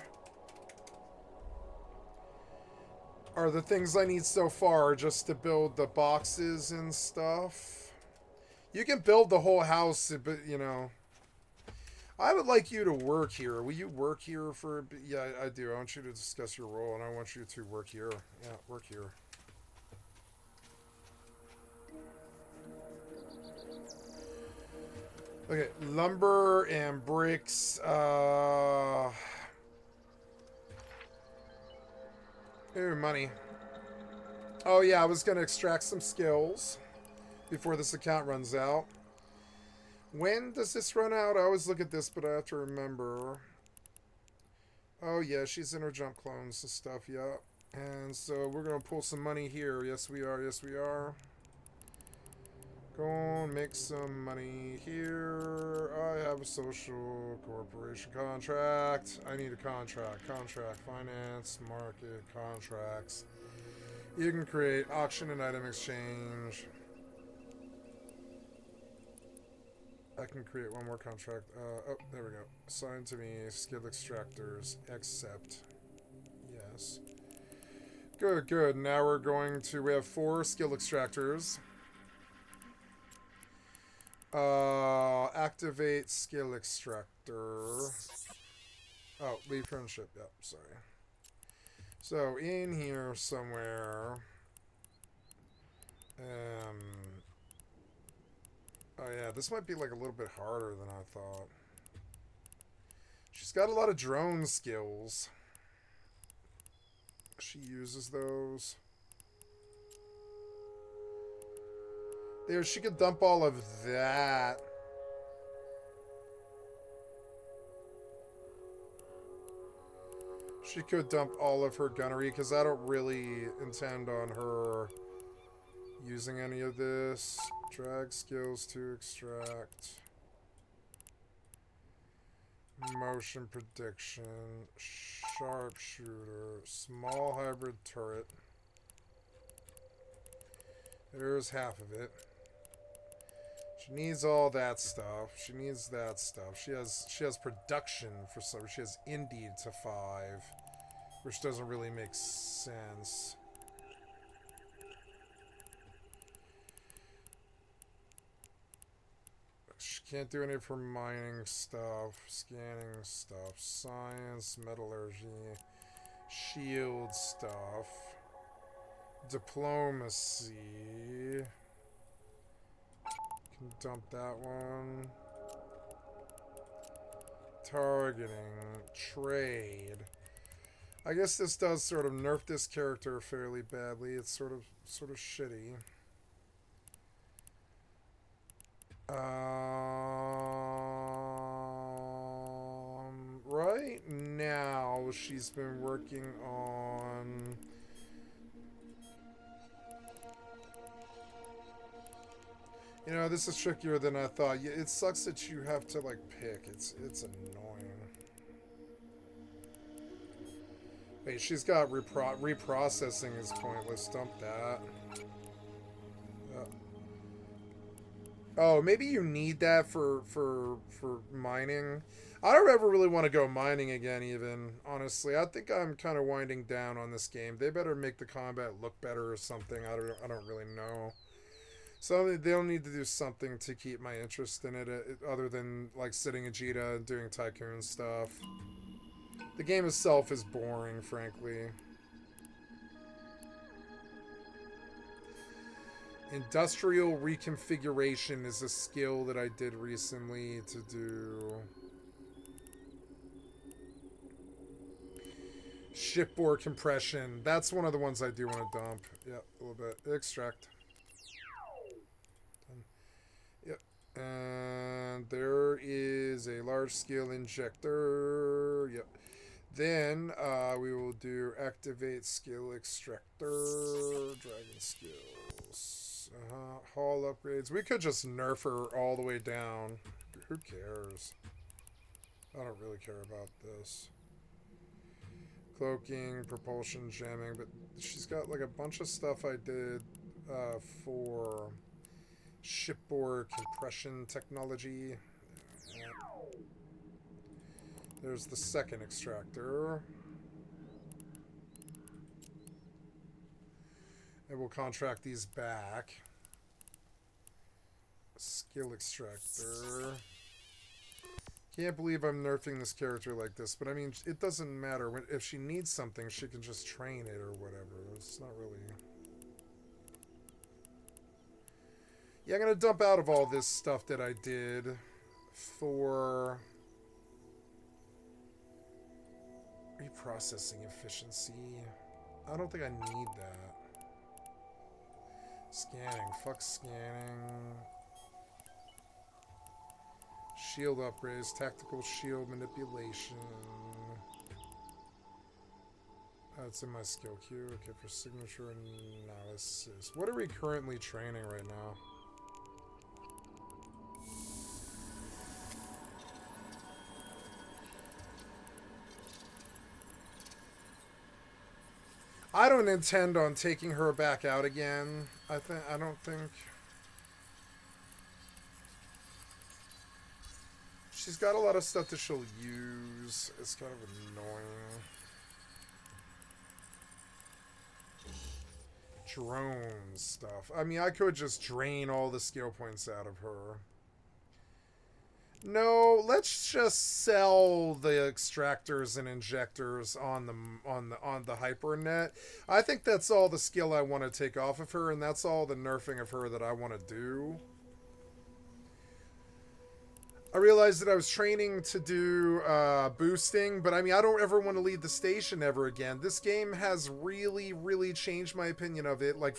Speaker 1: Are the things I need so far just to build the boxes and stuff. You can build the whole house, but, you know, I would like you to work here. Will you work here for a bit? Yeah, I do. I want you to discuss your role, and I want you to work here. Yeah, work here. Okay, lumber and bricks. Ooh, money. Oh yeah, I was gonna extract some skills before this account runs out. When does this run out? I always look at this, but I have to remember. Oh yeah, she's in her jump clones and stuff, yeah. And so we're gonna pull some money here. Yes we are, yes we are. Go on, make some money here. I have a social corporation contract. I need a contract. Contract, finance, market, contracts. You can create auction and item exchange. I can create one more contract. Oh, there we go. Assign to me, skill extractors, accept. Yes. Good, good. Now we're going to, we have 4 skill extractors. Activate skill extractor. Oh, leave friendship. Yep, sorry. So in here somewhere, Oh yeah, this might be like a little bit harder than I thought. She's got a lot of drone skills. She uses those. There, she could dump all of that. She could dump all of her gunnery, because I don't really intend on her using any of this. Drag skills to extract. Motion prediction. Sharpshooter. Small hybrid turret. There's half of it. She needs all that stuff. She needs that stuff. She has production for some. She has Indeed to 5, which doesn't really make sense. She can't do any of her mining stuff, scanning stuff, science, metallurgy, shield stuff, diplomacy. Can dump that one. Targeting, trade. I guess this does sort of nerf this character fairly badly. It's sort of shitty. Right now she's been working on this is trickier than I thought. It sucks that you have to like pick. It's annoying. Wait, she's got reprocessing is pointless. Dump that. Oh, maybe you need that for mining. I don't ever really want to go mining again, even, honestly. I think I'm kind of winding down on this game. They better make the combat look better or something. I don't really know. So they'll need to do something to keep my interest in it other than, like, sitting in Vegeta and doing Tycoon stuff. The game itself is boring, frankly. Industrial reconfiguration is a skill that I did recently to do. Shipboard compression. That's one of the ones I do want to dump. Yep, a little bit. Extract. Yep. And there is a large scale injector. Yep. Then we will do activate skill extractor. Dragon skills. Hull upgrades. We could just nerf her all the way down. Who cares? I don't really care about this. Cloaking, propulsion, jamming, but she's got like a bunch of stuff I did for shipboard compression technology. There's the second extractor. And we'll contract these back. Skill extractor. Can't believe I'm nerfing this character like this, but I mean, it doesn't matter. If she needs something, she can just train it or whatever. It's not really... Yeah, I'm going to dump out of all this stuff that I did for reprocessing efficiency. I don't think I need that. Scanning. Fuck scanning. Shield upgrades. Tactical shield manipulation. That's in my skill queue. Okay, for signature analysis. What are we currently training right now? I don't intend on taking her back out again. I don't think. She's got a lot of stuff that she'll use. It's kind of annoying. Drone stuff. I mean, I could just drain all the skill points out of her. No, let's just sell the extractors and injectors on the hypernet. I think that's all the skill I want to take off of her, and that's all the nerfing of her that I want to do. I realized that I was training to do boosting, but I mean, I don't ever want to leave the station ever again. This game has really, really changed my opinion of it. Like,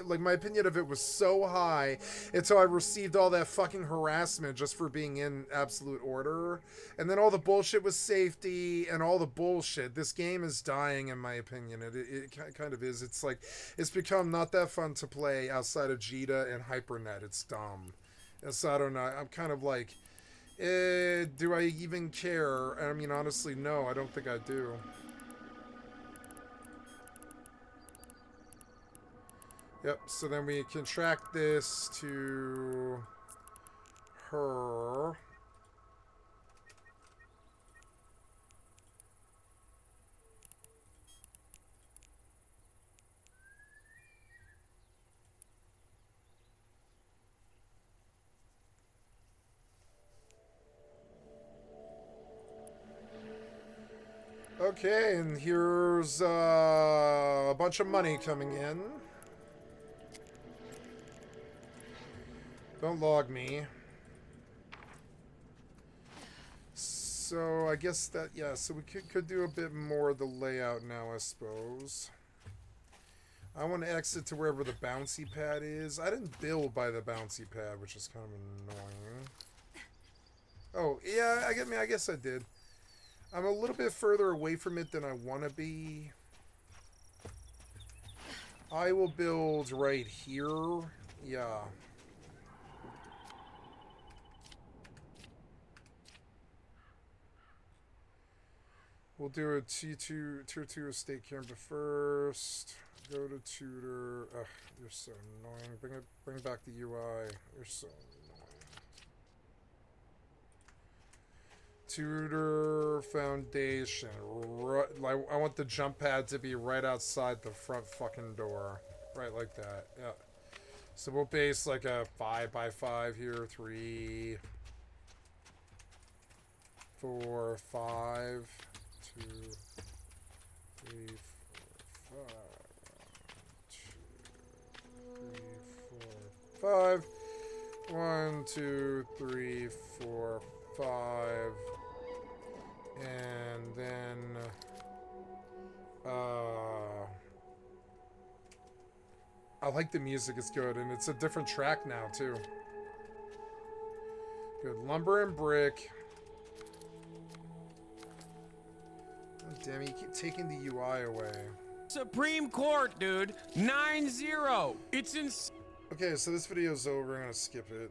Speaker 1: like my opinion of it was so high until I received all that fucking harassment just for being in absolute order. And then all the bullshit with safety and all the bullshit. This game is dying, in my opinion. It kind of is. It's like, it's become not that fun to play outside of Jita and HyperNet. It's dumb. And so I don't know. I'm kind of like, do I even care? I mean, honestly, no, I don't think I do. Yep, so then we contract this to her. Okay, and here's a bunch of money coming in. Don't log me. So I guess that, yeah, so we could do a bit more of the layout now, I suppose. I want to exit to wherever the bouncy pad is. I didn't build by the bouncy pad, which is kind of annoying. Oh, yeah, I guess I did. I'm a little bit further away from it than I want to be. I will build right here. Yeah. We'll do a Tier 2 estate camper first. Go to tutor. Ugh, you're so annoying. Bring back the UI. You're so annoying. Tutor foundation. I want the jump pad to be right outside the front fucking door. Right like that. Yeah. So we'll base like a 5x5 here. 3, 4, 5. 2, 3, 4, 5. 1, 2, 3, 4, 5. And then I like the music, it's good, and it's a different track now too. Good. Lumber and brick. Oh, damn it, you keep taking the UI away.
Speaker 8: Supreme Court, dude. 9-0. It's insane.
Speaker 1: Okay, so this video's over. I'm gonna skip it.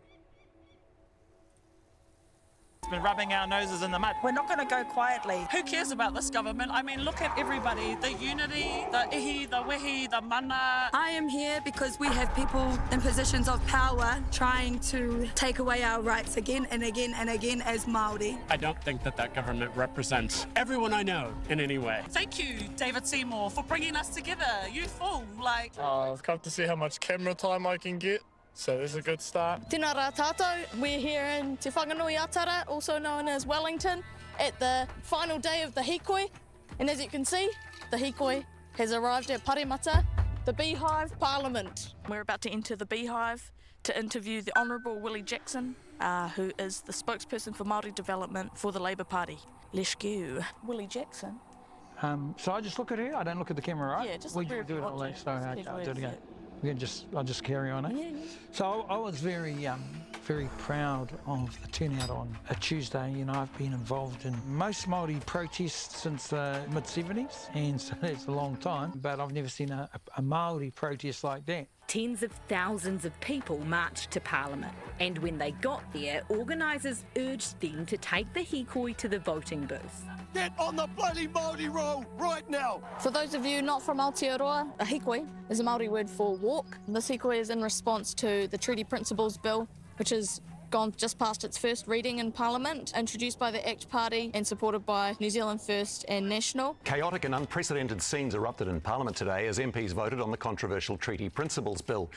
Speaker 21: Been rubbing our noses in the mud. We're not going to go quietly. Who cares about this government? I mean, look at everybody. The unity, the ihi, the wehi, the mana.
Speaker 22: I am here because we have people in positions of power trying to take away our rights again and again and again as Māori.
Speaker 23: I don't think that government represents everyone I know in any way.
Speaker 21: Thank you, David Seymour, for bringing us together. You fool, like...
Speaker 24: I've come to see how much camera time I can get. So this is a good start.
Speaker 25: Tēnā rā tātou, we're here in Te Whanganui Atara, also known as Wellington, at the final day of the hikoi. And as you can see, the hikoi has arrived at Paremata, the Beehive Parliament.
Speaker 21: We're about to enter the Beehive to interview the Honourable Willie Jackson, who is the spokesperson for Māori development for the Labour Party. Let's go. Willie Jackson.
Speaker 26: So I just look at her, I don't look at the camera, right?
Speaker 21: Yeah, just
Speaker 26: we
Speaker 21: look wherever
Speaker 26: do
Speaker 21: you
Speaker 26: it
Speaker 21: want
Speaker 26: all
Speaker 21: to.
Speaker 26: that, so I'll do it again. I'll just carry on.
Speaker 21: Yeah.
Speaker 26: So I was very proud of the turnout on a Tuesday. You know, I've been involved in most Māori protests since the mid-70s, and so that's a long time, but I've never seen a Māori protest like that.
Speaker 27: Tens of thousands of people marched to Parliament, and when they got there, organisers urged them to take the hikoi to the voting booth.
Speaker 25: Get on the bloody Māori roll right now! For those of you not from Aotearoa, a hikoi is a Māori word for walk. This hikoi is in response to the Treaty Principles Bill, which has gone just past its first reading in Parliament, introduced by the ACT Party and supported by New Zealand First and National.
Speaker 28: Chaotic and unprecedented scenes erupted in Parliament today as MPs voted on the controversial Treaty Principles Bill.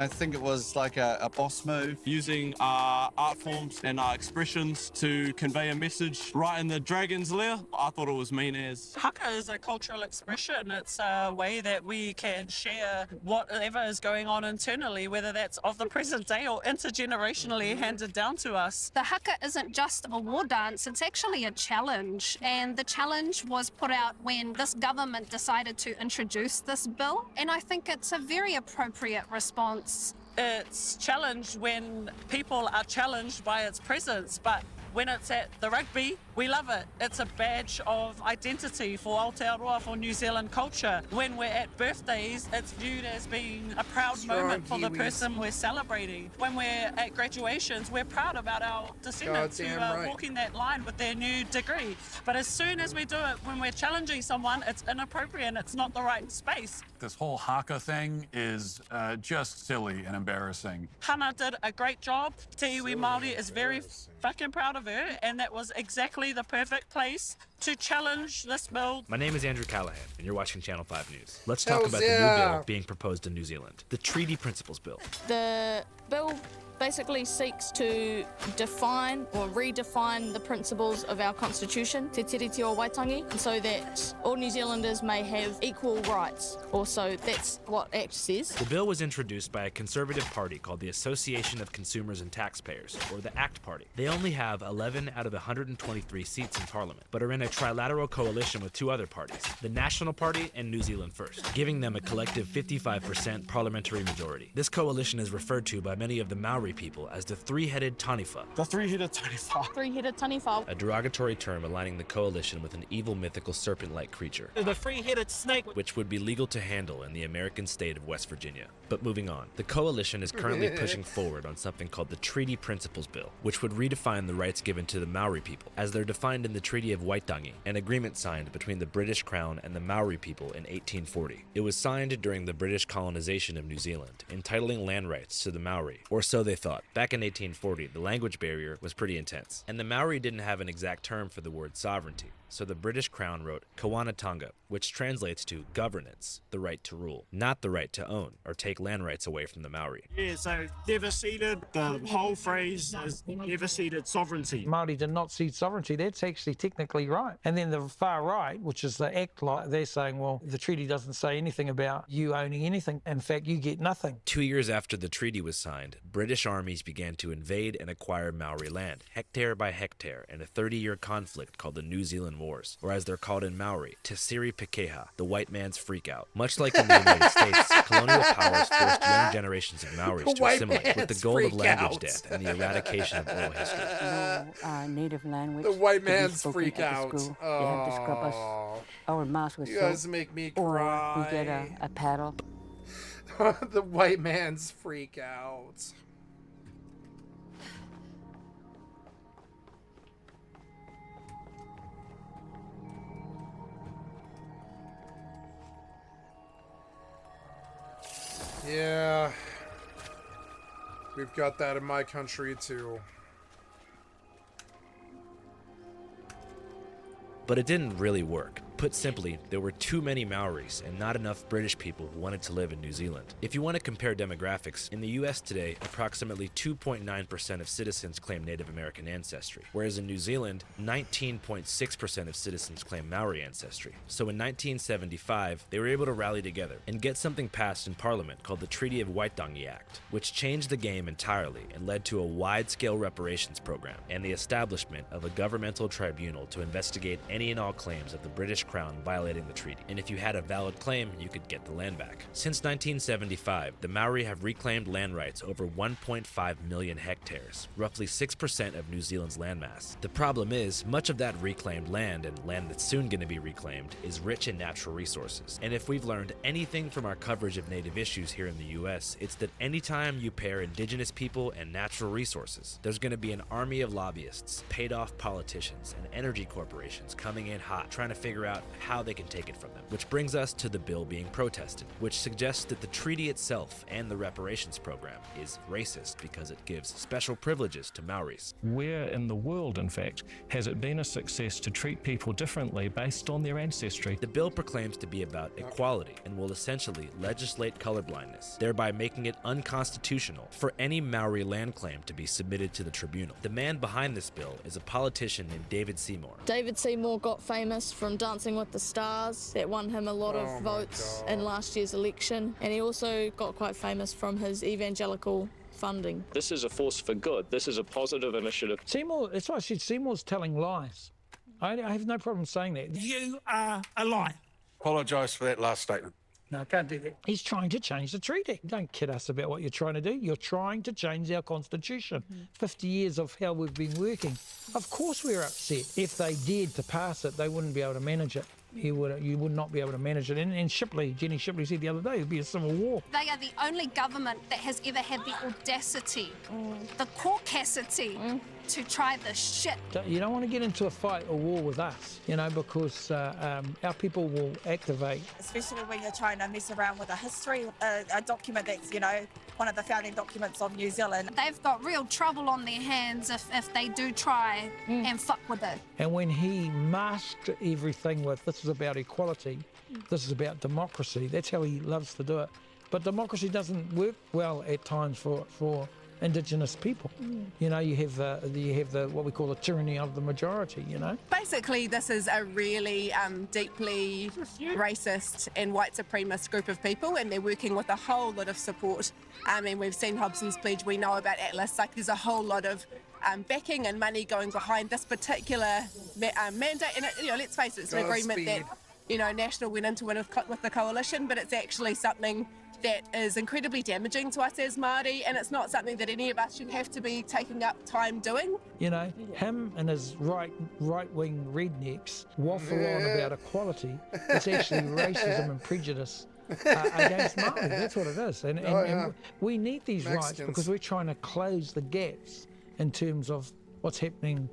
Speaker 2: I think it was like a boss move, using art forms and expressions to convey a message right in the dragon's lair. I thought it was mean as.
Speaker 3: Haka is a cultural expression. It's a way that we can share whatever is going on internally, whether that's of the present day or intergenerationally handed down to us.
Speaker 4: The haka isn't just a war dance, it's actually a challenge. And the challenge was put out when this government decided to introduce this bill. And I think it's a very appropriate response.
Speaker 3: It's challenged when people are challenged by its presence, but when it's at the rugby, we love it. It's a badge of identity for Aotearoa, for New Zealand culture. When we're at birthdays, it's viewed as being a proud moment for the person we're celebrating. When we're at graduations, we're proud about our descendants who are walking that line with their new degree. But as soon as we do it, when we're challenging someone, it's inappropriate and it's not the right space.
Speaker 5: This whole haka thing is just silly and embarrassing.
Speaker 3: Hana did a great job. Te iwi Māori is very fucking proud of her, and that was exactly the perfect place to challenge this bill.
Speaker 6: My name is Andrew Callahan, and you're watching Channel 5 News. Let's talk about the new bill being proposed in New Zealand, the Treaty Principles Bill.
Speaker 21: The bill basically seeks to define or redefine the principles of our constitution, Te Tiriti o Waitangi, so that all New Zealanders may have equal rights. Also, that's what Act says.
Speaker 6: The bill was introduced by a conservative party called the Association of Consumers and Taxpayers, or the ACT Party. They only have 11 out of 123 seats in Parliament, but are in a trilateral coalition with two other parties, the National Party and New Zealand First, giving them a collective 55% parliamentary majority. This coalition is referred to by many of the Maori people as the three-headed taniwha.
Speaker 2: The three-headed taniwha.
Speaker 21: Three-headed taniwha.
Speaker 6: A derogatory term aligning the coalition with an evil mythical serpent-like creature.
Speaker 3: The three-headed snake.
Speaker 6: Which would be legal to handle in the American state of West Virginia. But moving on, the coalition is currently pushing forward on something called the Treaty Principles Bill, which would redefine the rights given to the Maori people, as they're defined in the Treaty of Waitangi, an agreement signed between the British Crown and the Maori people in 1840. It was signed during the British colonization of New Zealand, entitling land rights to the Maori, or so they thought. Back in 1840, the language barrier was pretty intense, and the Maori didn't have an exact term for the word sovereignty. So the British Crown wrote Kawanatanga, which translates to governance, the right to rule, not the right to own or take land rights away from the Maori.
Speaker 2: Yeah, so never ceded, the whole phrase is never ceded sovereignty.
Speaker 26: Māori did not cede sovereignty. That's actually technically right. And then the far right, which is the ACT, they're saying, well, the treaty doesn't say anything about you owning anything. In fact, you get nothing.
Speaker 6: 2 years after the treaty was signed, British armies began to invade and acquire Maori land, hectare by hectare, in a 30-year conflict called the New Zealand Wars, or as they're called in Maori, Te Siri Pekeha, the white man's freakout. Much like in the United States, colonial powers forced young generations of Maoris to assimilate with the goal of language death and the eradication of oral history.
Speaker 9: No native language.
Speaker 1: The white man's freak
Speaker 9: at
Speaker 1: out.
Speaker 9: the school. They have to scrub us our mouths with
Speaker 1: You
Speaker 9: soap.
Speaker 1: guys make me cry.
Speaker 9: Or we get a paddle.
Speaker 1: The white man's freak out. Yeah, we've got that in my country too.
Speaker 6: But it didn't really work. Put simply, there were too many Maoris and not enough British people who wanted to live in New Zealand. If you want to compare demographics, in the US today, approximately 2.9% of citizens claim Native American ancestry, whereas in New Zealand, 19.6% of citizens claim Maori ancestry. So in 1975, they were able to rally together and get something passed in Parliament called the Treaty of Waitangi Act, which changed the game entirely and led to a wide-scale reparations program and the establishment of a governmental tribunal to investigate any and all claims of the British Crown violating the treaty. And if you had a valid claim, you could get the land back. Since 1975, the Maori have reclaimed land rights over 1.5 million hectares, roughly 6% of New Zealand's landmass. The problem is, much of that reclaimed land, and land that's soon going to be reclaimed, is rich in natural resources. And if we've learned anything from our coverage of native issues here in the US, it's that anytime you pair indigenous people and natural resources, there's going to be an army of lobbyists, paid-off politicians, and energy corporations coming in hot, trying to figure out out how they can take it from them. Which brings us to the bill being protested, which suggests that the treaty itself and the reparations program is racist because it gives special privileges to Maoris.
Speaker 7: Where in the world, in fact, has it been a success to treat people differently based on their ancestry?
Speaker 6: The bill proclaims to be about equality and will essentially legislate colorblindness, thereby making it unconstitutional for any Maori land claim to be submitted to the tribunal. The man behind this bill is a politician named David Seymour.
Speaker 21: David Seymour got famous from Dancing with the Stars. That won him a lot of votes in last year's election. And he also got quite famous from his evangelical funding.
Speaker 10: This is a force for good. This is a positive initiative.
Speaker 26: Seymour, that's why I said Seymour's telling lies. I have no problem saying that.
Speaker 11: You are a liar.
Speaker 12: Apologise for that last statement.
Speaker 11: No, I can't do that.
Speaker 26: He's trying to change the treaty. Don't kid us about what you're trying to do. You're trying to change our constitution. 50 years of how we've been working. Of course we're upset. If they dared to pass it, they wouldn't be able to manage it. You would not be able to manage it. And Shipley, Jenny Shipley said the other day, it would be a civil war.
Speaker 4: They are the only government that has ever had the audacity, the caucasity to try this shit.
Speaker 26: You don't want to get into a fight or war with us, you know, because our people will activate.
Speaker 13: Especially when you're trying to mess around with a history, a document that's, you know, one of the founding documents of New Zealand.
Speaker 4: They've got real trouble on their hands if they do try and fuck with it.
Speaker 26: And when he masked everything with this is about equality, this is about democracy, that's how he loves to do it. But democracy doesn't work well at times for Indigenous people. You know, you have the what we call the tyranny of the majority, you know.
Speaker 15: Basically, this is a really deeply racist and white supremacist group of people, and they're working with a whole lot of support. And we've seen Hobson's Pledge, we know about Atlas, like there's a whole lot of backing and money going behind this particular mandate. And, you know, let's face it, it's an agreement that, you know, National went into it with the coalition, but it's actually something that is incredibly damaging to us as Māori, and it's not something that any of us should have to be taking up time doing.
Speaker 26: You know, him and his right-wing rednecks waffle on about equality. It's actually racism and prejudice against Māori. That's what it is. And we need these rights because we're trying to close the gaps in terms of what's happening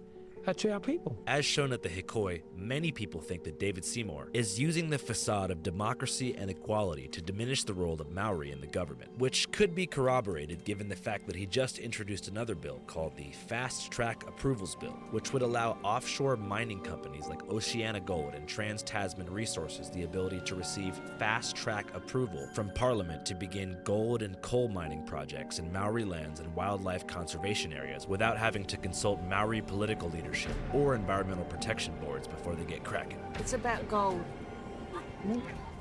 Speaker 26: to our people.
Speaker 6: As shown at the Hikoi, many people think that David Seymour is using the facade of democracy and equality to diminish the role of Maori in the government, which could be corroborated given the fact that he just introduced another bill called the Fast Track Approvals Bill, which would allow offshore mining companies like Oceana Gold and Trans-Tasman Resources the ability to receive fast-track approval from Parliament to begin gold and coal mining projects in Maori lands and wildlife conservation areas without having to consult Maori political leadership or environmental protection boards before they get cracking.
Speaker 16: It's about gold.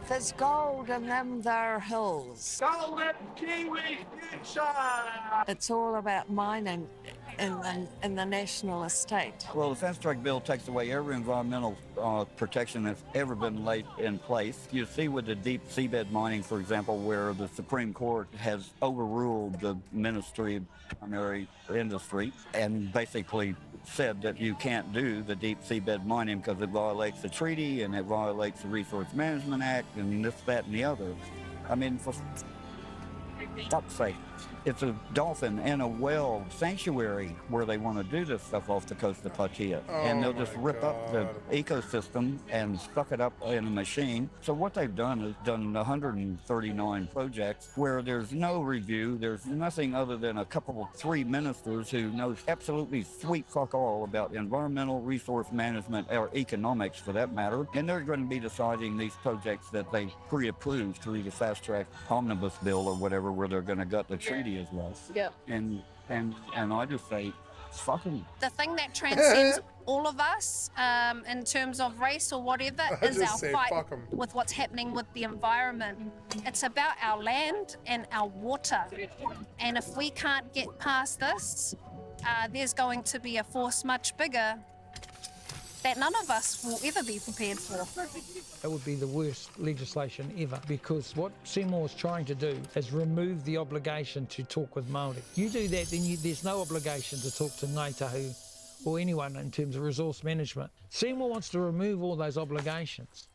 Speaker 16: There's gold in them there hills.
Speaker 11: Gold and Kiwi future!
Speaker 16: It's all about mining in the national estate.
Speaker 17: Well, the Fast Track Bill takes away every environmental protection that's ever been laid in place. You see with the deep seabed mining, for example, where the Supreme Court has overruled the Ministry of Primary Industry and basically said that you can't do the deep seabed mining because it violates the treaty and it violates the Resource Management Act and this, that, and the other. I mean, for fuck's sake. It's a dolphin and a whale sanctuary where they want to do this stuff off the coast of Patia. And they'll just rip up the ecosystem and suck it up in a machine. So what they've done is done 139 projects where there's no review. There's nothing other than three ministers who know absolutely sweet fuck all about environmental resource management or economics for that matter. And they're going to be deciding these projects that they pre-approved through the Fast Track Omnibus Bill or whatever, where they're going to gut the treaty as well.
Speaker 4: Yep.
Speaker 17: And I just say, fuck them.
Speaker 4: The thing that transcends all of us in terms of race or whatever is our fight with what's happening with the environment. It's about our land and our water. And if we can't get past this, there's going to be a force much bigger that none of us will ever be prepared for.
Speaker 26: It would be the worst legislation ever, because what Seymour's trying to do is remove the obligation to talk with Māori. You do that, then there's no obligation to talk to Ngāi Tahu or anyone in terms of resource management. Seymour wants to remove all those obligations.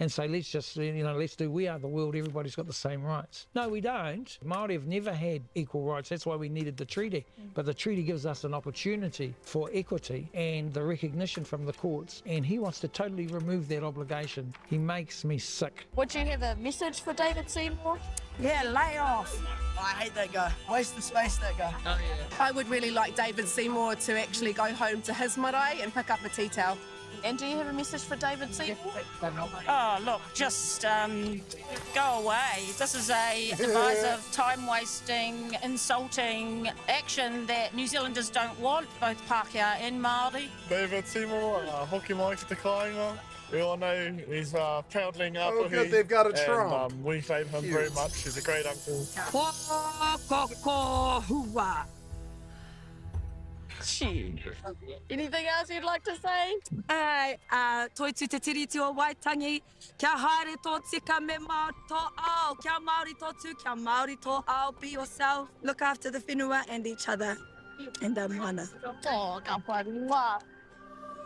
Speaker 26: and say, let's just, let's do, we are the world, everybody's got the same rights. No, we don't. Māori have never had equal rights. That's why we needed the treaty. But the treaty gives us an opportunity for equity and the recognition from the courts, and he wants to totally remove that obligation. He makes me sick.
Speaker 21: Would you have a message for David Seymour?
Speaker 13: Yeah, lay off. I hate that guy. Waste of space, that guy.
Speaker 15: Oh, yeah. I would really like David Seymour to actually go home to his marae and pick up a tea towel.
Speaker 21: And do you have a message for David Seymour?
Speaker 3: Oh, look, just go away. This is a divisive, time-wasting, insulting action that New Zealanders don't want, both Pākehā and Māori.
Speaker 8: David Seymour, hoki mai ki te kāinga. We all know he's proudly Ngāpuhi.
Speaker 1: Oh, good, they've got a Trump.
Speaker 8: And we favour him very much. He's a great uncle.
Speaker 21: Anything else you'd like to say?
Speaker 13: Toi tu te tiri tu o Waitangi, kia haere tō tika me Māori tō ao, kia Māori tōtu, kia Māori tō ao, be yourself, look after the whenua and each other, and moana.
Speaker 21: Oh, ka whanua.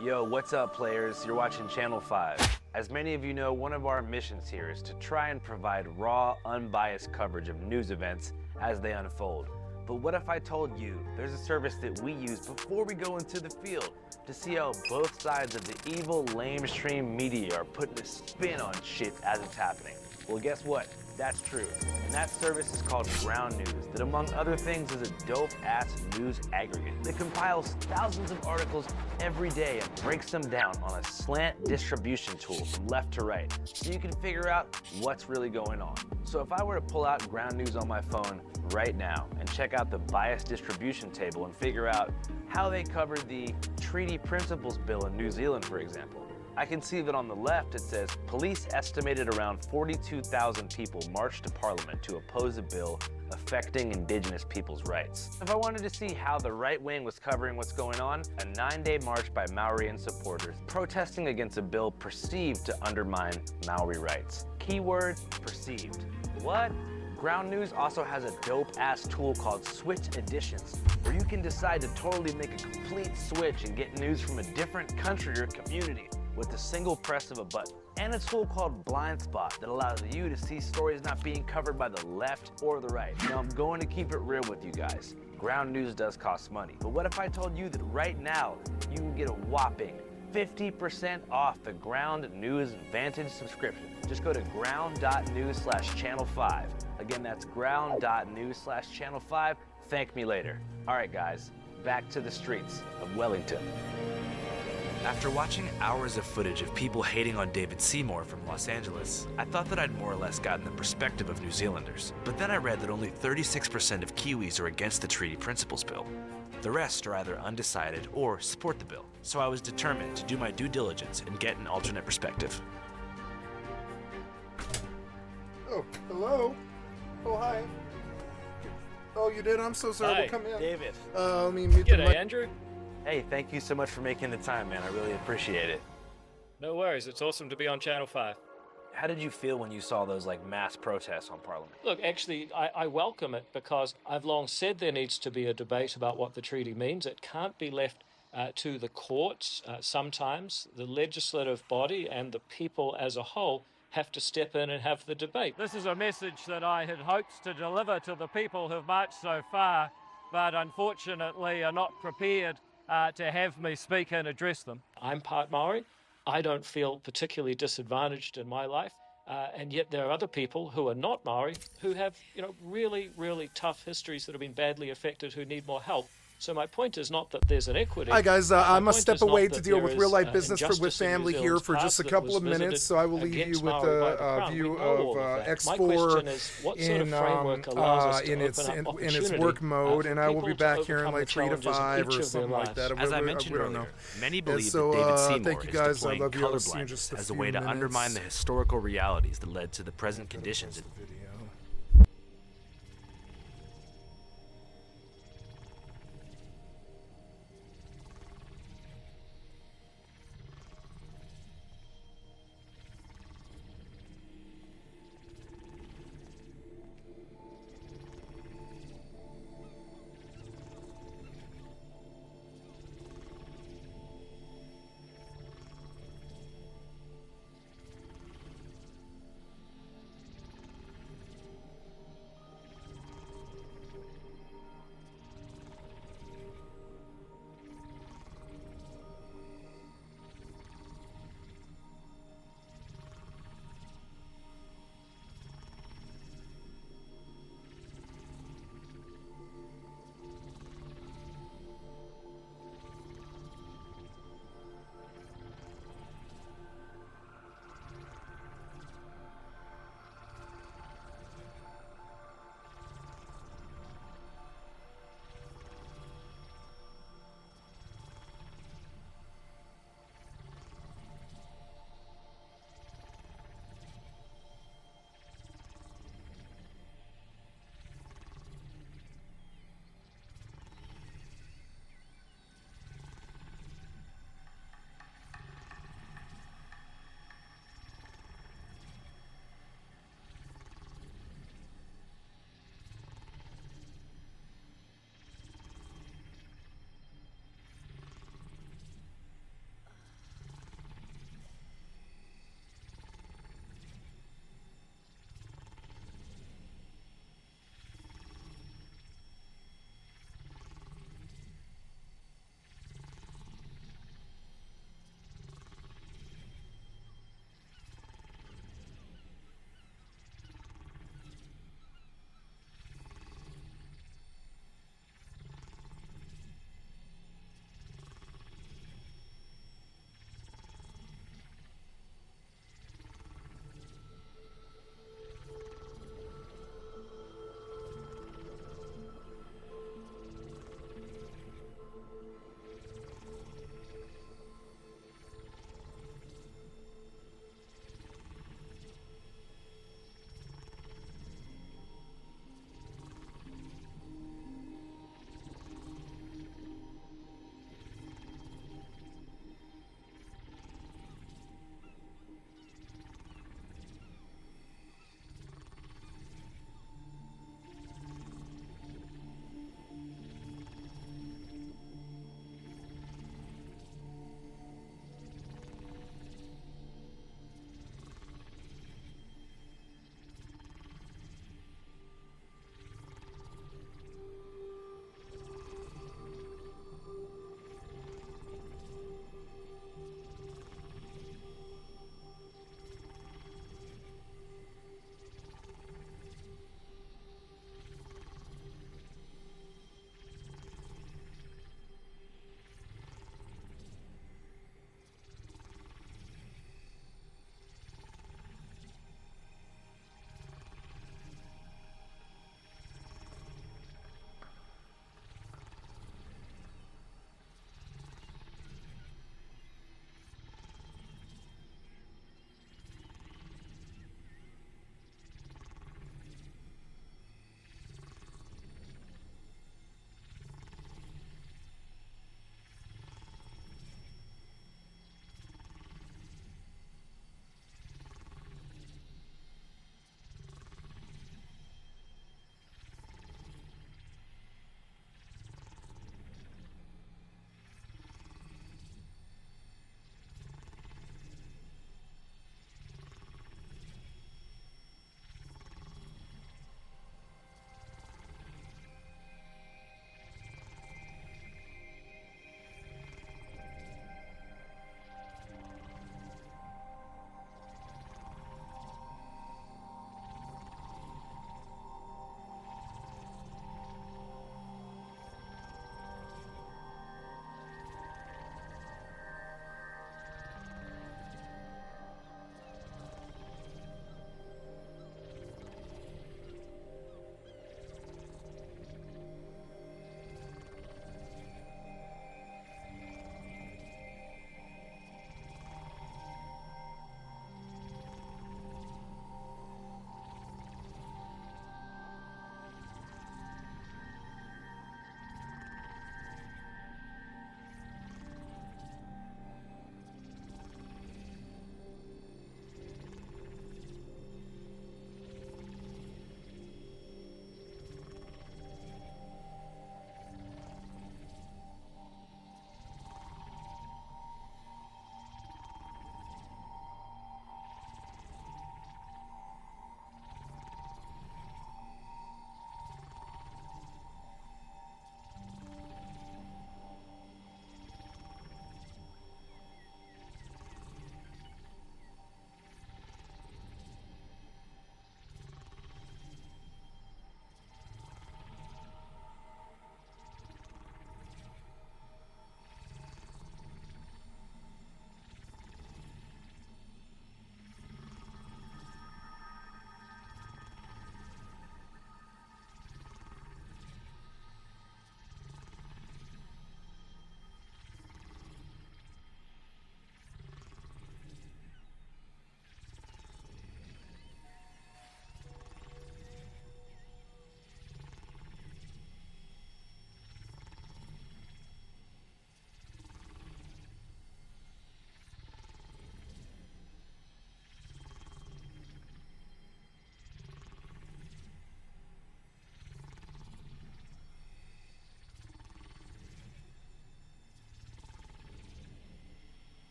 Speaker 14: Yo, what's up, players? You're watching Channel 5. As many of you know, one of our missions here is to try and provide raw, unbiased coverage of news events as they unfold. But what if I told you there's a service that we use before we go into the field to see how both sides of the evil, lamestream media are putting a spin on shit as it's happening? Well, guess what? That's true. And that service is called Ground News, that among other things is a dope-ass news aggregate that compiles thousands of articles every day and breaks them down on a slant distribution tool from left to right, so you can figure out what's really going on. So if I were to pull out Ground News on my phone right now and check out the bias distribution table and figure out how they covered the Treaty Principles Bill in New Zealand, for example, I can see that on the left it says police estimated around 42,000 people marched to Parliament to oppose a bill affecting Indigenous people's rights. If I wanted to see how the right wing was covering what's going on, a 9-day march by Maori supporters protesting against a bill perceived to undermine Maori rights. Keyword, perceived. What? Ground News also has a dope-ass tool called Switch Editions, where you can decide to totally make a complete switch and get news from a different country or community with the single press of a button. And a tool called Blind Spot that allows you to see stories not being covered by the left or the right. Now, I'm going to keep it real with you guys. Ground News does cost money, but what if I told you that right now you can get a whopping 50% off the Ground News Vantage subscription? Just go to ground.news/channel5. Again, that's ground.news/channel5. Thank me later. All right, guys, back to the streets of Wellington.
Speaker 6: After watching hours of footage of people hating on David Seymour from Los Angeles, I thought that I'd more or less gotten the perspective of New Zealanders. But then I read that only 36% of Kiwis are against the Treaty Principles Bill. The rest are either undecided or support the bill. So I was determined to do my due diligence and get an alternate perspective.
Speaker 1: Oh, hello. Oh, hi. Oh, you did? I'm so sorry.
Speaker 14: Hi,
Speaker 1: We'll come in.
Speaker 14: David.
Speaker 1: Let me mute
Speaker 14: G'day,
Speaker 1: the mic.
Speaker 14: Andrew. Hey, thank you so much for making the time, man. I really appreciate it.
Speaker 7: No worries, it's awesome to be on Channel 5.
Speaker 14: How did you feel when you saw those mass protests on Parliament?
Speaker 7: Look, actually, I welcome it because I've long said there needs to be a debate about what the treaty means. It can't be left to the courts. Sometimes the legislative body and the people as a whole have to step in and have the debate. This is a message that I had hoped to deliver to the people who've marched so far, but unfortunately are not prepared to have me speak and address them. I'm part Maori. I don't feel particularly disadvantaged in my life, and yet there are other people who are not Maori who have, really, really tough histories that have been badly affected who need more help. So my point is not that there's an equity.
Speaker 1: Hi guys, I must step away to deal
Speaker 7: there
Speaker 1: with
Speaker 7: is,
Speaker 1: real life business with
Speaker 7: injustice in New
Speaker 1: family here
Speaker 7: Zealand's
Speaker 1: for just a
Speaker 7: past
Speaker 1: couple
Speaker 7: that
Speaker 1: of
Speaker 7: was
Speaker 1: minutes, so I will leave you
Speaker 7: against
Speaker 1: with
Speaker 7: Maori by the
Speaker 1: a
Speaker 7: Crown.
Speaker 1: view
Speaker 7: We know all
Speaker 1: of
Speaker 7: that. My
Speaker 1: X4
Speaker 7: question is, what sort of framework allows us to
Speaker 1: in its
Speaker 7: open up
Speaker 1: in its
Speaker 7: opportunity,
Speaker 1: work mode, and I will be
Speaker 7: people to
Speaker 1: back here in
Speaker 7: overcome
Speaker 1: like
Speaker 7: the
Speaker 1: 3 to
Speaker 7: challenges in
Speaker 1: 5
Speaker 7: each
Speaker 1: or
Speaker 7: of their
Speaker 1: something like
Speaker 7: lives?
Speaker 1: that.
Speaker 6: As I mentioned
Speaker 1: we don't know.
Speaker 6: earlier, many
Speaker 1: And
Speaker 6: believe
Speaker 1: so,
Speaker 6: that David
Speaker 1: thank
Speaker 6: Seymour
Speaker 1: you
Speaker 6: is
Speaker 1: guys. I
Speaker 6: deploying
Speaker 1: love you. I'll see you in
Speaker 6: colorblindness
Speaker 1: just a
Speaker 6: as a
Speaker 1: few
Speaker 6: way to undermine the
Speaker 1: minutes.
Speaker 6: historical realities that led to the present conditions in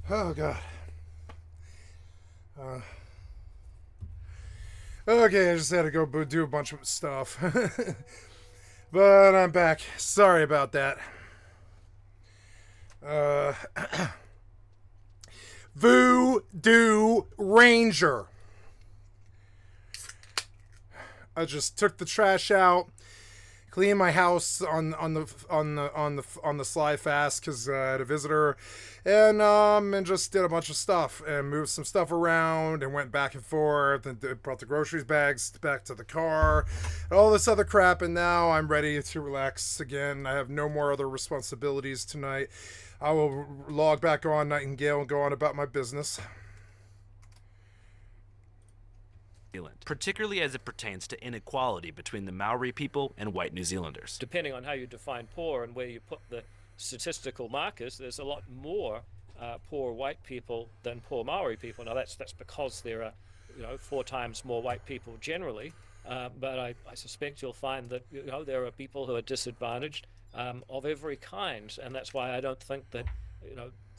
Speaker 1: Oh, God. Okay, I just had to go do a bunch of stuff. But I'm back. Sorry about that. Voodoo Ranger. I just took the trash out, cleaned my house on the sly fast because I had a visitor, and just did a bunch of stuff and moved some stuff around and went back and forth and brought the groceries bags back to the car, and all this other crap. And now I'm ready to relax again. I have no more other responsibilities tonight. I will log back on Nightingale and go on about my business.
Speaker 6: Particularly as it pertains to inequality between the Maori people and white New Zealanders.
Speaker 7: Depending on how you define poor and where you put the statistical markers, there's a lot more poor white people than poor Maori people. Now that's because there are 4 times more white people generally, but I suspect you'll find that there are people who are disadvantaged of every kind, and that's why I don't think that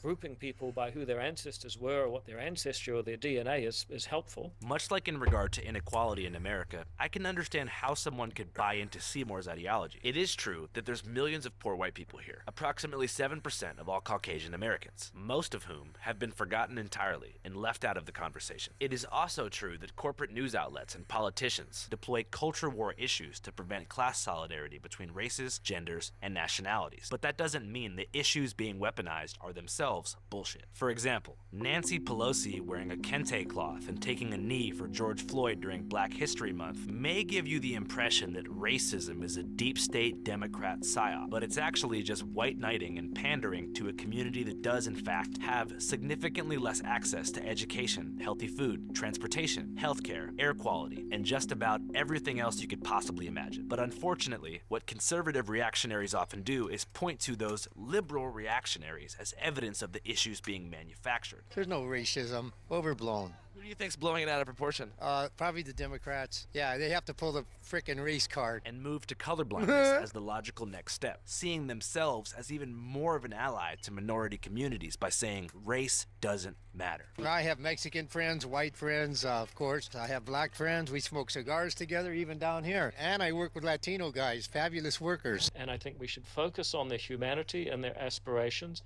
Speaker 7: grouping people by who their ancestors were or what their ancestry or their DNA is helpful.
Speaker 6: Much like in regard to inequality in America, I can understand how someone could buy into Seymour's ideology. It is true that there's millions of poor white people here, approximately 7% of all Caucasian Americans, most of whom have been forgotten entirely and left out of the conversation. It is also true that corporate news outlets and politicians deploy culture war issues to prevent class solidarity between races, genders, and nationalities. But that doesn't mean the issues being weaponized are themselves bullshit. For example, Nancy Pelosi wearing a kente cloth and taking a knee for George Floyd during Black History Month may give you the impression that racism is a deep state Democrat psyop, but it's actually just white knighting and pandering to a community that does in fact have significantly less access to education, healthy food, transportation, healthcare, air quality, and just about everything else you could possibly imagine. But unfortunately, what conservative reactionaries often do is point to those liberal reactionaries as evidence of the issues being manufactured.
Speaker 18: There's no racism. Overblown.
Speaker 6: Who do you think's blowing it out of proportion?
Speaker 18: Probably the Democrats. Yeah, they have to pull the frickin' race card.
Speaker 6: And move to colorblindness as the logical next step, seeing themselves as even more of an ally to minority communities by saying race doesn't matter.
Speaker 18: I have Mexican friends, white friends, of course. I have black friends. We smoke cigars together, even down here. And I work with Latino guys, fabulous workers.
Speaker 7: And I think we should focus on their humanity and their aspirations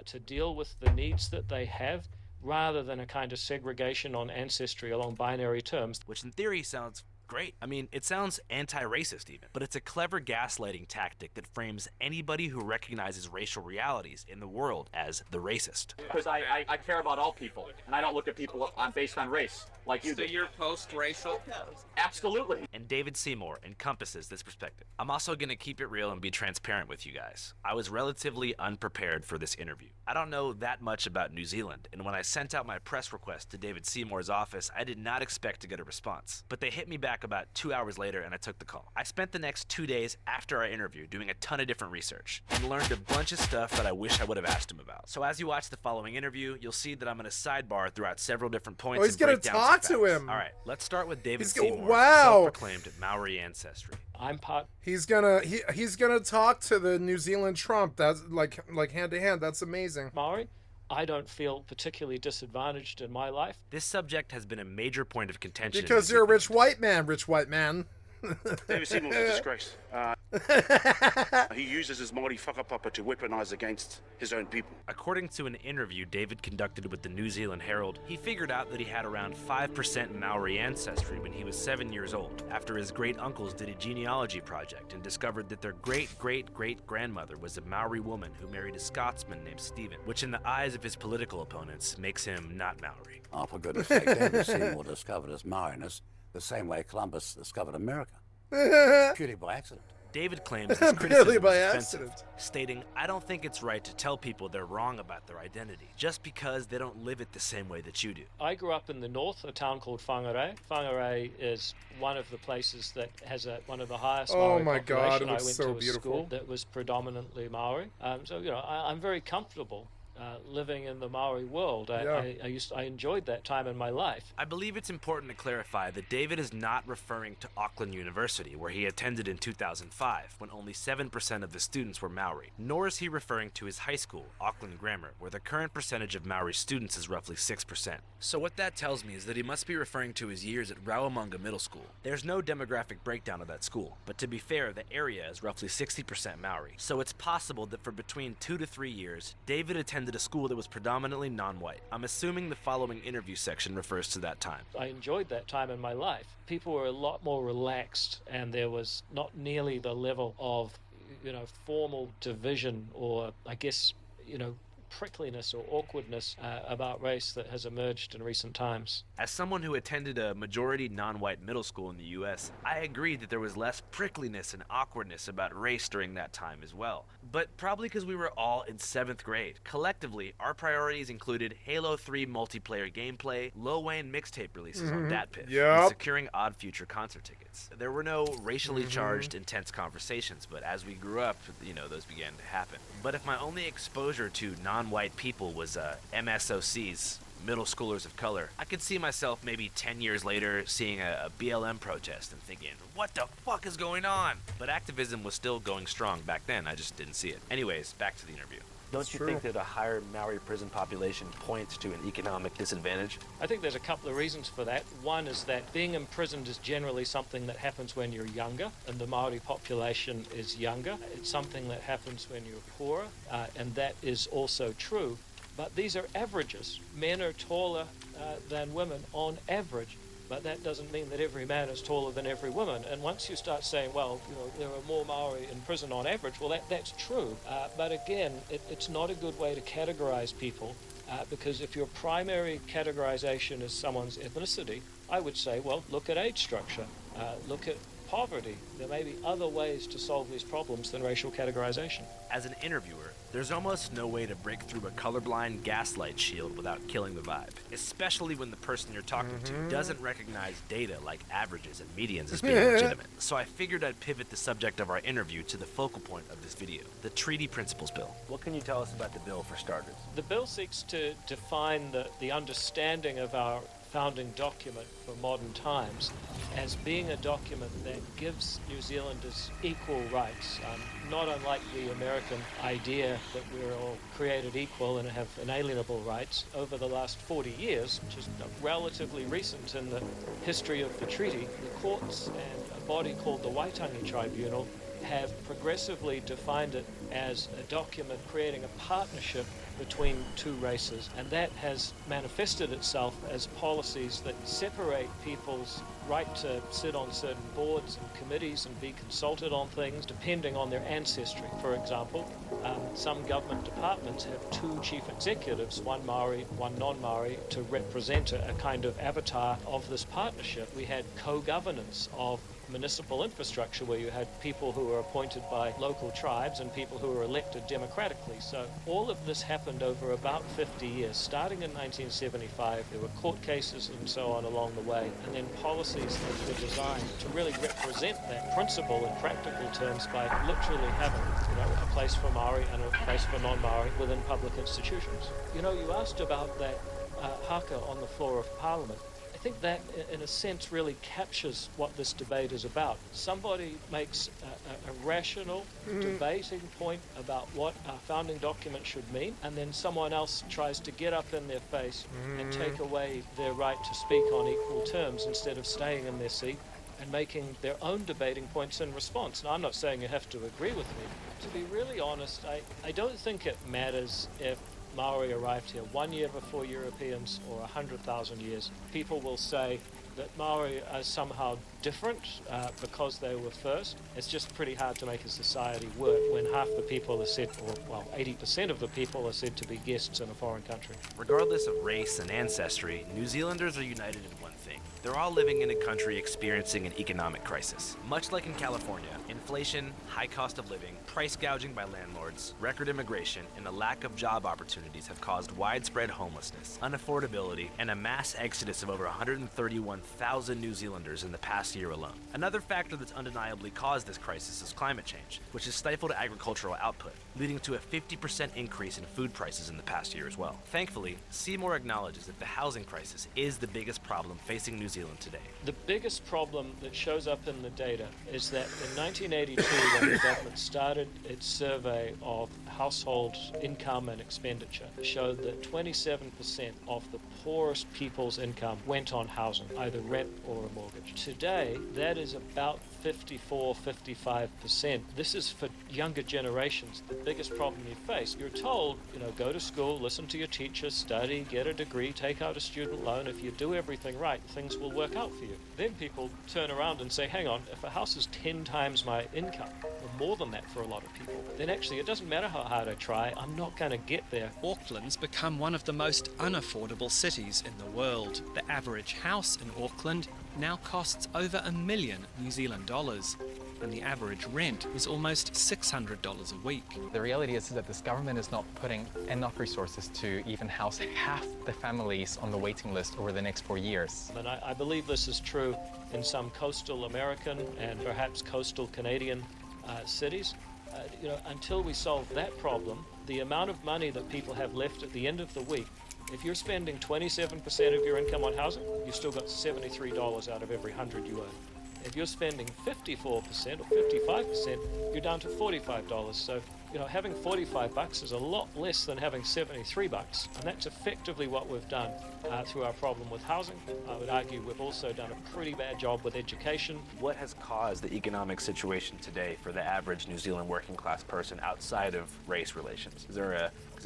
Speaker 7: to deal with the needs that they have, rather than a kind of segregation on ancestry along binary terms.
Speaker 6: Which in theory sounds great. I mean, it sounds anti-racist even, but it's a clever gaslighting tactic that frames anybody who recognizes racial realities in the world as the racist.
Speaker 12: Because I care about all people, and I don't look at people based on race like you do.
Speaker 19: So you're post-racial?
Speaker 12: Absolutely.
Speaker 6: And David Seymour encompasses this perspective. I'm also going to keep it real and be transparent with you guys. I was relatively unprepared for this interview. I don't know that much about New Zealand, and when I sent out my press request to David Seymour's office, I did not expect to get a response. But they hit me back about 2 hours later and I took the call. I spent the next 2 days after our interview doing a ton of different research and learned a bunch of stuff that I wish I would have asked him about. So as you watch the following interview, you'll see that I'm going to sidebar throughout several different points.
Speaker 1: Oh, he's going to talk to him.
Speaker 6: All right, let's start with David Seymour's
Speaker 1: wow.
Speaker 6: self-proclaimed Maori ancestry.
Speaker 1: He's gonna talk to the New Zealand Trump. That's like hand to hand. That's amazing.
Speaker 7: Maori, I don't feel particularly disadvantaged in my life.
Speaker 6: This subject has been a major point of contention.
Speaker 1: Because you're a rich white man.
Speaker 12: David Seymour's a disgrace. He uses his Māori whakapapa to weaponize against his own people.
Speaker 6: According to an interview David conducted with the New Zealand Herald, he figured out that he had around 5% Maori ancestry when he was 7 years old, after his great-uncles did a genealogy project and discovered that their great-great-great-grandmother was a Maori woman who married a Scotsman named Stephen, which in the eyes of his political opponents makes him not Maori.
Speaker 20: Oh, for goodness sake, David Seymour discovered his Maoriness the same way Columbus discovered America. Purely by accident.
Speaker 6: David claims this criticism is offensive, stating, "I don't think it's right to tell people they're wrong about their identity, just because they don't live it the same way that you do."
Speaker 7: I grew up in the north, a town called Whangarei. Whangarei is one of the places that has one of the highest Maori
Speaker 1: my God, it
Speaker 7: population.
Speaker 1: looks
Speaker 7: I went
Speaker 1: so
Speaker 7: to a
Speaker 1: beautiful.
Speaker 7: school that was predominantly Maori. So, I'm very comfortable living in the Maori world. I enjoyed that time in my life.
Speaker 6: I believe it's important to clarify that David is not referring to Auckland University, where he attended in 2005, when only 7% of the students were Maori, nor is he referring to his high school, Auckland Grammar, where the current percentage of Maori students is roughly 6%. So what that tells me is that he must be referring to his years at Rauamunga Middle School. There's no demographic breakdown of that school, but to be fair, the area is roughly 60% Maori, so it's possible that for between 2 to 3 years, David attended a school that was predominantly non-white. I'm assuming the following interview section refers to that time.
Speaker 7: I enjoyed that time in my life. People were a lot more relaxed, and there was not nearly the level of, formal division or, I guess, prickliness or awkwardness about race that has emerged in recent times.
Speaker 6: As someone who attended a majority non-white middle school in the US, I agree that there was less prickliness and awkwardness about race during that time as well. But probably because we were all in 7th grade. Collectively, our priorities included Halo 3 multiplayer gameplay, Lil Wayne mixtape releases on DatPiff, and securing Odd Future concert tickets. There were no racially charged, intense conversations, but as we grew up, those began to happen. But if my only exposure to non-white people was MSOCs, middle schoolers of color, I could see myself maybe 10 years later seeing a BLM protest and thinking, what the fuck is going on? But activism was still going strong back then, I just didn't see it. Anyways, back to the interview.
Speaker 14: Don't you think that a higher Maori prison population points to an economic disadvantage?
Speaker 7: I think there's a couple of reasons for that. One is that being imprisoned is generally something that happens when you're younger, and the Maori population is younger. It's something that happens when you're poorer, and that is also true. But these are averages. Men are taller than women on average. But that doesn't mean that every man is taller than every woman. And once you start saying, well, there are more Maori in prison on average, well, that's true. But again, it's not a good way to categorize people, because if your primary categorization is someone's ethnicity, I would say, well, look at age structure, look at poverty. There may be other ways to solve these problems than racial categorization.
Speaker 6: As an interviewer, there's almost no way to break through a colorblind gaslight shield without killing the vibe, especially when the person you're talking to doesn't recognize data like averages and medians as being legitimate. So I figured I'd pivot the subject of our interview to the focal point of this video, the Treaty Principles Bill.
Speaker 14: What can you tell us about the bill for starters?
Speaker 7: The bill seeks to define the understanding of our founding document for modern times as being a document that gives New Zealanders equal rights, not unlike the American idea that we're all created equal and have inalienable rights. Over the last 40 years, which is relatively recent in the history of the treaty, the courts and a body called the Waitangi Tribunal have progressively defined it as a document creating a partnership between two races, and that has manifested itself as policies that separate people's right to sit on certain boards and committees and be consulted on things depending on their ancestry. For example, some government departments have 2 chief executives, one Maori, one non-Maori, to represent a kind of avatar of this partnership. We had co-governance of municipal infrastructure where you had people who were appointed by local tribes and people who were elected democratically. So all of this happened over about 50 years. Starting in 1975, there were court cases and so on along the way, and then policies that were designed to really represent that principle in practical terms by literally having a place for Maori and a place for non-Maori within public institutions. You asked about that haka on the floor of Parliament. I think that, in a sense, really captures what this debate is about. Somebody makes a rational, debating point about what our founding document should mean, and then someone else tries to get up in their face and take away their right to speak on equal terms instead of staying in their seat and making their own debating points in response. Now, I'm not saying you have to agree with me. To be really honest, I don't think it matters if Maori arrived here 1 year before Europeans or 100,000 years. People will say that Maori are somehow different because they were first. It's just pretty hard to make a society work when half the people are said, 80% of the people are said to be guests in a foreign country.
Speaker 6: Regardless of race and ancestry, New Zealanders are united in one thing. They're all living in a country experiencing an economic crisis. Much like in California, inflation, high cost of living, price gouging by landlords, record immigration, and a lack of job opportunities have caused widespread homelessness, unaffordability, and a mass exodus of over 131,000 New Zealanders in the past past year alone. Another factor that's undeniably caused this crisis is climate change, which has stifled agricultural output, leading to a 50% increase in food prices in the past year as well. Thankfully, Seymour acknowledges that the housing crisis is the biggest problem facing New Zealand today.
Speaker 7: The biggest problem that shows up in the data is that in 1982, when the government started its survey of household income and expenditure, showed that 27% of the poorest people's income went on housing, either rent or a mortgage. Today, that is about 55%. This is for younger generations the biggest problem you face. You're told, go to school, listen to your teachers, study, get a degree, take out a student loan. If you do everything right, things will work out for you. Then people turn around and say, hang on, if a house is 10 times my income, or more than that for a lot of people, then actually it doesn't matter how hard I try, I'm not going to get there.
Speaker 5: Auckland's become one of the most unaffordable cities in the world. The average house in Auckland now costs over $1 million New Zealand dollars, and the average rent is almost $600 a week.
Speaker 19: The reality is that this government is not putting enough resources to even house half the families on the waiting list over the next 4 years.
Speaker 7: And I believe this is true in some coastal American and perhaps coastal Canadian cities. Until we solve that problem, the amount of money that people have left at the end of the week, if you're spending 27% of your income on housing, you've still got $73 out of every 100 you earn. If you're spending 54% or 55%, you're down to $45. So, having $45 is a lot less than having $73, and that's effectively what we've done through our problem with housing. I would argue we've also done a pretty bad job with education.
Speaker 14: What has caused the economic situation today for the average New Zealand working class person outside of race relations? Is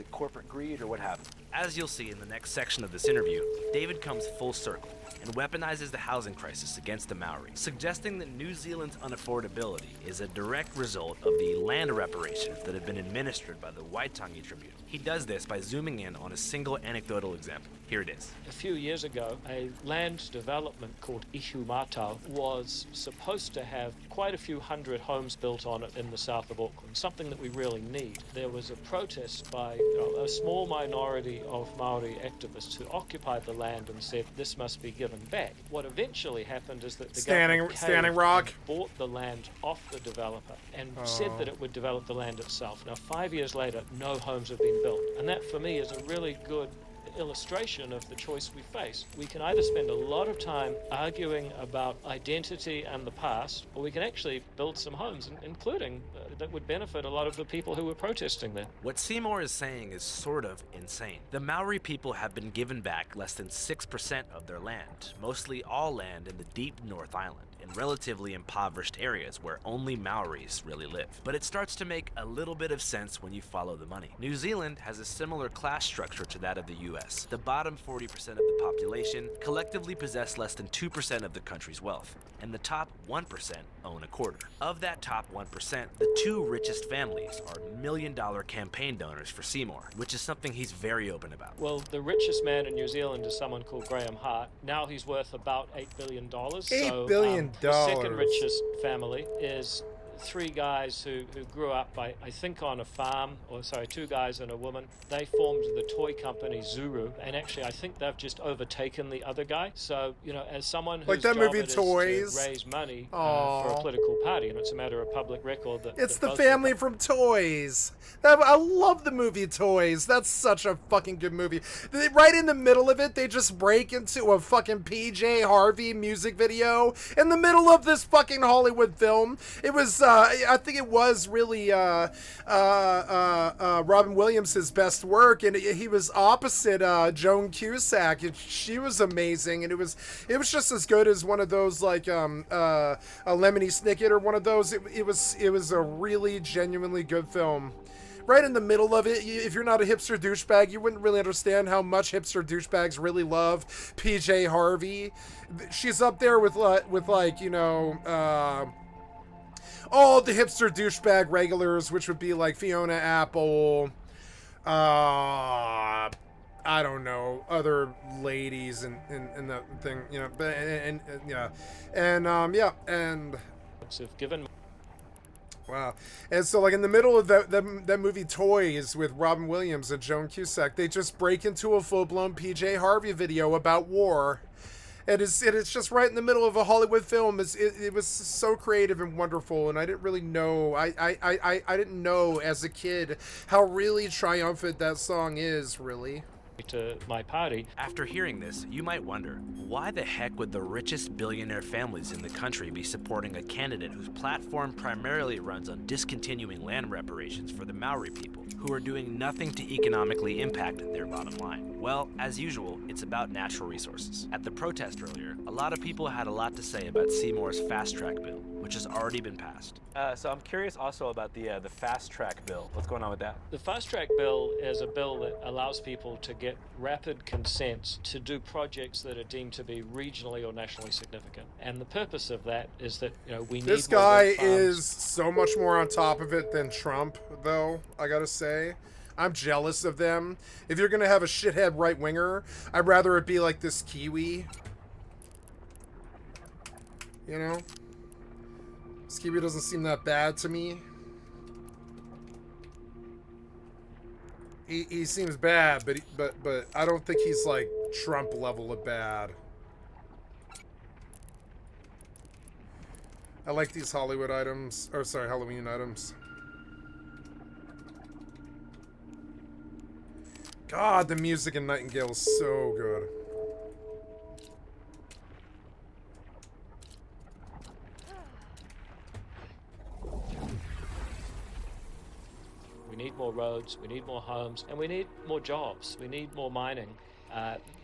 Speaker 14: it corporate greed or what happened?
Speaker 6: As you'll see in the next section of this interview, David comes full circle and weaponizes the housing crisis against the Maori, suggesting that New Zealand's unaffordability is a direct result of the land reparations that have been administered by the Waitangi Tribunal. He does this by zooming in on a single anecdotal example. Here it is.
Speaker 7: A few years ago, a land development called Ihu Mātau was supposed to have quite a few hundred homes built on it in the south of Auckland, something that we really need. There was a protest by a small minority of Maori activists who occupied the land and said this must be given back. What eventually happened is that the government
Speaker 1: Standing Rock
Speaker 7: bought the land off the developer and said that it would develop the land itself. Now, 5 years later, no homes have been built. And that, for me, is a really good illustration of the choice we face. We can either spend a lot of time arguing about identity and the past, or we can actually build some homes, including that would benefit a lot of the people who were protesting there.
Speaker 6: What Seymour is saying is sort of insane. The Maori people have been given back less than 6% of their land, mostly all land in the deep North Island, in relatively impoverished areas where only Maoris really live. But it starts to make a little bit of sense when you follow the money. New Zealand has a similar class structure to that of the US. The bottom 40% of the population collectively possess less than 2% of the country's wealth, and the top 1% own a quarter. Of that top 1%, the two richest families are $1 million campaign donors for Seymour, which is something he's very open about.
Speaker 7: Well, the richest man in New Zealand is someone called Graham Hart. Now he's worth about $8 billion.
Speaker 1: $8 billion.
Speaker 7: The second richest family is three guys who grew up, I think, on a farm, two guys and a woman. They formed the toy company Zuru, and actually I think they've just overtaken the other guy. So, as someone whose
Speaker 1: that
Speaker 7: job
Speaker 1: movie
Speaker 7: it is
Speaker 1: Toys
Speaker 7: to raise money for a political party, and it's a matter of public record that
Speaker 1: it's
Speaker 7: that
Speaker 1: the family from Toys. I love the movie Toys. That's such a fucking good movie. Right in the middle of it, they just break into a fucking PJ Harvey music video in the middle of this fucking Hollywood film. It was I think it was really Robin Williams' best work, and he was opposite Joan Cusack. She was amazing, and it was just as good as one of those like a Lemony Snicket or one of those. It was a really genuinely good film. Right in the middle of it, if you're not a hipster douchebag, you wouldn't really understand how much hipster douchebags really love PJ Harvey. She's up there with like all the hipster douchebag regulars, which would be like Fiona Apple, I don't know, other ladies and that thing, but and
Speaker 7: given.
Speaker 1: Wow. And so, like, in the middle of that movie Toys with Robin Williams and Joan Cusack, they just break into a full-blown PJ Harvey video about war. it's just right in the middle of a Hollywood film. It was so creative and wonderful, and I didn't really know. I didn't know as a kid how really triumphant that song is. Really.
Speaker 7: To my party.
Speaker 6: After hearing this, you might wonder, why the heck would the richest billionaire families in the country be supporting a candidate whose platform primarily runs on discontinuing land reparations for the Maori people, who are doing nothing to economically impact their bottom line? Well, as usual, it's about natural resources. At the protest earlier, a lot of people had a lot to say about Seymour's fast track bill, which has already been passed.
Speaker 14: So I'm curious also about the fast track bill. What's going on with that?
Speaker 7: The fast track bill is a bill that allows people to get rapid consent to do projects that are deemed to be regionally or nationally significant. And the purpose of that is that, we need
Speaker 1: this
Speaker 7: more
Speaker 1: guy
Speaker 7: wind farms.
Speaker 1: is so much more on top of it than Trump, though, I gotta say. I'm jealous of them. If you're gonna have a shithead right-winger, I'd rather it be like this Kiwi. You know? This Kiwi doesn't seem that bad to me. He seems bad, but I don't think he's like Trump level of bad. I like these Hollywood items, or sorry, Halloween items. God, the music in Nightingale is so good.
Speaker 7: We need more roads, we need more homes, and we need more jobs. We need more mining.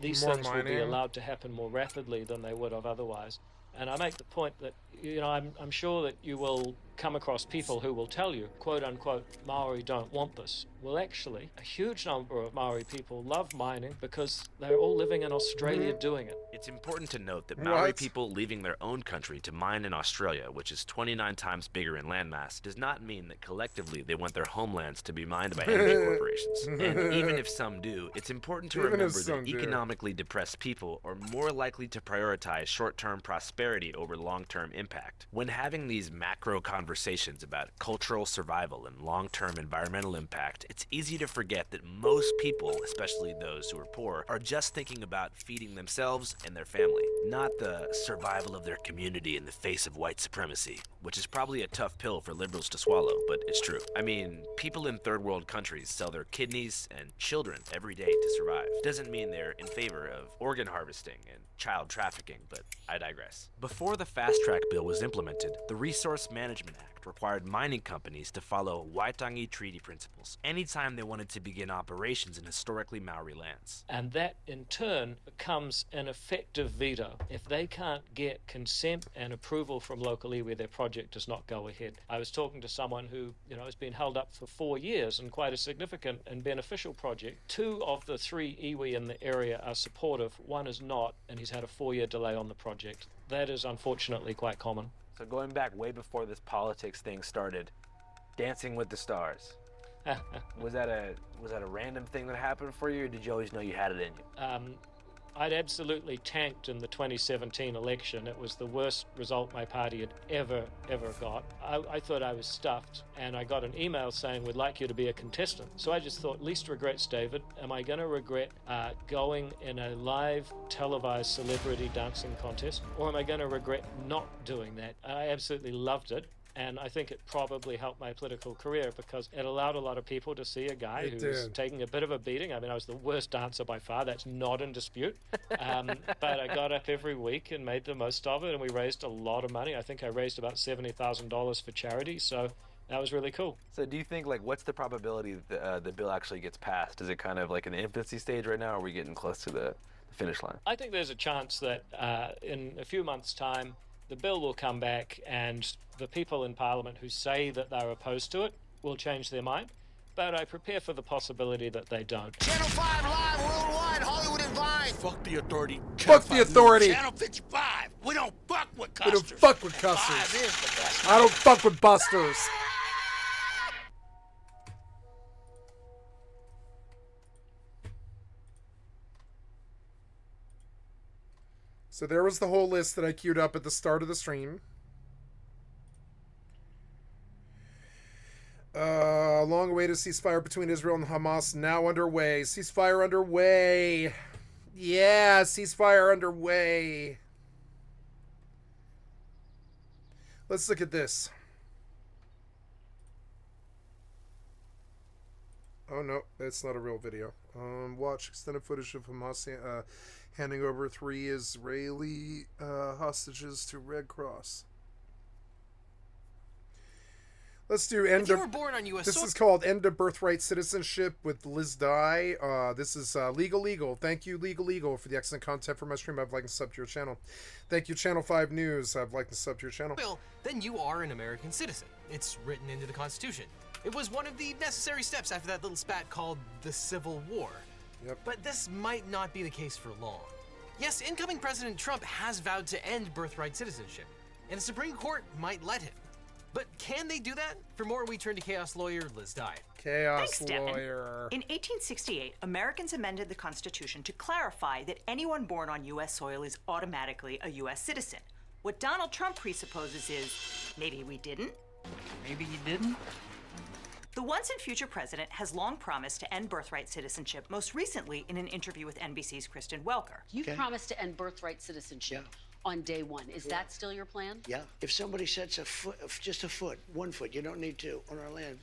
Speaker 7: These
Speaker 1: More
Speaker 7: things will be
Speaker 1: mining.
Speaker 7: allowed to happen more rapidly than they would have otherwise. And I make the point that, I'm sure that you will come across people who will tell you, quote unquote, Maori don't want this. Well, actually, a huge number of Maori people love mining because they're all living in Australia doing it.
Speaker 6: It's important to note that Maori people leaving their own country to mine in Australia, which is 29 times bigger in landmass, does not mean that collectively they want their homelands to be mined by energy corporations. And even if some do, it's important to
Speaker 1: Even if
Speaker 6: remember
Speaker 1: some
Speaker 6: that
Speaker 1: do.
Speaker 6: economically depressed people are more likely to prioritize short-term prosperity over long-term impact. When having these macro conversations about cultural survival and long-term environmental impact, it's easy to forget that most people, especially those who are poor, are just thinking about feeding themselves and their family, not the survival of their community in the face of white supremacy, which is probably a tough pill for liberals to swallow, but it's true. I mean, people in third world countries sell their kidneys and children every day to survive. Doesn't mean they're in favor of organ harvesting and child trafficking, but I digress. Before the Fast Track Bill was implemented, the Resource Management Act required mining companies to follow Waitangi Treaty principles anytime they wanted to begin operations in historically Maori lands.
Speaker 7: And that, in turn, becomes an effective veto if they can't get consent and approval from local iwi, their project does not go ahead. I was talking to someone who, has been held up for 4 years and quite a significant and beneficial project. 2 of the 3 iwi in the area are supportive, 1 is not, and he's had a 4-year delay on the project. That is unfortunately quite common.
Speaker 14: So going back way before this politics thing started, Dancing with the Stars. Was that a random thing that happened for you, or did you always know you had it in you?
Speaker 7: I'd absolutely tanked in the 2017 election. It was the worst result my party had ever got. I thought I was stuffed, and I got an email saying, we'd like you to be a contestant. So I just thought, least regrets, David. Am I going to regret going in a live televised celebrity dancing contest, or am I going to regret not doing that? I absolutely loved it. And I think it probably helped my political career because it allowed a lot of people to see a guy who was taking a bit of a beating. I mean, I was the worst dancer by far. That's not in dispute. But I got up every week and made the most of it, and we raised a lot of money. I think I raised about $70,000 for charity, so that was really cool.
Speaker 14: So do you think, what's the probability that the bill actually gets passed? Is it kind of like in the infancy stage right now, or are we getting close to the finish line?
Speaker 7: I think there's a chance that in a few months' time, the bill will come back and the people in Parliament who say that they're opposed to it will change their mind. But I prepare for the possibility that they don't.
Speaker 11: Channel 5 live worldwide, Hollywood and Vine. Fuck the authority.
Speaker 1: Fuck the authority.
Speaker 11: Channel 55. We don't fuck with
Speaker 1: We
Speaker 11: customers.
Speaker 1: don't fuck with customers.
Speaker 11: 5 is the best.
Speaker 1: I don't fuck with busters. So there was the whole list that I queued up at the start of the stream. Long awaited ceasefire between Israel and Hamas now underway. Ceasefire underway. Yeah, ceasefire underway. Let's look at this. Oh no, that's not a real video. Watch extended footage of Hamas handing over 3 Israeli hostages to Red Cross. Let's do
Speaker 2: If you were born on U.S.
Speaker 1: This
Speaker 2: soil,
Speaker 1: is called End of Birthright Citizenship with Liz Dye. This is Legal. Thank you, Legal, for the excellent content for my stream. I've liked and subbed to your channel. Thank you, Channel 5 News. I've liked and subbed to your channel.
Speaker 2: then you are an American citizen. It's written into the Constitution. It was one of the necessary steps after that little spat called the Civil War.
Speaker 1: Yep.
Speaker 2: But this might not be the case for long. Yes, incoming President Trump has vowed to end birthright citizenship, and the Supreme Court might let him. But can they do that? For more, we turn to chaos lawyer Liz Dye.
Speaker 1: Chaos
Speaker 9: Thanks,
Speaker 1: lawyer.
Speaker 9: Devin. In 1868, Americans amended the Constitution to clarify that anyone born on U.S. soil is automatically a U.S. citizen. What Donald Trump presupposes is, maybe we didn't.
Speaker 22: Maybe you didn't?
Speaker 9: The once and future president has long promised to end birthright citizenship, most recently in an interview with NBC's Kristen Welker.
Speaker 23: You promised to end birthright citizenship on day one. Is that still your plan?
Speaker 24: Yeah. If somebody sets a foot, just a foot, 1 foot, you don't need 2, on our land,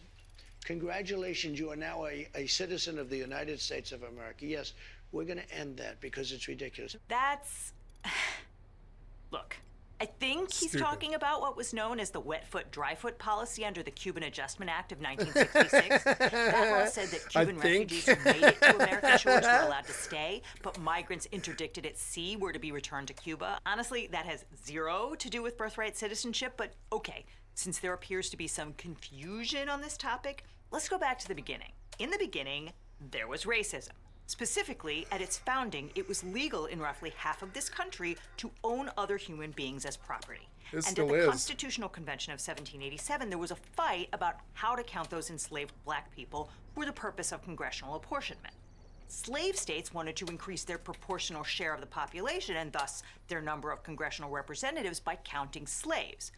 Speaker 24: congratulations, you are now a citizen of the United States of America. Yes, we're going to end that because it's ridiculous.
Speaker 9: That's... Look, I think he's talking about what was known as the wet foot, dry foot policy under the Cuban Adjustment Act of 1966. That law said that Cuban refugees who made it to American shores were allowed to stay, but migrants interdicted at sea were to be returned to Cuba. Honestly, that has zero to do with birthright citizenship, but okay, since there appears to be some confusion on this topic, let's go back to the beginning. In the beginning, there was racism. Specifically, at its founding, it was legal in roughly half of this country to own other human beings as property. And at the Constitutional Convention of 1787, there was a fight about how to count those enslaved black people for the purpose of congressional apportionment. Slave states wanted to increase their proportional share of the population and thus their number of congressional representatives by counting slaves.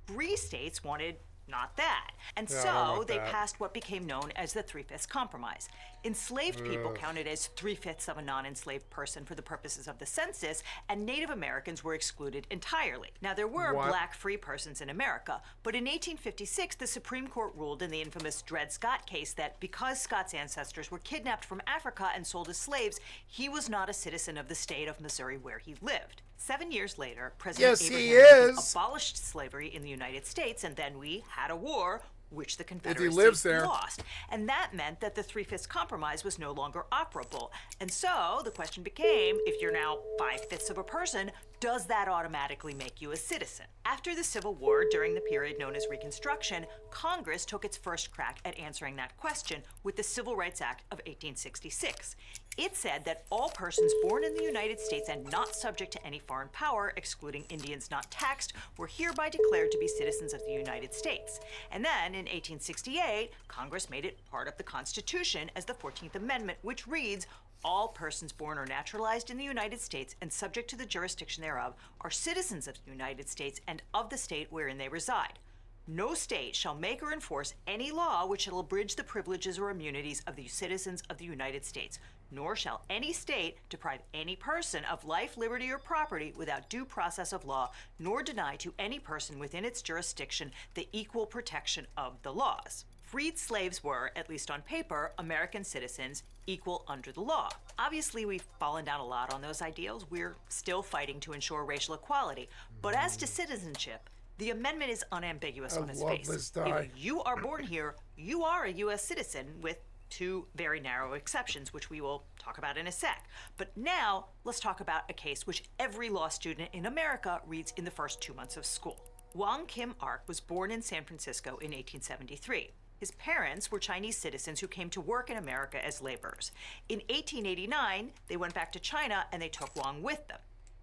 Speaker 9: Free states wanted not that. And so they passed what became known as the Three-Fifths Compromise. Enslaved people counted as 3/5 of a non-enslaved person for the purposes of the census, and Native Americans were excluded entirely. Now, there were black free persons in America, but in 1856, the Supreme Court ruled in the infamous Dred Scott case that because Scott's ancestors were kidnapped from Africa and sold as slaves, he was not a citizen of the state of Missouri where he lived. 7 years later, President Abraham Lincoln abolished slavery in the United States, and then we had a war, which the Confederacy lost. And that meant that the Three-Fifths Compromise was no longer operable. And so the question became, if you're now 5/5 of a person, does that automatically make you a citizen? After the Civil War, during the period known as Reconstruction, Congress took its first crack at answering that question with the Civil Rights Act of 1866. It said that all persons born in the United States and not subject to any foreign power, excluding Indians not taxed, were hereby declared to be citizens of the United States. And then, in 1868, Congress made it part of the Constitution as the 14th Amendment, which reads, all persons born or naturalized in the United States and subject to the jurisdiction thereof are citizens of the United States and of the state wherein they reside. No state shall make or enforce any law which shall abridge the privileges or immunities of the citizens of the United States, nor shall any state deprive any person of life, liberty, or property without due process of law, nor deny to any person within its jurisdiction the equal protection of the laws. Freed slaves were, at least on paper, American citizens, equal under the law. Obviously, we've fallen down a lot on those ideals. We're still fighting to ensure racial equality. But as to citizenship, the amendment is unambiguous on its face. If you are born here, you are a U.S. citizen with two very narrow exceptions, which we will talk about in a sec. But now, let's talk about a case which every law student in America reads in the first 2 months of school. Wong Kim Ark was born in San Francisco in 1873. His parents were Chinese citizens who came to work in America as laborers. In 1889, they went back to China and they took Wong with them.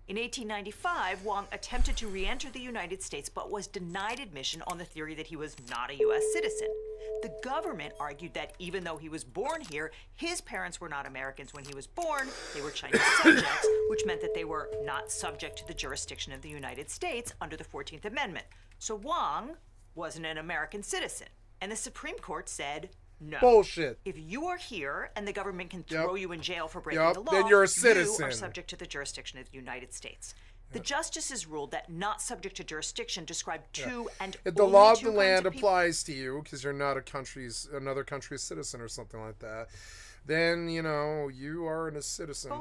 Speaker 9: In 1895, Wong attempted to re-enter the United States but was denied admission on the theory that he was not a U.S. citizen. The government argued that even though he was born here, his parents were not Americans when he was born, they were Chinese subjects, which meant that they were not subject to the jurisdiction of the United States under the 14th Amendment. So Wong wasn't an American citizen. And the Supreme Court said, No.
Speaker 1: Bullshit.
Speaker 9: If you are here and the government can throw you in jail for breaking the law,
Speaker 1: then you're a citizen.
Speaker 9: You are subject to the jurisdiction of the United States. The justices ruled that not subject to jurisdiction described two and
Speaker 1: if the
Speaker 9: only
Speaker 1: law of
Speaker 9: two
Speaker 1: the land
Speaker 9: kinds of people.
Speaker 1: applies to you because you're not another country's citizen or something like that, then you are a citizen.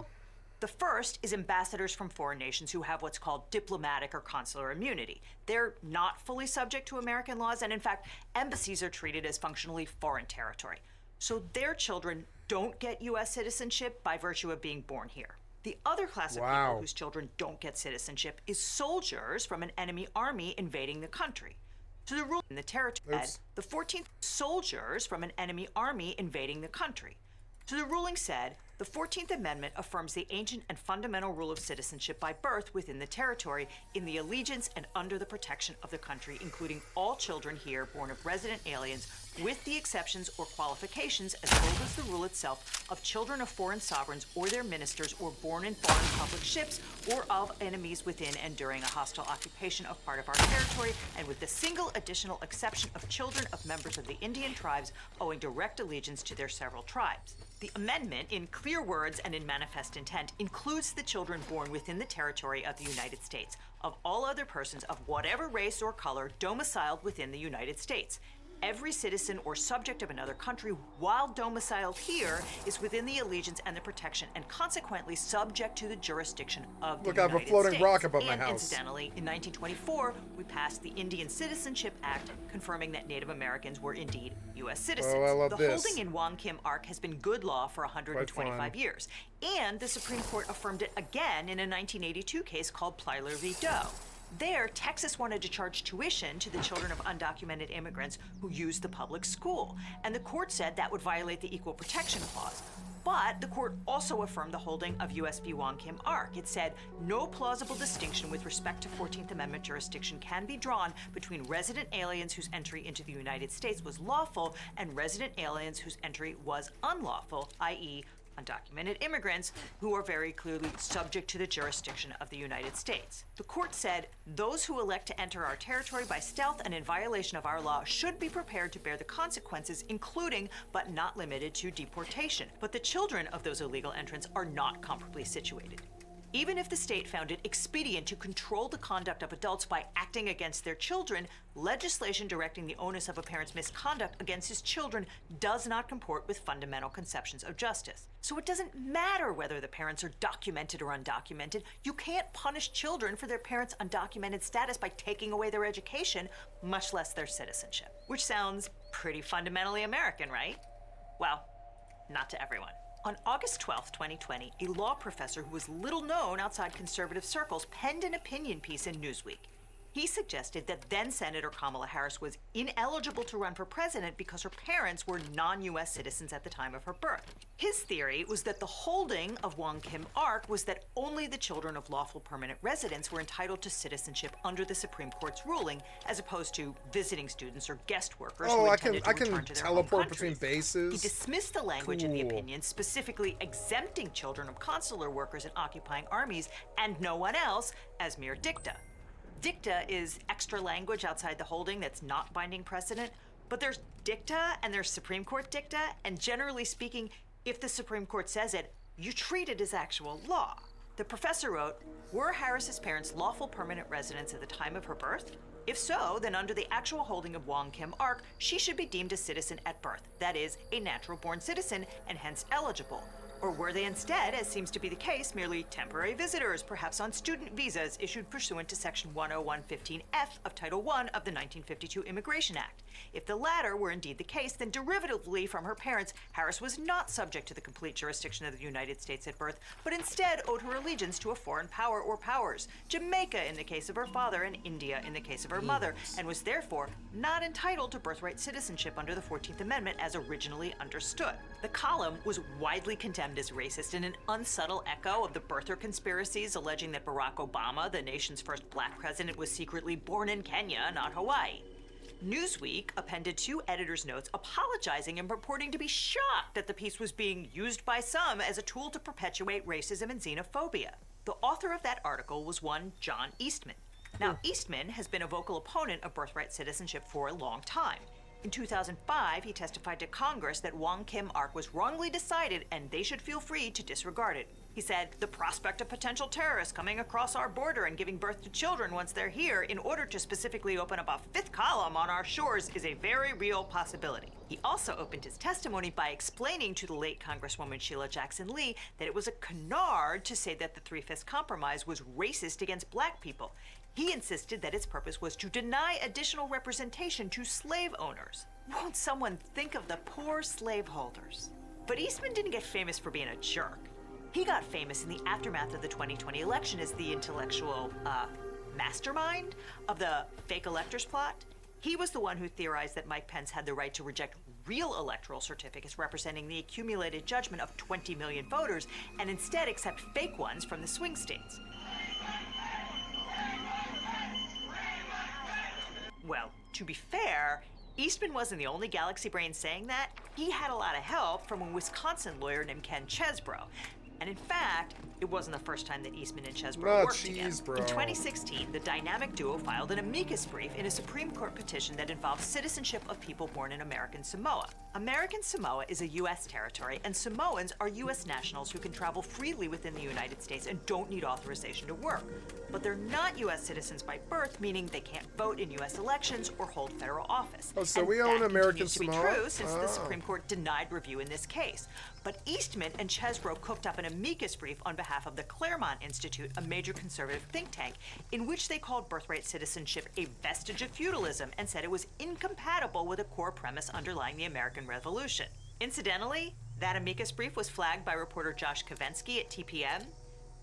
Speaker 9: The first is ambassadors from foreign nations who have what's called diplomatic or consular immunity. They're not fully subject to American laws, and in fact, embassies are treated as functionally foreign territory. So their children don't get U.S. citizenship by virtue of being born here. The other class of people whose children don't get citizenship is soldiers from an enemy army invading the country. So the rule in the territory said the 14th soldiers from an enemy army invading the country. So the ruling said the 14th Amendment affirms the ancient and fundamental rule of citizenship by birth within the territory in the allegiance and under the protection of the country, including all children here born of resident aliens, with the exceptions or qualifications as bold as the rule itself of children of foreign sovereigns or their ministers or born in foreign public ships or of enemies within and during a hostile occupation of part of our territory, and with the single additional exception of children of members of the Indian tribes owing direct allegiance to their several tribes. The amendment, in clear words and in manifest intent, includes the children born within the territory of the United States, of all other persons of whatever race or color domiciled within the United States. Every citizen or subject of another country, while domiciled here, is within the allegiance and the protection, and consequently subject to the jurisdiction of the United States.
Speaker 1: Look, I have a floating rock above my house.
Speaker 9: Incidentally, in 1924, we passed the Indian Citizenship Act, confirming that Native Americans were indeed U.S. citizens.
Speaker 1: Oh, I love
Speaker 9: the
Speaker 1: this.
Speaker 9: holding in Wong Kim Ark has been good law for 125 years, and the Supreme Court affirmed it again in a 1982 case called Plyler v. Doe. There, Texas wanted to charge tuition to the children of undocumented immigrants who used the public school, and the court said that would violate the Equal Protection Clause. But the court also affirmed the holding of U.S. v. Wong Kim Ark. It said, no plausible distinction with respect to 14th Amendment jurisdiction can be drawn between resident aliens whose entry into the United States was lawful and resident aliens whose entry was unlawful, i.e., undocumented immigrants who are very clearly subject to the jurisdiction of the United States. The court said those who elect to enter our territory by stealth and in violation of our law should be prepared to bear the consequences, including but not limited to deportation. But the children of those illegal entrants are not comparably situated. Even if the state found it expedient to control the conduct of adults by acting against their children, legislation directing the onus of a parent's misconduct against his children does not comport with fundamental conceptions of justice. So it doesn't matter whether the parents are documented or undocumented. You can't punish children for their parents' undocumented status by taking away their education, much less their citizenship. Which sounds pretty fundamentally American, right? Well, not to everyone. On August 12, 2020, a law professor who was little known outside conservative circles penned an opinion piece in Newsweek. He suggested that then-Senator Kamala Harris was ineligible to run for president because her parents were non-U.S. citizens at the time of her birth. His theory was that the holding of Wong Kim Ark was that only the children of lawful permanent residents were entitled to citizenship under the Supreme Court's ruling, as opposed to visiting students or guest workers who intended to return to their home
Speaker 1: teleport
Speaker 9: countries.
Speaker 1: between bases.
Speaker 9: He dismissed the language in the opinion, specifically exempting children of consular workers in occupying armies and no one else, as mere dicta. Dicta is extra language outside the holding that's not binding precedent, but there's dicta and there's Supreme Court dicta, and generally speaking, if the Supreme Court says it, you treat it as actual law. The professor wrote, were Harris's parents lawful permanent residents at the time of her birth? If so, then under the actual holding of Wong Kim Ark, she should be deemed a citizen at birth, that is, a natural-born citizen, and hence eligible. Or were they instead, as seems to be the case, merely temporary visitors, perhaps on student visas issued pursuant to Section 10115F of Title I of the 1952 Immigration Act? If the latter were indeed the case, then derivatively from her parents, Harris was not subject to the complete jurisdiction of the United States at birth, but instead owed her allegiance to a foreign power or powers, Jamaica in the case of her father and India in the case of her mother, and was therefore not entitled to birthright citizenship under the 14th Amendment as originally understood. The column was widely condemned as racist in an unsubtle echo of the birther conspiracies alleging that Barack Obama, the nation's first black president, was secretly born in Kenya, not Hawaii. Newsweek appended 2 editors' notes apologizing and purporting to be shocked that the piece was being used by some as a tool to perpetuate racism and xenophobia. The author of that article was one John Eastman. Now, Eastman has been a vocal opponent of birthright citizenship for a long time. In 2005, he testified to Congress that Wong Kim Ark was wrongly decided and they should feel free to disregard it. He said, the prospect of potential terrorists coming across our border and giving birth to children once they're here in order to specifically open up a fifth column on our shores is a very real possibility. He also opened his testimony by explaining to the late Congresswoman Sheila Jackson Lee that it was a canard to say that the Three-Fifths Compromise was racist against black people. He insisted that its purpose was to deny additional representation to slave owners. Won't someone think of the poor slaveholders? But Eastman didn't get famous for being a jerk. He got famous in the aftermath of the 2020 election as the intellectual, mastermind of the fake electors plot. He was the one who theorized that Mike Pence had the right to reject real electoral certificates representing the accumulated judgment of 20 million voters and instead accept fake ones from the swing states. Well, to be fair, Eastman wasn't the only galaxy brain saying that. He had a lot of help from a Wisconsin lawyer named Ken Chesbrough. And in fact, it wasn't the first time that Eastman and Chesbrough worked together. In 2016, the dynamic duo filed an amicus brief in a Supreme Court petition that involved citizenship of people born in American Samoa. American Samoa is a U.S. territory, and Samoans are U.S. nationals who can travel freely within the United States and don't need authorization to work. But they're not U.S. citizens by birth, meaning they can't vote in U.S. elections or hold federal office.
Speaker 1: Oh, so
Speaker 9: and
Speaker 1: we own American
Speaker 9: Samoa?
Speaker 1: Samoa?
Speaker 9: To be true, since the Supreme Court denied review in this case. But Eastman and Chesbrough cooked up an amicus brief on behalf of the Claremont Institute, a major conservative think tank, in which they called birthright citizenship a vestige of feudalism and said it was incompatible with a core premise underlying the American Revolution. Incidentally, that amicus brief was flagged by reporter Josh Kovensky at TPM.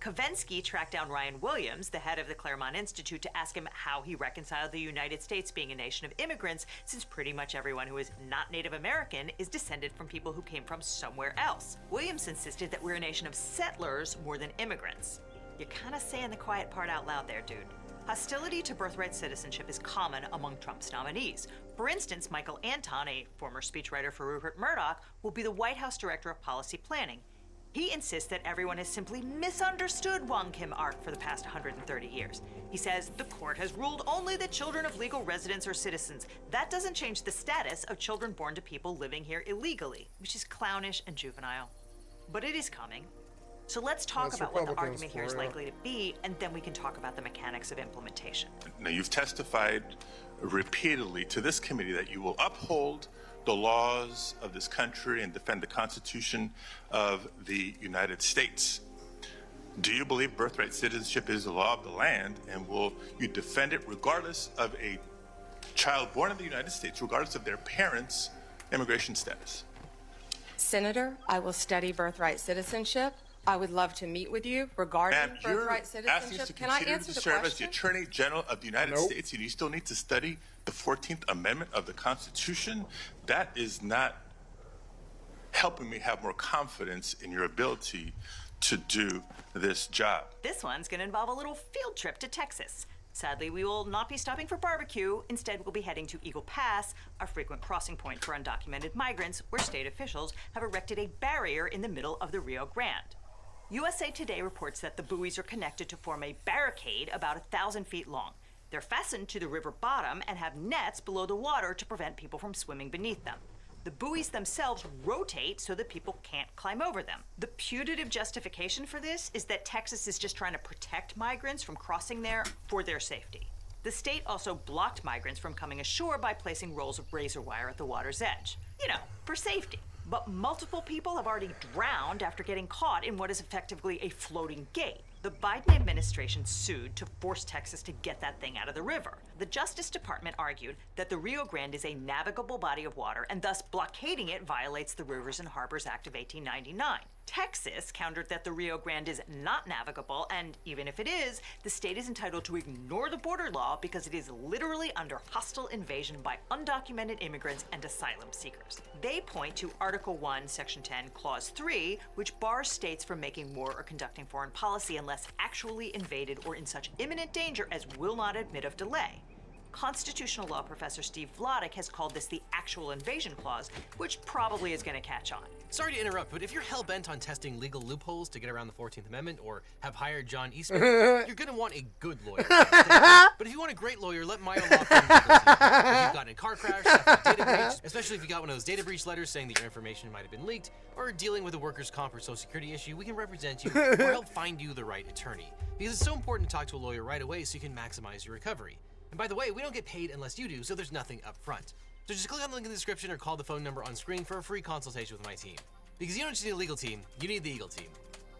Speaker 9: Kovensky tracked down Ryan Williams, the head of the Claremont Institute, to ask him how he reconciled the United States being a nation of immigrants, since pretty much everyone who is not Native American is descended from people who came from somewhere else. Williams insisted that we're a nation of settlers more than immigrants. You're kind of saying the quiet part out loud there, dude. Hostility to birthright citizenship is common among Trump's nominees. For instance, Michael Anton, a former speechwriter for Rupert Murdoch, will be the White House Director of Policy Planning. He insists that everyone has simply misunderstood Wong Kim Ark for the past 130 years. He says the court has ruled only that children of legal residents are citizens. That doesn't change the status of children born to people living here illegally, which is clownish and juvenile. But it is coming. So let's talk about what the argument here is likely to be, and then we can talk about the mechanics of implementation.
Speaker 4: Now, you've testified repeatedly to this committee that you will uphold the laws of this country and defend the Constitution of the United States. Do you believe birthright citizenship is the law of the land, and will you defend it regardless of a child born in the United States, regardless of their parents' immigration status?
Speaker 10: Senator, I will study birthright citizenship. I would love to meet with you regarding birthright citizenship. Can I answer the
Speaker 4: serve as the
Speaker 10: question?
Speaker 4: Attorney General of the United States, and you still need to study the 14th Amendment of the Constitution? That is not helping me have more confidence in your ability to do this job.
Speaker 9: This one's going to involve a little field trip to Texas. Sadly, we will not be stopping for barbecue. Instead, we'll be heading to Eagle Pass, a frequent crossing point for undocumented migrants, where state officials have erected a barrier in the middle of the Rio Grande. USA Today reports that the buoys are connected to form a barricade about 1,000 feet long. They're fastened to the river bottom and have nets below the water to prevent people from swimming beneath them. The buoys themselves rotate so that people can't climb over them. The putative justification for this is that Texas is just trying to protect migrants from crossing there for their safety. The state also blocked migrants from coming ashore by placing rolls of razor wire at the water's edge. You know, for safety. But multiple people have already drowned after getting caught in what is effectively a floating gate. The Biden administration sued to force Texas to get that thing out of the river. The Justice Department argued that the Rio Grande is a navigable body of water, and thus blockading it violates the Rivers and Harbors Act of 1899. Texas countered that the Rio Grande is not navigable, and even if it is, the state is entitled to ignore the border law because it is literally under hostile invasion by undocumented immigrants and asylum seekers. They point to Article 1, Section 10, Clause 3, which bars states from making war or conducting foreign policy unless actually invaded or in such imminent danger as will not admit of delay. Constitutional law professor Steve Vladeck has called this the actual invasion clause, which probably is going to catch on.
Speaker 2: Sorry to interrupt, but if you're hell-bent on testing legal loopholes to get around the 14th Amendment or have hired John Eastman, you're going to want a good lawyer. But if you want a great lawyer, let my own law firm go to. If you've gotten in a car crash, suffered a data breach, especially if you got one of those data breach letters saying that your information might have been leaked, or dealing with a workers' comp or social security issue, we can represent you or help find you the right attorney. Because it's so important to talk to a lawyer right away so you can maximize your recovery. And by the way, we don't get paid unless you do, so there's nothing up front. So just click on the link in the description or call the phone number on screen for a free consultation with my team. Because you don't just need a legal team, you need the Eagle team.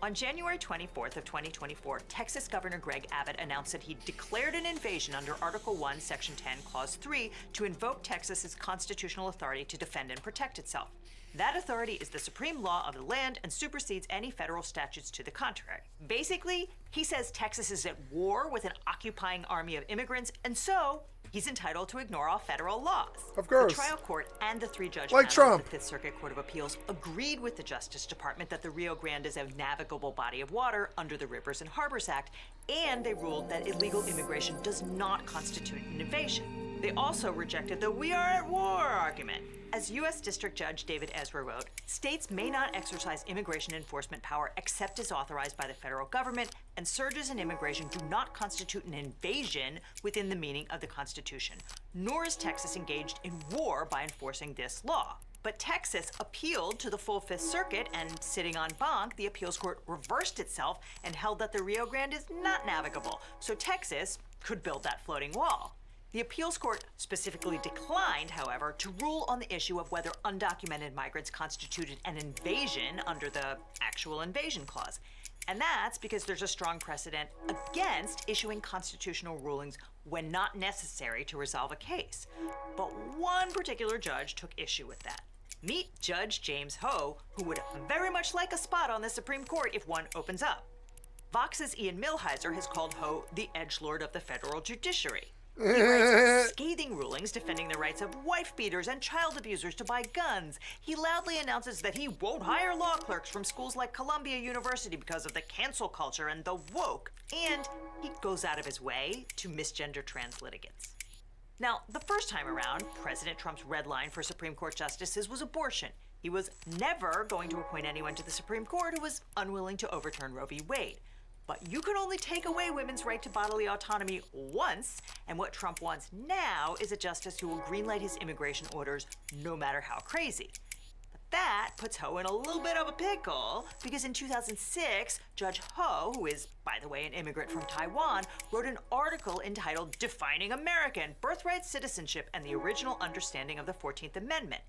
Speaker 9: On January 24th of 2024, Texas Governor Greg Abbott announced that he declared an invasion under Article 1, Section 10, Clause 3 to invoke Texas's constitutional authority to defend and protect itself. That authority is the supreme law of the land and supersedes any federal statutes to the contrary. Basically, he says Texas is at war with an occupying army of immigrants, and so he's entitled to ignore all federal laws.
Speaker 1: Of course.
Speaker 9: The trial court and the three-judge
Speaker 1: Like
Speaker 9: panel
Speaker 1: Trump.
Speaker 9: of the Fifth Circuit Court of Appeals agreed with the Justice Department that the Rio Grande is a navigable body of water under the Rivers and Harbors Act, and they ruled that illegal immigration does not constitute an invasion. They also rejected the "we are at war" argument. As U.S. District Judge David Ezra wrote, states may not exercise immigration enforcement power except as authorized by the federal government, and surges in immigration do not constitute an invasion within the meaning of the Constitution, nor is Texas engaged in war by enforcing this law. But Texas appealed to the full Fifth Circuit, and sitting on bonk, the appeals court reversed itself and held that the Rio Grande is not navigable, so Texas could build that floating wall. The appeals court specifically declined, however, to rule on the issue of whether undocumented migrants constituted an invasion under the actual invasion clause. And that's because there's a strong precedent against issuing constitutional rulings when not necessary to resolve a case. But one particular judge took issue with that. Meet Judge James Ho, who would very much like a spot on the Supreme Court if one opens up. Vox's Ian Millhiser has called Ho the edgelord of the federal judiciary. He writes scathing rulings defending the rights of wife beaters and child abusers to buy guns. He loudly announces that he won't hire law clerks from schools like Columbia University because of the cancel culture and the woke. And he goes out of his way to misgender trans litigants. Now, the first time around, President Trump's red line for Supreme Court justices was abortion. He was never going to appoint anyone to the Supreme Court who was unwilling to overturn Roe v. Wade. But you can only take away women's right to bodily autonomy once, and what Trump wants now is a justice who will greenlight his immigration orders no matter how crazy. But that puts Ho in a little bit of a pickle, because in 2006, Judge Ho, who is, by the way, an immigrant from Taiwan, wrote an article entitled "Defining American: Birthright Citizenship and the Original Understanding of the 14th Amendment."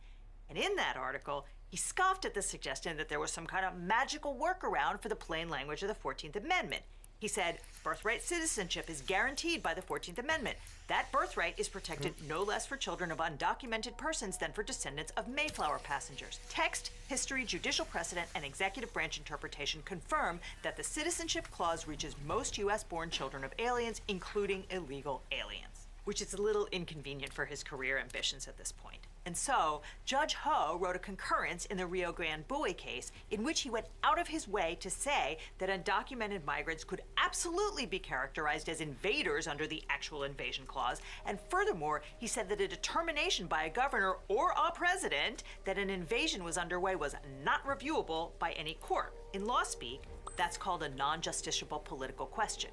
Speaker 9: And in that article, he scoffed at the suggestion that there was some kind of magical workaround for the plain language of the 14th Amendment. He said, birthright citizenship is guaranteed by the 14th Amendment. That birthright is protected no less for children of undocumented persons than for descendants of Mayflower passengers. Text, history, judicial precedent, and executive branch interpretation confirm that the citizenship clause reaches most U.S.-born children of aliens, including illegal aliens, which is a little inconvenient for his career ambitions at this point. And so, Judge Ho wrote a concurrence in the Rio Grande buoy case in which he went out of his way to say that undocumented migrants could absolutely be characterized as invaders under the actual invasion clause, and furthermore, he said that a determination by a governor or a president that an invasion was underway was not reviewable by any court. In law speak, that's called a non-justiciable political question.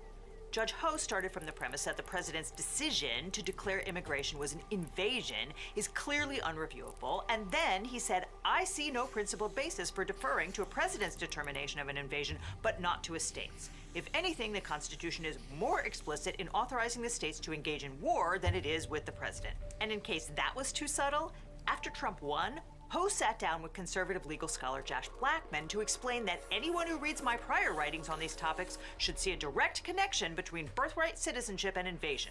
Speaker 9: Judge Ho started from the premise that the president's decision to declare immigration was an invasion is clearly unreviewable, and then he said, I see no principled basis for deferring to a president's determination of an invasion, but not to a state's. If anything, the Constitution is more explicit in authorizing the states to engage in war than it is with the president. And in case that was too subtle, after Trump won, Ho sat down with conservative legal scholar Josh Blackman to explain that anyone who reads my prior writings on these topics should see a direct connection between birthright citizenship and invasion.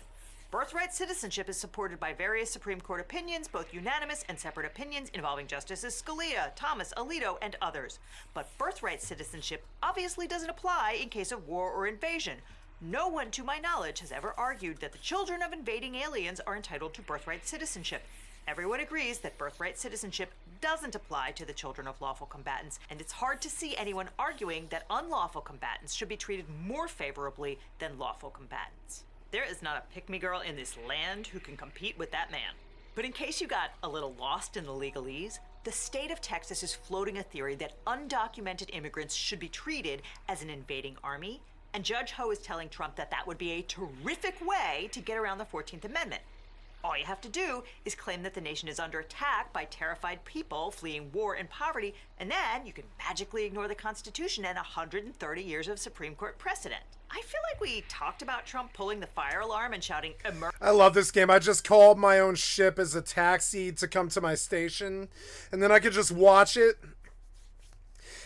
Speaker 9: Birthright citizenship is supported by various Supreme Court opinions, both unanimous and separate opinions involving Justices Scalia, Thomas, Alito, and others. But birthright citizenship obviously doesn't apply in case of war or invasion. No one, to my knowledge, has ever argued that the children of invading aliens are entitled to birthright citizenship. Everyone agrees that birthright citizenship doesn't apply to the children of lawful combatants, and it's hard to see anyone arguing that unlawful combatants should be treated more favorably than lawful combatants. There is not a pick-me girl in this land who can compete with that man. But in case you got a little lost in the legalese, the state of Texas is floating a theory that undocumented immigrants should be treated as an invading army, and Judge Ho is telling Trump that that would be a terrific way to get around the 14th Amendment. All you have to do is claim that the nation is under attack by terrified people fleeing war and poverty, and then you can magically ignore the Constitution and 130 years of Supreme Court precedent. I feel like we talked about Trump pulling the fire alarm and shouting,
Speaker 1: I love this game. I just called my own ship as a taxi to come to my station, and then I could just watch it.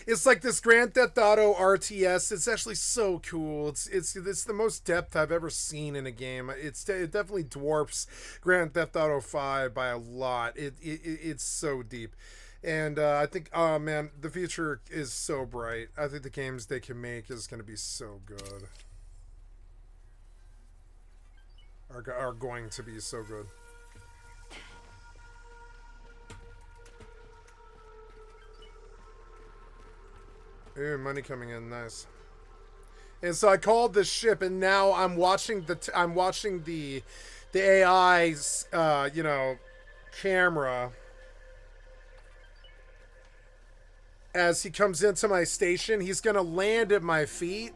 Speaker 1: It's like this Grand Theft Auto RTS. It's actually so cool. It's the most depth I've ever seen in a game. It definitely dwarfs Grand Theft Auto 5 by a lot. It's so deep. And I think, oh man, the future is so bright. I think the games they can make is going to be so good. Are going to be so good. Ooh, money coming in, nice. And so I called the ship, and now I'm watching the AI's camera as he comes into my station. He's gonna land at my feet,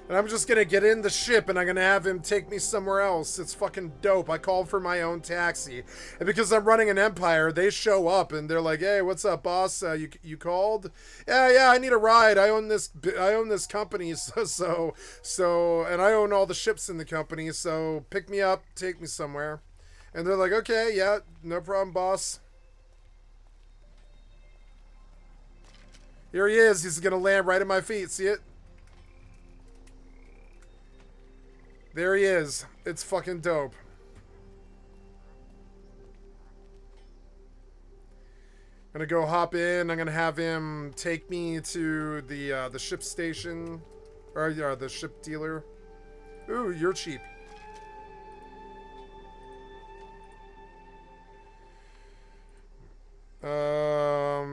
Speaker 1: and I'm just gonna get in the ship, and I'm gonna have him take me somewhere else. It's fucking dope. I called for my own taxi, and because I'm running an empire, they show up and they're like, "Hey, what's up, boss? You called? Yeah, I need a ride. I own this company, so, and I own all the ships in the company. So pick me up, take me somewhere." And they're like, "Okay, yeah, no problem, boss." Here he is. He's gonna land right at my feet. See it? There he is. It's fucking dope. I'm gonna go hop in. I'm gonna have him take me to the ship station, or the ship dealer. Ooh, you're cheap.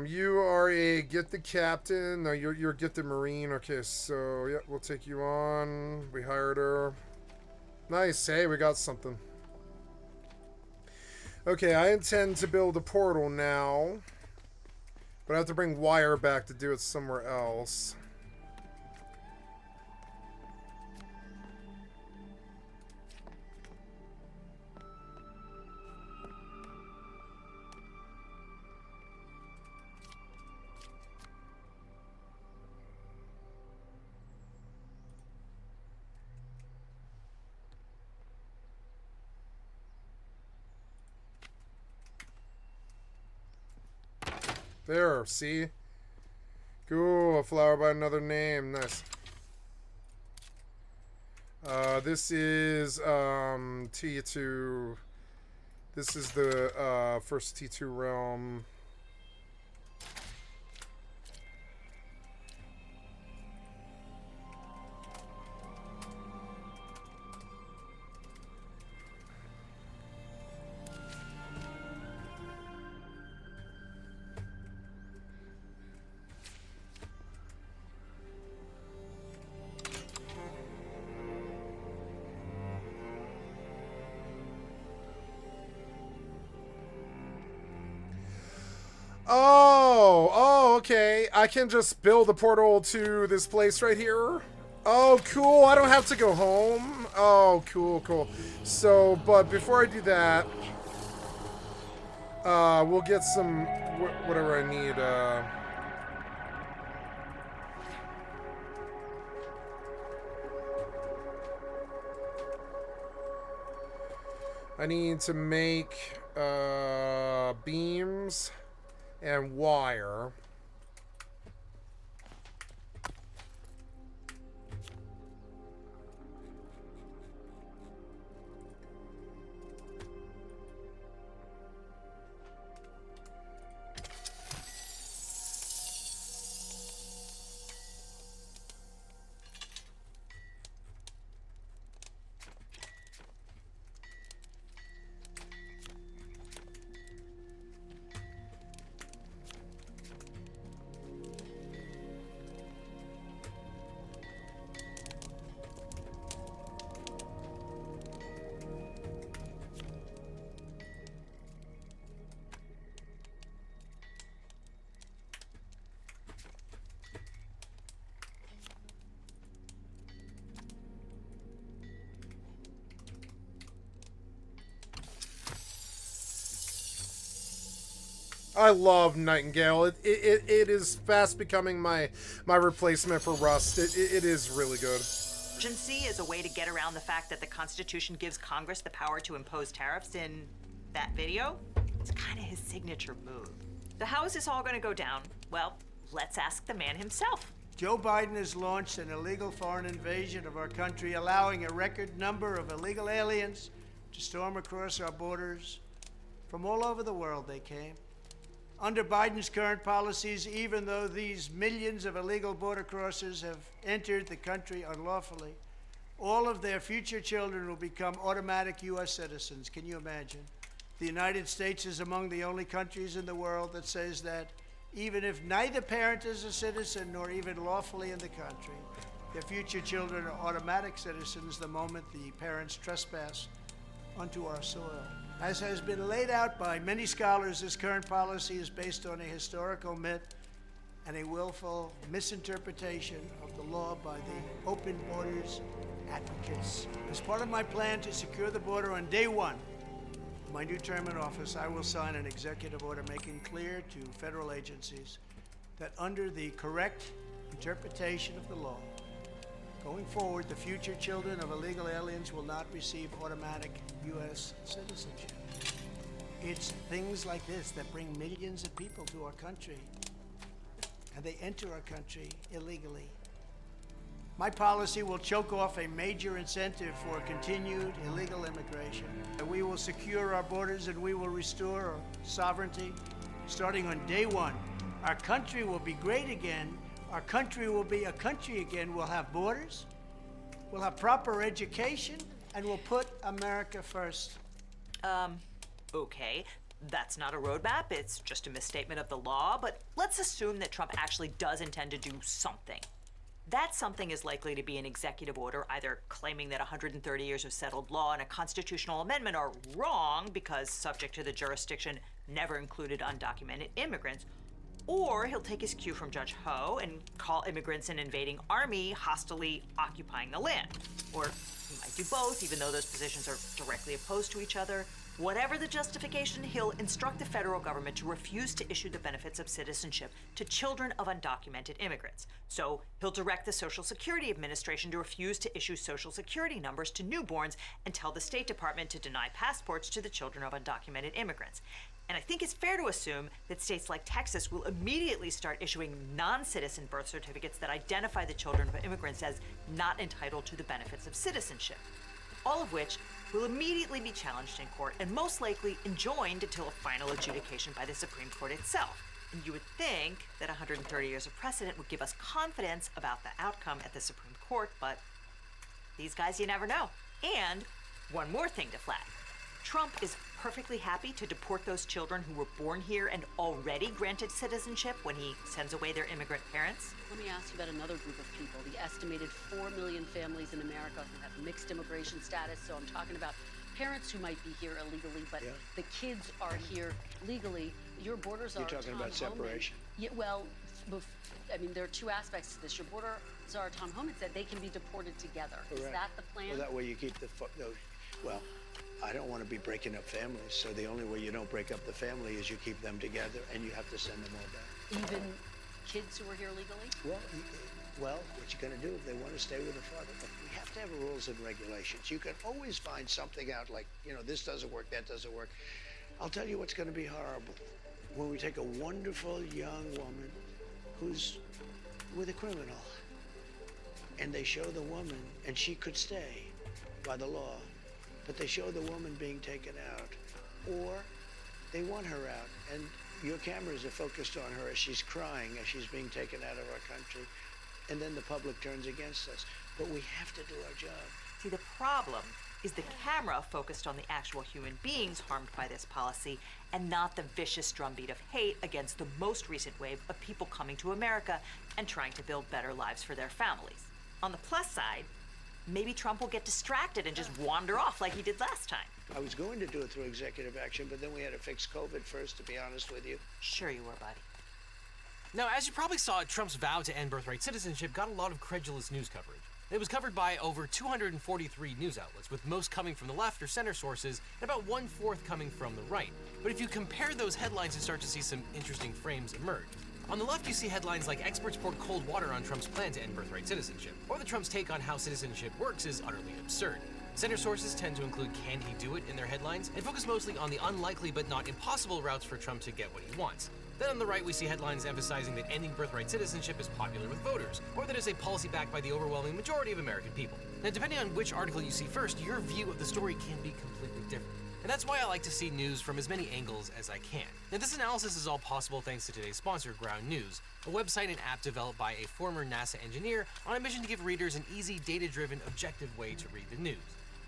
Speaker 1: You are a get the captain. No, you're get the marine. Okay, so yeah, we'll take you on. We hired her. Nice, hey, we got something. Okay, I intend to build a portal now, but I have to bring wire back to do it somewhere else. There, see? Cool, a flower by another name. Nice. This is T2. This is the first T2 realm. Oh, okay. I can just build a portal to this place right here. Oh, cool. I don't have to go home. Oh, cool. So, but before I do that, we'll get some, whatever I need, I need to make, beams and wire. I love Nightingale. It is fast becoming my replacement for Rust. It is really good.
Speaker 9: Emergency is a way to get around the fact that the Constitution gives Congress the power to impose tariffs in that video. It's kind of his signature move. So how is this all going to go down? Well, let's ask the man himself.
Speaker 15: Joe Biden has launched an illegal foreign invasion of our country, allowing a record number of illegal aliens to storm across our borders. From all over the world they came. Under Biden's current policies, even though these millions of illegal border crossers have entered the country unlawfully, all of their future children will become automatic U.S. citizens. Can you imagine? The United States is among the only countries in the world that says that even if neither parent is a citizen nor even lawfully in the country, their future children are automatic citizens the moment the parents trespass onto our soil. As has been laid out by many scholars, this current policy is based on a historical myth and a willful misinterpretation of the law by the open borders advocates. As part of my plan to secure the border on day one of my new term in office, I will sign an executive order making clear to federal agencies that under the correct interpretation of the law, going forward, the future children of illegal aliens will not receive automatic U.S. citizenship. It's things like this that bring millions of people to our country, and they enter our country illegally. My policy will choke off a major incentive for continued illegal immigration. We will secure our borders and we will restore our sovereignty. Starting on day one, our country will be great again. Our country will be a country again. We'll have borders, we'll have proper education, and we'll put America first.
Speaker 9: Okay, that's not a roadmap. It's just a misstatement of the law, but let's assume that Trump actually does intend to do something. That something is likely to be an executive order either claiming that 130 years of settled law and a constitutional amendment are wrong because subject to the jurisdiction never included undocumented immigrants, or he'll take his cue from Judge Ho and call immigrants an invading army hostilely occupying the land. Or he might do both, even though those positions are directly opposed to each other. Whatever the justification, he'll instruct the federal government to refuse to issue the benefits of citizenship to children of undocumented immigrants. So he'll direct the Social Security Administration to refuse to issue Social Security numbers to newborns and tell the State Department to deny passports to the children of undocumented immigrants. And I think it's fair to assume that states like Texas will immediately start issuing non-citizen birth certificates that identify the children of immigrants as not entitled to the benefits of citizenship. All of which will immediately be challenged in court and most likely enjoined until a final adjudication by the Supreme Court itself. And you would think that 130 years of precedent would give us confidence about the outcome at the Supreme Court, but these guys, you never know. And one more thing to flag. Trump is perfectly happy to deport those children who were born here and already granted citizenship when he sends away their immigrant parents.
Speaker 23: Let me ask you about another group of people, the estimated 4 million families in America who have mixed immigration status. So I'm talking about parents who might be here illegally, but the kids are here legally. Your borders are.
Speaker 24: You're talking about separation.
Speaker 23: Yeah, well, I mean, there are two aspects to this. Your border czar, Tom Homan, said they can be deported together.
Speaker 24: Correct.
Speaker 23: Is that the plan?
Speaker 24: Well, that way you keep the, well, I don't want to be breaking up families, so the only way you don't break up the family is you keep them together and you have to send them all back.
Speaker 23: Even kids who are here legally?
Speaker 24: Well, what you're going to do if they want to stay with the father, we have to have rules and regulations. You can always find something out like, this doesn't work, that doesn't work. I'll tell you what's going to be horrible. When we take a wonderful young woman who's with a criminal and they show the woman, and she could stay by the law, but they show the woman being taken out, or they want her out, and your cameras are focused on her as she's crying, as she's being taken out of our country, and then the public turns against us. But we have to do our job.
Speaker 9: See, the problem is the camera focused on the actual human beings harmed by this policy and not the vicious drumbeat of hate against the most recent wave of people coming to America and trying to build better lives for their families. On the plus side, maybe Trump will get distracted and just wander off like he did last time.
Speaker 24: I was going to do it through executive action, but then we had to fix COVID first, to be honest with you.
Speaker 9: Sure you were, buddy.
Speaker 2: Now, as you probably saw, Trump's vow to end birthright citizenship got a lot of credulous news coverage. It was covered by over 243 news outlets, with most coming from the left or center sources, and about 1/4 coming from the right. But if you compare those headlines, you start to see some interesting frames emerge. On the left, you see headlines like "Experts poured cold water on Trump's plan to end birthright citizenship," or that Trump's take on how citizenship works is utterly absurd. Center sources tend to include "Can he do it?" in their headlines, and focus mostly on the unlikely but not impossible routes for Trump to get what he wants. Then on the right, we see headlines emphasizing that ending birthright citizenship is popular with voters, or that it's a policy backed by the overwhelming majority of American people. Now, depending on which article you see first, your view of the story can be completely different. And that's why I like to see news from as many angles as I can. Now, this analysis is all possible thanks to today's sponsor, Ground News, a website and app developed by a former NASA engineer on a mission to give readers an easy, data-driven, objective way to read the news.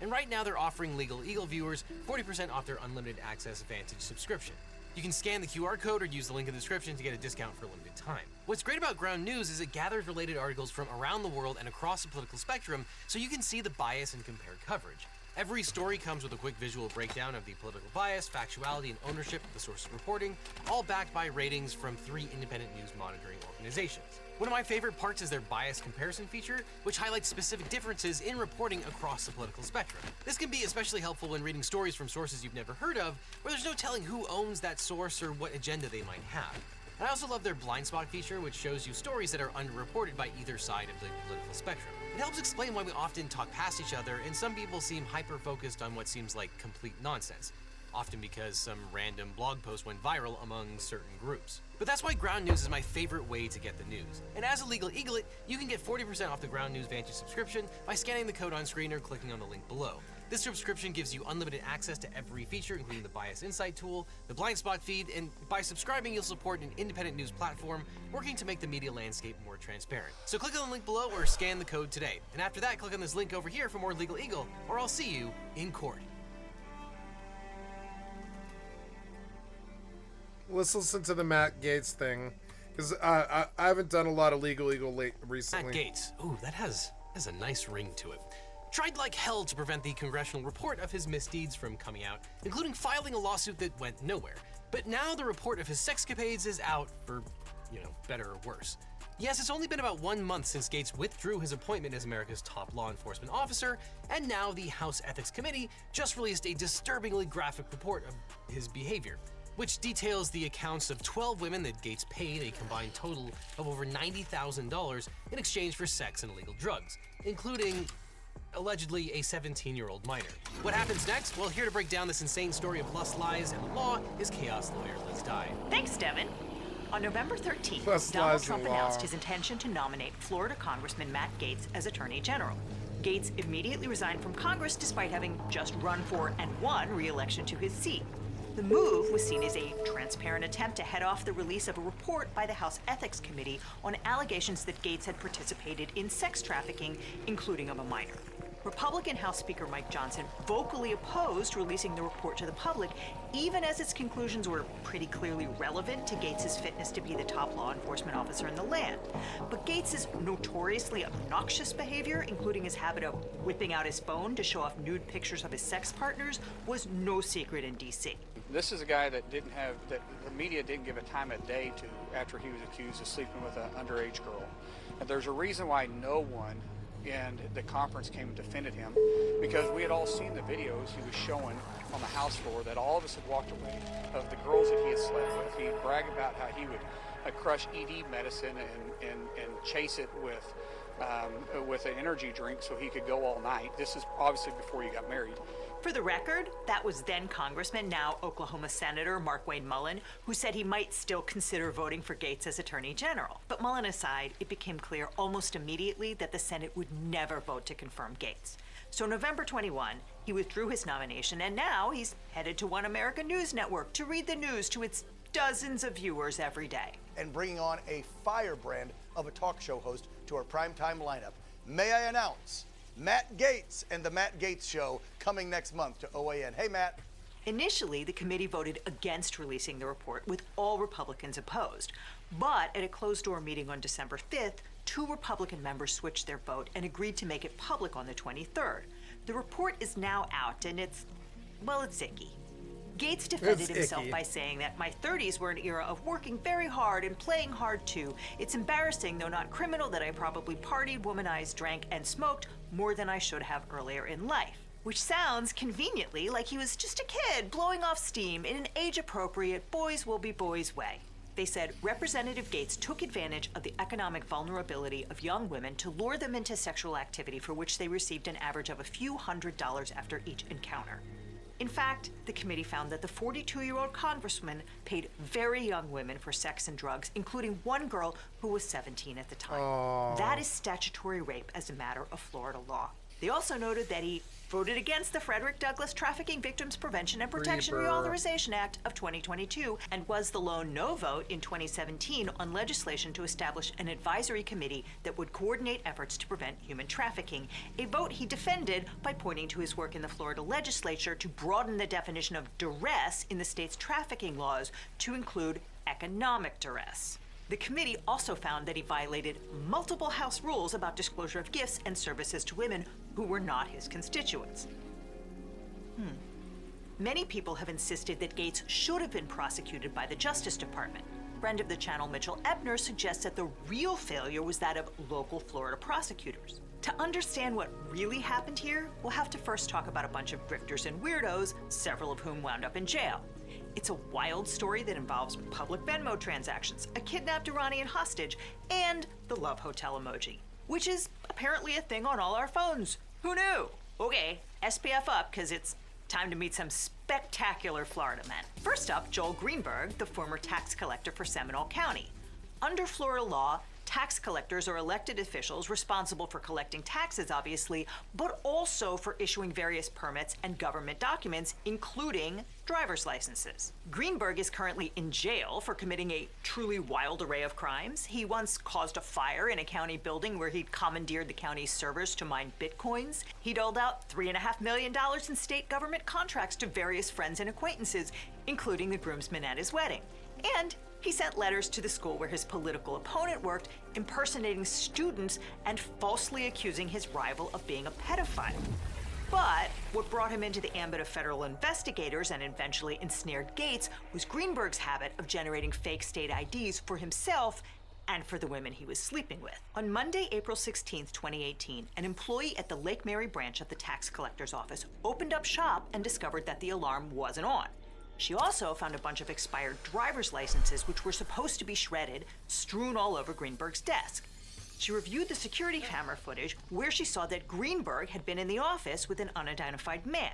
Speaker 2: And right now, they're offering Legal Eagle viewers 40% off their unlimited access Vantage subscription. You can scan the QR code or use the link in the description to get a discount for a limited time. What's great about Ground News is it gathers related articles from around the world and across the political spectrum, so you can see the bias and compare coverage. Every story comes with a quick visual breakdown of the political bias, factuality, and ownership of the source's reporting, all backed by ratings from 3 independent news monitoring organizations. One of my favorite parts is their bias comparison feature, which highlights specific differences in reporting across the political spectrum. This can be especially helpful when reading stories from sources you've never heard of, where there's no telling who owns that source or what agenda they might have. And I also love their blind spot feature, which shows you stories that are underreported by either side of the political spectrum. It helps explain why we often talk past each other, and some people seem hyper-focused on what seems like complete nonsense, often because some random blog post went viral among certain groups. But that's why Ground News is my favorite way to get the news. And as a Legal Eaglet, you can get 40% off the Ground News Vantage subscription by scanning the code on screen or clicking on the link below. This subscription gives you unlimited access to every feature, including the Bias Insight tool, the blind spot feed, and by subscribing, you'll support an independent news platform working to make the media landscape more transparent. So click on the link below or scan the code today. And after that, click on this link over here for more Legal Eagle, or I'll see you in court.
Speaker 1: Let's listen to the Matt Gaetz thing, because I haven't done a lot of Legal Eagle recently.
Speaker 2: Matt Gaetz, ooh, that has a nice ring to it. Tried like hell to prevent the congressional report of his misdeeds from coming out, including filing a lawsuit that went nowhere. But now the report of his sexcapades is out for, better or worse. Yes, it's only been about 1 month since Gaetz withdrew his appointment as America's top law enforcement officer, and now the House Ethics Committee just released a disturbingly graphic report of his behavior, which details the accounts of 12 women that Gaetz paid a combined total of over $90,000 in exchange for sex and illegal drugs, including allegedly a 17-year-old minor. What happens next? Well, here to break down this insane story of lust, lies, and the law is chaos lawyer Liz Dye.
Speaker 9: Thanks, Devin. On November 13th,
Speaker 1: Lust,
Speaker 9: Donald
Speaker 1: lies,
Speaker 9: Trump
Speaker 1: and law.
Speaker 9: announced his intention to nominate Florida Congressman Matt Gaetz as Attorney General. Gaetz immediately resigned from Congress despite having just run for and won re-election to his seat. The move was seen as a transparent attempt to head off the release of a report by the House Ethics Committee on allegations that Gaetz had participated in sex trafficking, including of a minor. Republican House Speaker Mike Johnson vocally opposed releasing the report to the public, even as its conclusions were pretty clearly relevant to Gaetz' fitness to be the top law enforcement officer in the land. But Gaetz' notoriously obnoxious behavior, including his habit of whipping out his phone to show off nude pictures of his sex partners, was no secret in D.C.
Speaker 3: This is a guy that the media didn't give a time of day to after he was accused of sleeping with an underage girl. And there's a reason why no one in the conference came and defended him, because we had all seen the videos he was showing on the House floor that all of us had walked away of the girls that he had slept with. He'd brag about how he would crush ED medicine and chase it with an energy drink so he could go all night. This is obviously before he got married.
Speaker 9: For the record, that was then Congressman, now Oklahoma Senator Markwayne Mullin, who said he might still consider voting for Gaetz as Attorney General. But Mullin aside, it became clear almost immediately that the Senate would never vote to confirm Gaetz. So November 21, he withdrew his nomination, and now he's headed to One American News Network to read the news to its dozens of viewers every day.
Speaker 16: And bringing on a firebrand of a talk show host to our primetime lineup. May I announce Matt Gaetz and the Matt Gaetz Show coming next month to OAN. Hey, Matt.
Speaker 9: Initially, the committee voted against releasing the report, with all Republicans opposed. But at a closed-door meeting on December 5th, 2 Republican members switched their vote and agreed to make it public on the 23rd. The report is now out, and it's icky. Gates defended himself by saying that my 30s were an era of working very hard and playing hard too. It's embarrassing, though not criminal, that I probably partied, womanized, drank, and smoked more than I should have earlier in life. Which sounds conveniently like he was just a kid blowing off steam in an age-appropriate boys will be boys way. They said Representative Gates took advantage of the economic vulnerability of young women to lure them into sexual activity for which they received an average of a few $100s after each encounter. In fact, the committee found that the 42-year-old congressman paid very young women for sex and drugs, including one girl who was 17 at the time.
Speaker 1: Aww.
Speaker 9: That is statutory rape as a matter of Florida law. They also noted that he voted against the Frederick Douglass Trafficking Victims Prevention and Protection Reauthorization Act of 2022 and was the lone no vote in 2017 on legislation to establish an advisory committee that would coordinate efforts to prevent human trafficking, a vote he defended by pointing to his work in the Florida legislature to broaden the definition of duress in the state's trafficking laws to include economic duress. The committee also found that he violated multiple House rules about disclosure of gifts and services to women who were not his constituents. Many people have insisted that Gates should have been prosecuted by the Justice Department. Friend of the channel, Mitchell Ebner, suggests that the real failure was that of local Florida prosecutors. To understand what really happened here, we'll have to first talk about a bunch of grifters and weirdos, several of whom wound up in jail. It's a wild story that involves public Venmo transactions, a kidnapped Iranian hostage, and the love hotel emoji, which is apparently a thing on all our phones. Who knew? Okay, SPF up, because it's time to meet some spectacular Florida men. First up, Joel Greenberg, the former tax collector for Seminole County. Under Florida law, tax collectors are elected officials responsible for collecting taxes, obviously, but also for issuing various permits and government documents, including driver's licenses. Greenberg is currently in jail for committing a truly wild array of crimes. He once caused a fire in a county building where he'd commandeered the county's servers to mine bitcoins. He doled out $3.5 million in state government contracts to various friends and acquaintances, including the groomsmen at his wedding. And he sent letters to the school where his political opponent worked, impersonating students and falsely accusing his rival of being a pedophile. But what brought him into the ambit of federal investigators and eventually ensnared Gates was Greenberg's habit of generating fake state IDs for himself and for the women he was sleeping with. On Monday, April 16, 2018, an employee at the Lake Mary branch of the tax collector's office opened up shop and discovered that the alarm wasn't on. She also found a bunch of expired driver's licenses, which were supposed to be shredded, strewn all over Greenberg's desk. She reviewed the security camera footage where she saw that Greenberg had been in the office with an unidentified man.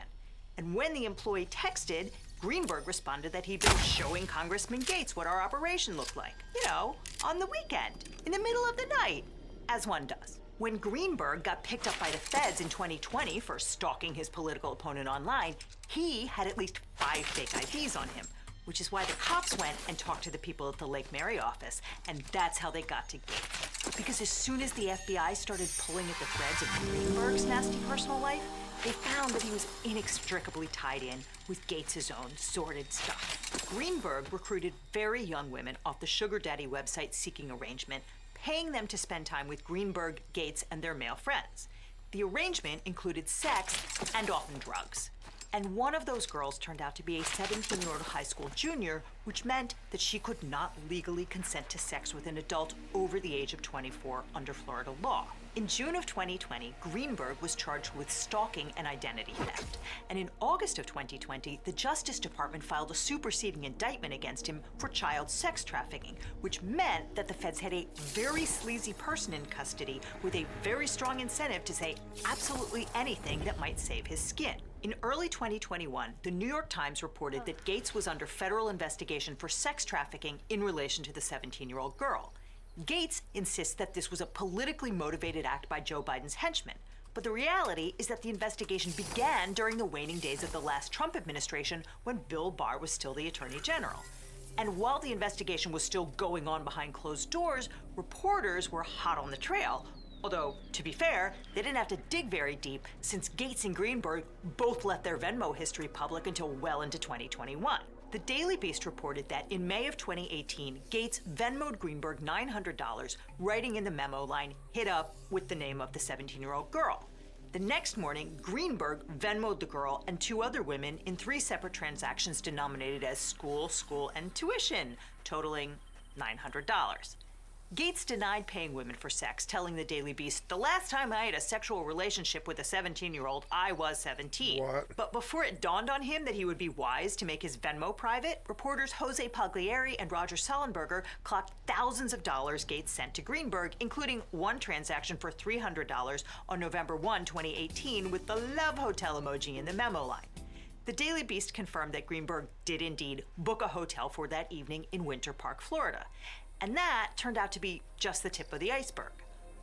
Speaker 9: And when the employee texted, Greenberg responded that he'd been showing Congressman Gates what our operation looked like. You know, on the weekend, in the middle of the night, as one does. When Greenberg got picked up by the feds in 2020 for stalking his political opponent online, he had at least 5 fake IDs on him, which is why the cops went and talked to the people at the Lake Mary office, and that's how they got to Gates. Because as soon as the FBI started pulling at the threads of Greenberg's nasty personal life, they found that he was inextricably tied in with Gates' own sordid stuff. Greenberg recruited very young women off the sugar daddy website Seeking Arrangement, paying them to spend time with Greenberg, Gates, and their male friends. The arrangement included sex and often drugs. And one of those girls turned out to be a 17-year-old high school junior, which meant that she could not legally consent to sex with an adult over the age of 24 under Florida law. In June of 2020, Greenberg was charged with stalking and identity theft. And in August of 2020, the Justice Department filed a superseding indictment against him for child sex trafficking, which meant that the feds had a very sleazy person in custody with a very strong incentive to say absolutely anything that might save his skin. In early 2021, the New York Times reported that Gates was under federal investigation for sex trafficking in relation to the 17-year-old girl. Gates insists that this was a politically motivated act by Joe Biden's henchmen. But the reality is that the investigation began during the waning days of the last Trump administration when Bill Barr was still the Attorney General. And while the investigation was still going on behind closed doors, reporters were hot on the trail. Although, to be fair, they didn't have to dig very deep since Gates and Greenberg both let their Venmo history public until well into 2021. The Daily Beast reported that in May of 2018, Gates Venmoed Greenberg $900, writing in the memo line, "hit up" with the name of the 17-year-old girl. The next morning, Greenberg Venmoed the girl and 2 other women in 3 separate transactions denominated as school, and tuition, totaling $900. Gates denied paying women for sex, telling the Daily Beast, "The last time I had a sexual relationship with a 17-year-old, I was 17.
Speaker 1: What?
Speaker 9: But before it dawned on him that he would be wise to make his Venmo private, reporters Jose Pagliari and Roger Sullenberger clocked thousands of dollars Gates sent to Greenberg, including one transaction for $300 on November 1, 2018, with the love hotel emoji in the memo line. The Daily Beast confirmed that Greenberg did indeed book a hotel for that evening in Winter Park, Florida. And that turned out to be just the tip of the iceberg.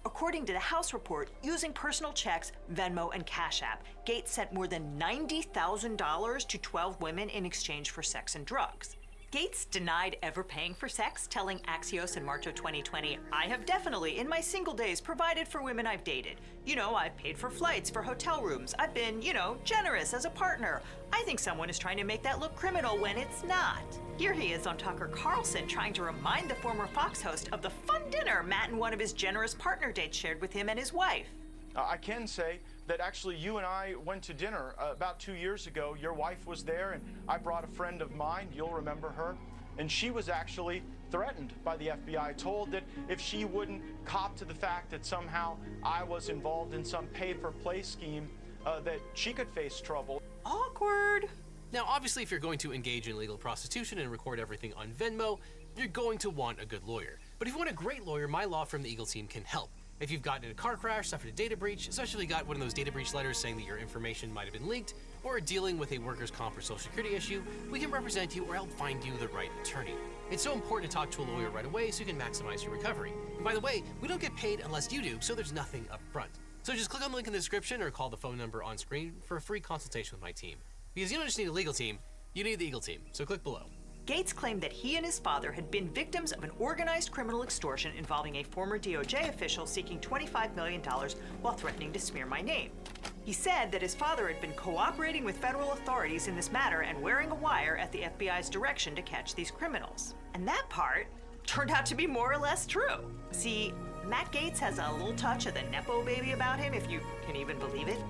Speaker 9: According to the House report, using personal checks, Venmo, and Cash App, Gates sent more than $90,000 to 12 women in exchange for sex and drugs. Gates denied ever paying for sex, telling Axios in March of 2020, "I have definitely, in my single days, provided for women I've dated. You know, I've paid for flights, for hotel rooms. I've been, generous as a partner. I think someone is trying to make that look criminal when it's not." Here he is on Tucker Carlson trying to remind the former Fox host of the fun dinner Matt and one of his generous partner dates shared with him and his wife.
Speaker 8: I can say that actually you and I went to dinner about 2 years ago. Your wife was there, and I brought a friend of mine, you'll remember her, and she was actually threatened by the FBI, told that if she wouldn't cop to the fact that somehow I was involved in some pay-for-play scheme, that she could face trouble.
Speaker 9: Awkward.
Speaker 2: Now, obviously, if you're going to engage in illegal prostitution and record everything on Venmo, you're going to want a good lawyer. But if you want a great lawyer, my law firm, the Eagle Team, can help. If you've gotten in a car crash, suffered a data breach, especially got one of those data breach letters saying that your information might have been leaked, or are dealing with a workers' comp or social security issue, we can represent you or help find you the right attorney. It's so important to talk to a lawyer right away so you can maximize your recovery. And by the way, we don't get paid unless you do, so there's nothing up front. So just click on the link in the description or call the phone number on screen for a free consultation with my team. Because you don't just need a legal team, you need the Eagle Team, so click below.
Speaker 9: Gates claimed that he and his father had been victims of an organized criminal extortion involving a former DOJ official seeking $25 million while threatening to smear my name. He said that his father had been cooperating with federal authorities in this matter and wearing a wire at the FBI's direction to catch these criminals. And that part turned out to be more or less true. See, Matt Gates has a little touch of the Nepo baby about him, if you can even believe it.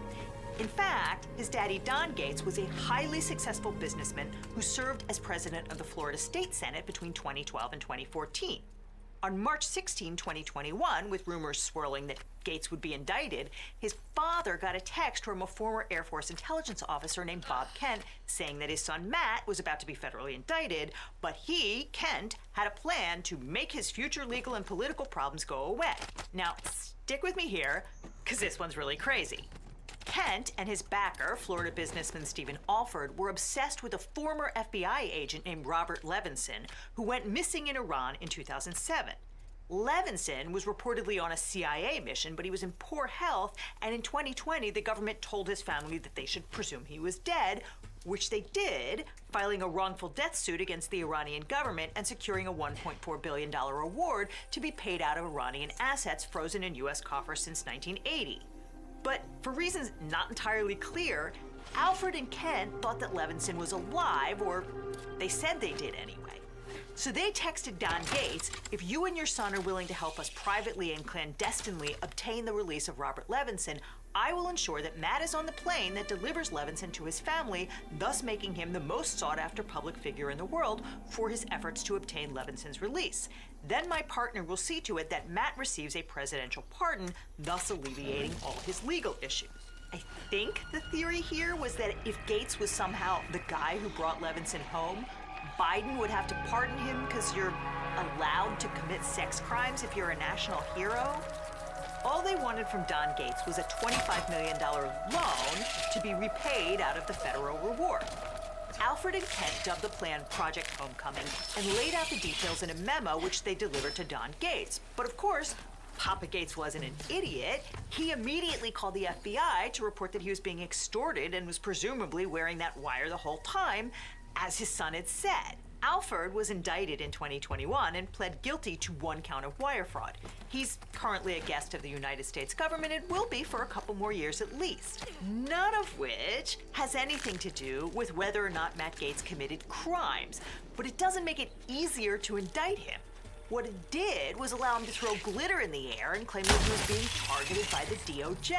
Speaker 9: In fact, his daddy, Don Gates, was a highly successful businessman who served as president of the Florida State Senate between 2012 and 2014. On March 16, 2021, with rumors swirling that Gates would be indicted, his father got a text from a former Air Force intelligence officer named Bob Kent saying that his son Matt was about to be federally indicted, but he, Kent, had a plan to make his future legal and political problems go away. Now, stick with me here, because this one's really crazy. Kent and his backer, Florida businessman Stephen Alford, were obsessed with a former FBI agent named Robert Levinson, who went missing in Iran in 2007. Levinson was reportedly on a CIA mission, but he was in poor health, and in 2020, the government told his family that they should presume he was dead, which they did, filing a wrongful death suit against the Iranian government and securing a $1.4 billion award to be paid out of Iranian assets frozen in U.S. coffers since 1980. But for reasons not entirely clear, Alfred and Kent thought that Levinson was alive, or they said they did anyway. So they texted Don Gates, "If you and your son are willing to help us privately and clandestinely obtain the release of Robert Levinson, I will ensure that Matt is on the plane that delivers Levinson to his family, thus making him the most sought-after public figure in the world for his efforts to obtain Levinson's release. Then my partner will see to it that Matt receives a presidential pardon, thus alleviating all his legal issues." I think the theory here was that if Gates was somehow the guy who brought Levinson home, Biden would have to pardon him because you're allowed to commit sex crimes if you're a national hero. All they wanted from Don Gates was a $25 million loan to be repaid out of the federal reward. Alfred and Kent dubbed the plan Project Homecoming and laid out the details in a memo which they delivered to Don Gates. But of course, Papa Gates wasn't an idiot. He immediately called the FBI to report that he was being extorted and was presumably wearing that wire the whole time, as his son had said. Alford was indicted in 2021 and pled guilty to 1 count of wire fraud. He's currently a guest of the United States government and will be for a couple more years at least. None of which has anything to do with whether or not Matt Gates committed crimes, but it doesn't make it easier to indict him. What it did was allow him to throw glitter in the air and claim that he was being targeted by the DOJ.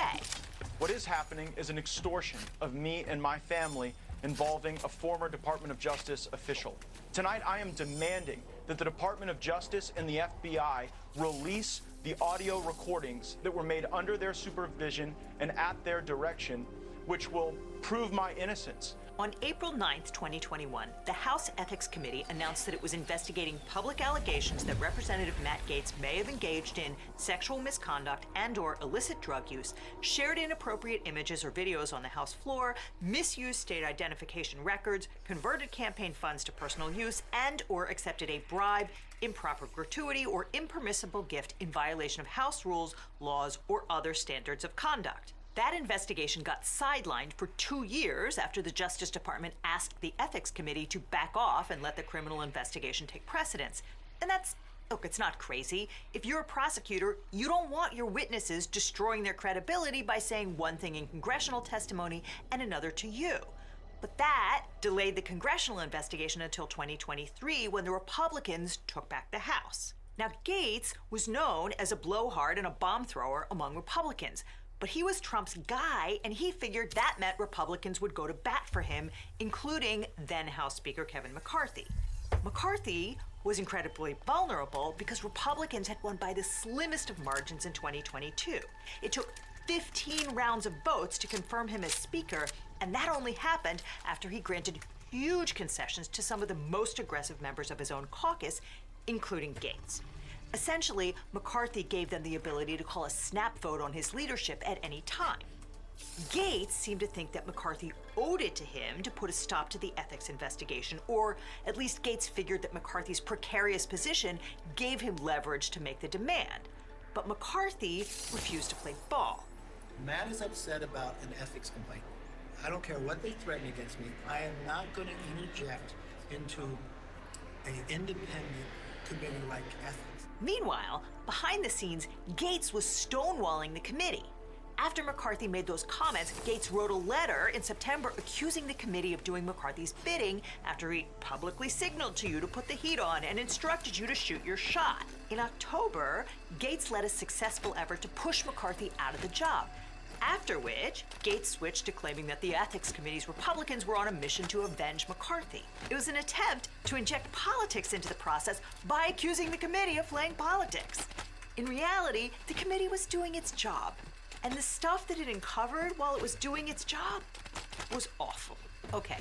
Speaker 8: What is happening is an extortion of me and my family involving a former Department of Justice official. Tonight, I am demanding that the Department of Justice and the FBI release the audio recordings that were made under their supervision and at their direction, which will prove my innocence.
Speaker 9: On April 9th, 2021, the House Ethics Committee announced that it was investigating public allegations that Representative Matt Gaetz may have engaged in sexual misconduct and/or illicit drug use, shared inappropriate images or videos on the House floor, misused state identification records, converted campaign funds to personal use, and/or accepted a bribe, improper gratuity, or impermissible gift in violation of House rules, laws, or other standards of conduct. That investigation got sidelined for 2 years after the Justice Department asked the Ethics Committee to back off and let the criminal investigation take precedence. And that's, look, it's not crazy. If you're a prosecutor, you don't want your witnesses destroying their credibility by saying one thing in congressional testimony and another to you. But that delayed the congressional investigation until 2023 when the Republicans took back the House. Now, Gaetz was known as a blowhard and a bomb thrower among Republicans. But he was Trump's guy, and he figured that meant Republicans would go to bat for him, including then House Speaker Kevin McCarthy. McCarthy was incredibly vulnerable because Republicans had won by the slimmest of margins in 2022. It took 15 rounds of votes to confirm him as Speaker, and that only happened after he granted huge concessions to some of the most aggressive members of his own caucus, including Gaetz. Essentially, McCarthy gave them the ability to call a snap vote on his leadership at any time. Gaetz seemed to think that McCarthy owed it to him to put a stop to the ethics investigation, or at least Gaetz figured that McCarthy's precarious position gave him leverage to make the demand. But McCarthy refused to play ball.
Speaker 13: Matt is upset about an ethics complaint. I don't care what they threaten against me. I am not going to interject into an independent committee like ethics.
Speaker 9: Meanwhile, behind the scenes, Gaetz was stonewalling the committee. After McCarthy made those comments, Gaetz wrote a letter in September accusing the committee of doing McCarthy's bidding after he publicly signaled to you to put the heat on and instructed you to shoot your shot. In October, Gaetz led a successful effort to push McCarthy out of the job, after which Gaetz switched to claiming that the Ethics Committee's Republicans were on a mission to avenge McCarthy. It was an attempt to inject politics into the process by accusing the committee of playing politics. In reality, the committee was doing its job, and the stuff that it uncovered while it was doing its job was awful. Okay,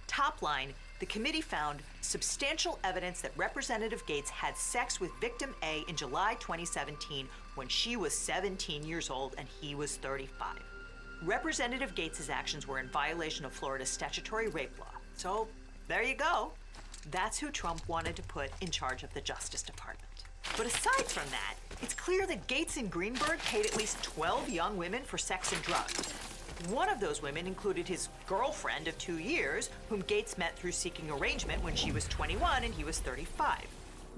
Speaker 9: top line, the committee found substantial evidence that Representative Gaetz had sex with victim A in July 2017 when she was 17 years old and he was 35. Representative Gaetz's actions were in violation of Florida's statutory rape law. So there you go. That's who Trump wanted to put in charge of the Justice Department. But aside from that, it's clear that Gaetz and Greenberg paid at least 12 young women for sex and drugs. One of those women included his girlfriend of 2 years, whom Gaetz met through seeking arrangement when she was 21 and he was 35.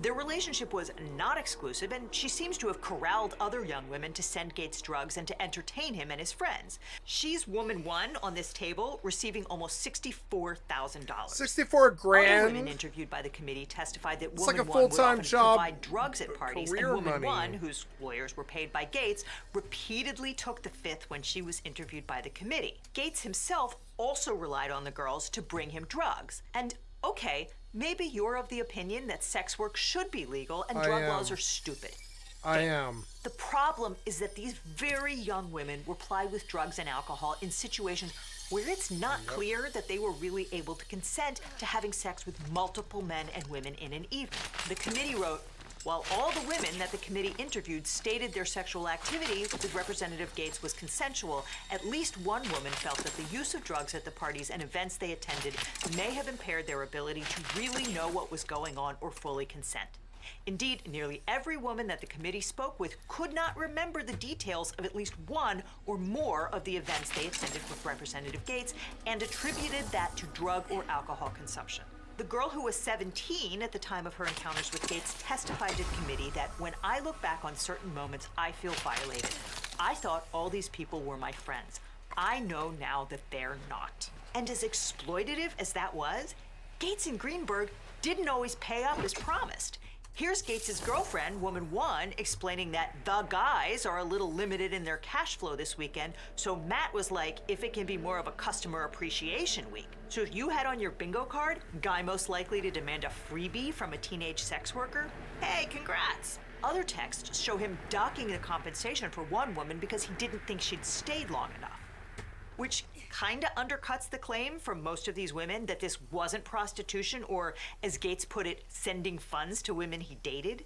Speaker 9: Their relationship was not exclusive, and she seems to have corralled other young women to send Gaetz drugs and to entertain him and his friends. She's woman one on this table, receiving almost $64,000.
Speaker 1: 64 grand.
Speaker 9: Other women interviewed by the committee testified that
Speaker 1: It's
Speaker 9: woman
Speaker 1: like a
Speaker 9: one would
Speaker 1: full-time
Speaker 9: often
Speaker 1: job,
Speaker 9: provide drugs at parties, and
Speaker 1: career
Speaker 9: woman
Speaker 1: money.
Speaker 9: one, whose lawyers were paid by Gaetz, repeatedly took the fifth when she was interviewed by the committee. Gaetz himself also relied on the girls to bring him drugs. And okay, maybe you're of the opinion that sex work should be legal and drug laws are stupid.
Speaker 1: I am.
Speaker 9: The problem is that these very young women were plied with drugs and alcohol in situations where it's not clear that they were really able to consent to having sex with multiple men and women in an evening. The committee wrote, while all the women that the committee interviewed stated their sexual activity with Representative Gaetz was consensual, at least one woman felt that the use of drugs at the parties and events they attended may have impaired their ability to really know what was going on or fully consent. Indeed, nearly every woman that the committee spoke with could not remember the details of at least one or more of the events they attended with Representative Gaetz and attributed that to drug or alcohol consumption. The girl who was 17 at the time of her encounters with Gaetz testified to the committee that when I look back on certain moments, I feel violated. I thought all these people were my friends. I know now that they're not. And as exploitative as that was, Gaetz and Greenberg didn't always pay up as promised. Here's Gates' girlfriend, Woman 1, explaining that the guys are a little limited in their cash flow this weekend, so Matt was like, if it can be more of a customer appreciation week. So if you had on your bingo card, guy most likely to demand a freebie from a teenage sex worker, hey, congrats. Other texts show him docking the compensation for one woman because he didn't think she'd stayed long enough. Which kinda undercuts the claim from most of these women that this wasn't prostitution or, as Gates put it, sending funds to women he dated.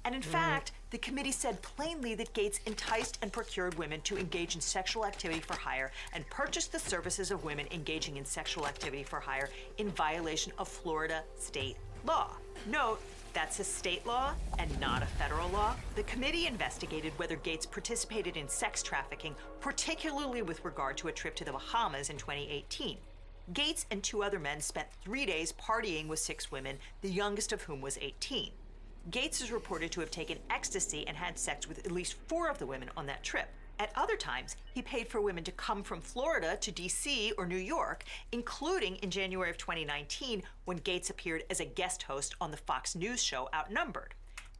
Speaker 9: And in fact, the committee said plainly that Gates enticed and procured women to engage in sexual activity for hire and purchased the services of women engaging in sexual activity for hire in violation of Florida state law. Note, that's a state law and not a federal law. The committee investigated whether Gates participated in sex trafficking, particularly with regard to a trip to the Bahamas in 2018. Gates and 2 other men spent 3 days partying with 6 women, the youngest of whom was 18. Gates is reported to have taken ecstasy and had sex with at least 4 of the women on that trip. At other times, he paid for women to come from Florida to D.C. or New York, including in January of 2019 when Gates appeared as a guest host on the Fox News show Outnumbered.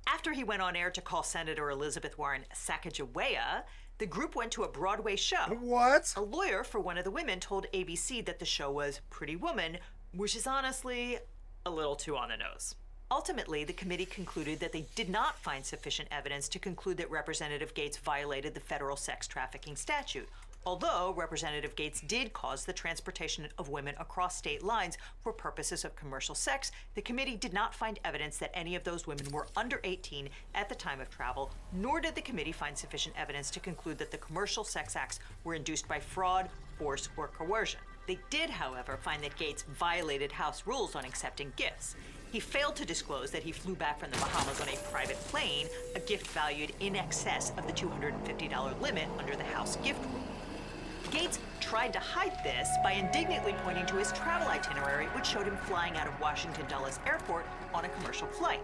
Speaker 9: After he went on air to call Senator Elizabeth Warren Sacagawea, the group went to a Broadway show.
Speaker 1: What?
Speaker 9: A lawyer for one of the women told ABC that the show was Pretty Woman, which is honestly a little too on the nose. Ultimately, the committee concluded that they did not find sufficient evidence to conclude that Representative Gates violated the federal sex trafficking statute, although Representative Gates did cause the transportation of women across state lines for purposes of commercial sex. The committee did not find evidence that any of those women were under 18 at the time of travel, nor did the committee find sufficient evidence to conclude that the commercial sex acts were induced by fraud, force, or coercion. They did, however, find that Gates violated House rules on accepting gifts. He failed to disclose that he flew back from the Bahamas on a private plane, a gift valued in excess of the $250 limit under the House gift rule. Gates tried to hide this by indignantly pointing to his travel itinerary, which showed him flying out of Washington Dulles Airport on a commercial flight.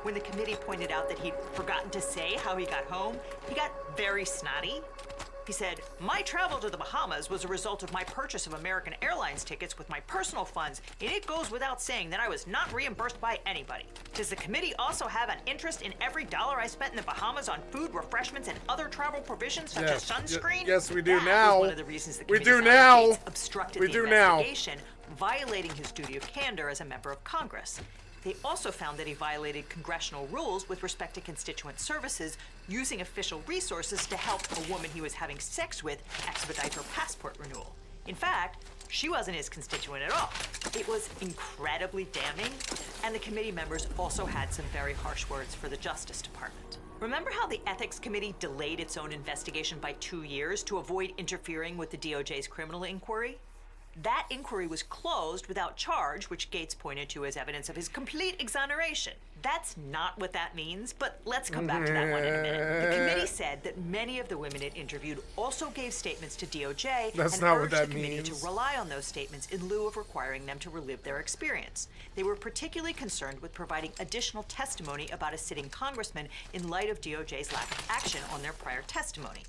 Speaker 9: When the committee pointed out that he'd forgotten to say how he got home, he got very snotty. He said, "My travel to the Bahamas was a result of my purchase of American Airlines tickets with my personal funds, and it goes without saying that I was not reimbursed by anybody. Does the committee also have an interest in every dollar I spent in the Bahamas on food, refreshments, and other travel provisions such as sunscreen?"
Speaker 1: Yes, we do
Speaker 9: that
Speaker 1: now.
Speaker 9: Was one of the reasons the
Speaker 1: We
Speaker 9: committee
Speaker 1: do
Speaker 9: found
Speaker 1: now.
Speaker 9: Gates obstructed
Speaker 1: We
Speaker 9: the
Speaker 1: do now.
Speaker 9: investigation, violating his duty of candor as a member of Congress. They also found that he violated congressional rules with respect to constituent services, using official resources to help a woman he was having sex with expedite her passport renewal. In fact, she wasn't his constituent at all. It was incredibly damning, and the committee members also had some very harsh words for the Justice Department. Remember how the Ethics Committee delayed its own investigation by 2 years to avoid interfering with the DOJ's criminal inquiry? That inquiry was closed without charge, which Gates pointed to as evidence of his complete exoneration. That's not what that means, but let's come back to that one in a minute. The committee said that many of the women it interviewed also gave statements to DOJ and urged the committee to rely on those statements in lieu of requiring them to relive their experience. They were particularly concerned with providing additional testimony about a sitting congressman in light of DOJ's lack of action on their prior testimony.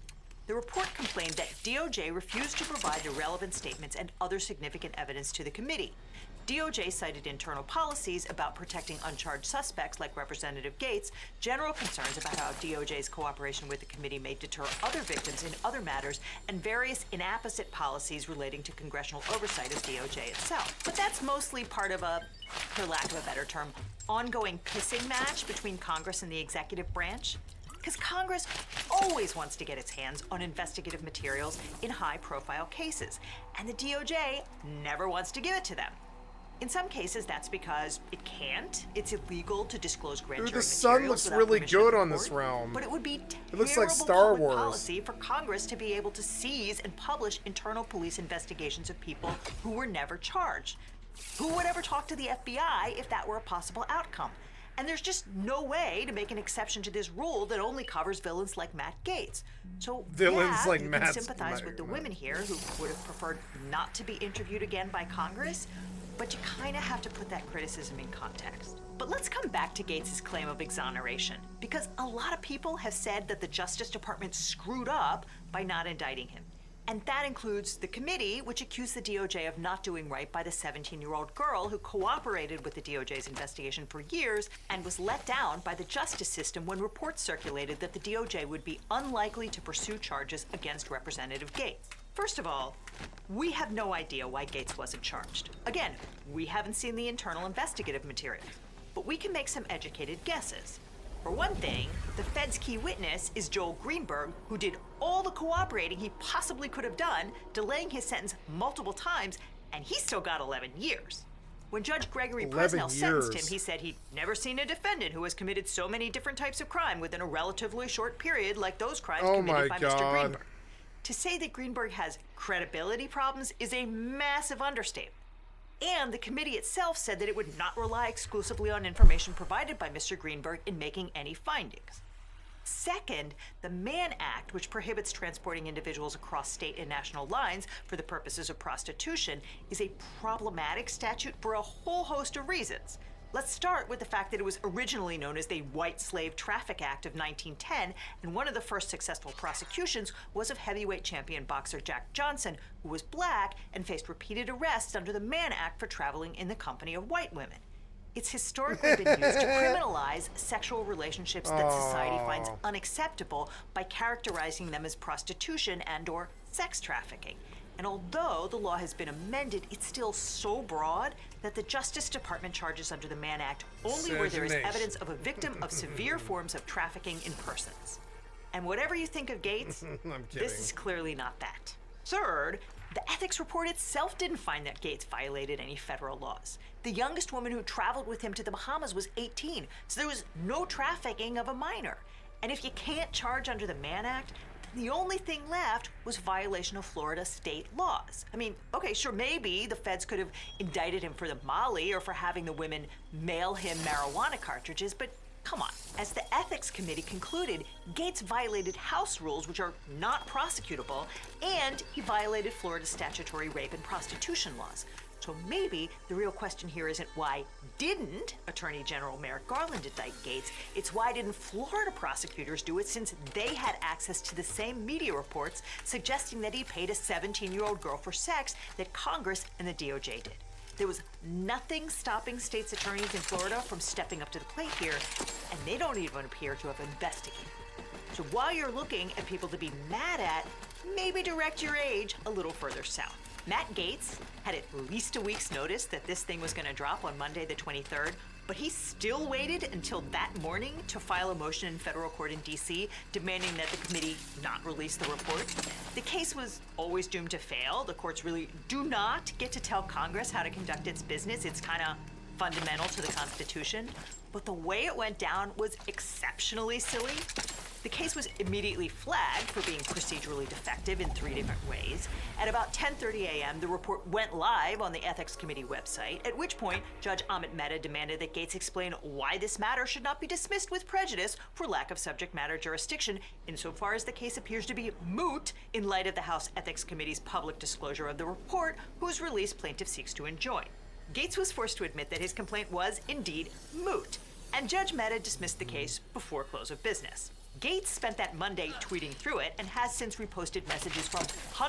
Speaker 9: The report complained that DOJ refused to provide the relevant statements and other significant evidence to the committee. DOJ cited internal policies about protecting uncharged suspects like Representative Gates, general concerns about how DOJ's cooperation with the committee may deter other victims in other matters, and various inapposite policies relating to congressional oversight of DOJ itself. But that's mostly part of a, for lack of a better term, ongoing pissing match between Congress and the executive branch. Because Congress always wants to get its hands on investigative materials in high-profile cases, and the DOJ never wants to give it to them. In some cases, that's because it can't. It's illegal to disclose grand jury
Speaker 1: the sun
Speaker 9: materials
Speaker 1: looks
Speaker 9: without
Speaker 1: really
Speaker 9: permission
Speaker 1: good
Speaker 9: of the
Speaker 1: on this
Speaker 9: court.
Speaker 1: realm.
Speaker 9: But it would be
Speaker 1: It looks like
Speaker 9: terrible
Speaker 1: Star
Speaker 9: public
Speaker 1: Wars.
Speaker 9: policy for Congress to be able to seize and publish internal police investigations of people who were never charged. Who would ever talk to the FBI if that were a possible outcome? And there's just no way to make an exception to this rule that only covers villains like Matt Gates. So
Speaker 1: Villains like
Speaker 9: you
Speaker 1: Matt
Speaker 9: can sympathize with the women here who would have preferred not to be interviewed again by Congress, but you kind of have to put that criticism in context. But let's come back to Gates' claim of exoneration, because a lot of people have said that the Justice Department screwed up by not indicting him. And that includes the committee, which accused the DOJ of not doing right by the 17-year-old girl who cooperated with the DOJ's investigation for years and was let down by the justice system when reports circulated that the DOJ would be unlikely to pursue charges against Representative Gates. First of all, we have no idea why Gates wasn't charged. Again, we haven't seen the internal investigative materials, but we can make some educated guesses. For one thing, the Fed's key witness is Joel Greenberg, who did all the cooperating he possibly could have done, delaying his sentence multiple times, and he still got 11 years. When Judge Gregory Presnell sentenced him, he said he'd never seen a defendant who has committed so many different types of crime within a relatively short period like those crimes committed by Mr. Greenberg. To say that Greenberg has credibility problems is a massive understatement. And the committee itself said that it would not rely exclusively on information provided by Mr. Greenberg in making any findings. Second, the Mann Act, which prohibits transporting individuals across state and national lines for the purposes of prostitution, is a problematic statute for a whole host of reasons. Let's start with the fact that it was originally known as the White Slave Traffic Act of 1910, and one of the first successful prosecutions was of heavyweight champion boxer Jack Johnson, who was black and faced repeated arrests under the Mann Act for traveling in the company of white women. It's historically been used to criminalize sexual relationships that society finds unacceptable by characterizing them as prostitution and/or sex trafficking. And although the law has been amended, it's still so broad that the Justice Department charges under the Mann Act only where there is evidence of a victim of severe forms of trafficking in persons. And whatever you think of Gates, this is clearly not that. Third, the ethics report itself didn't find that Gates violated any federal laws. The youngest woman who traveled with him to the Bahamas was 18, so there was no trafficking of a minor. And if you can't charge under the Mann Act, the only thing left was violation of Florida state laws. I mean, okay, sure, maybe the feds could have indicted him for the Molly or for having the women mail him marijuana cartridges, but come on. As the ethics committee concluded, Gates violated House rules, which are not prosecutable, and he violated Florida's statutory rape and prostitution laws. So maybe the real question here isn't why didn't Attorney General Merrick Garland indict Gates, it's why didn't Florida prosecutors do it, since they had access to the same media reports suggesting that he paid a 17-year-old girl for sex that Congress and the DOJ did. There was nothing stopping states' attorneys in Florida from stepping up to the plate here, and they don't even appear to have investigated. So while you're looking at people to be mad at, maybe direct your age a little further south. Matt Gaetz had at least a week's notice that this thing was going to drop on Monday the 23rd, but he still waited until that morning to file a motion in federal court in D.C. demanding that the committee not release the report. The case was always doomed to fail. The courts really do not get to tell Congress how to conduct its business. It's kind of fundamental to the Constitution. But the way it went down was exceptionally silly. The case was immediately flagged for being procedurally defective in 3 different ways. At about 10:30 a.m., the report went live on the Ethics Committee website, at which point Judge Amit Mehta demanded that Gates explain why this matter should not be dismissed with prejudice for lack of subject matter jurisdiction, insofar as the case appears to be moot in light of the House Ethics Committee's public disclosure of the report, whose release plaintiff seeks to enjoin. Gates was forced to admit that his complaint was indeed moot, and Judge Mehta dismissed the case before close of business. Gates spent that Monday tweeting through it and has since reposted messages from hundreds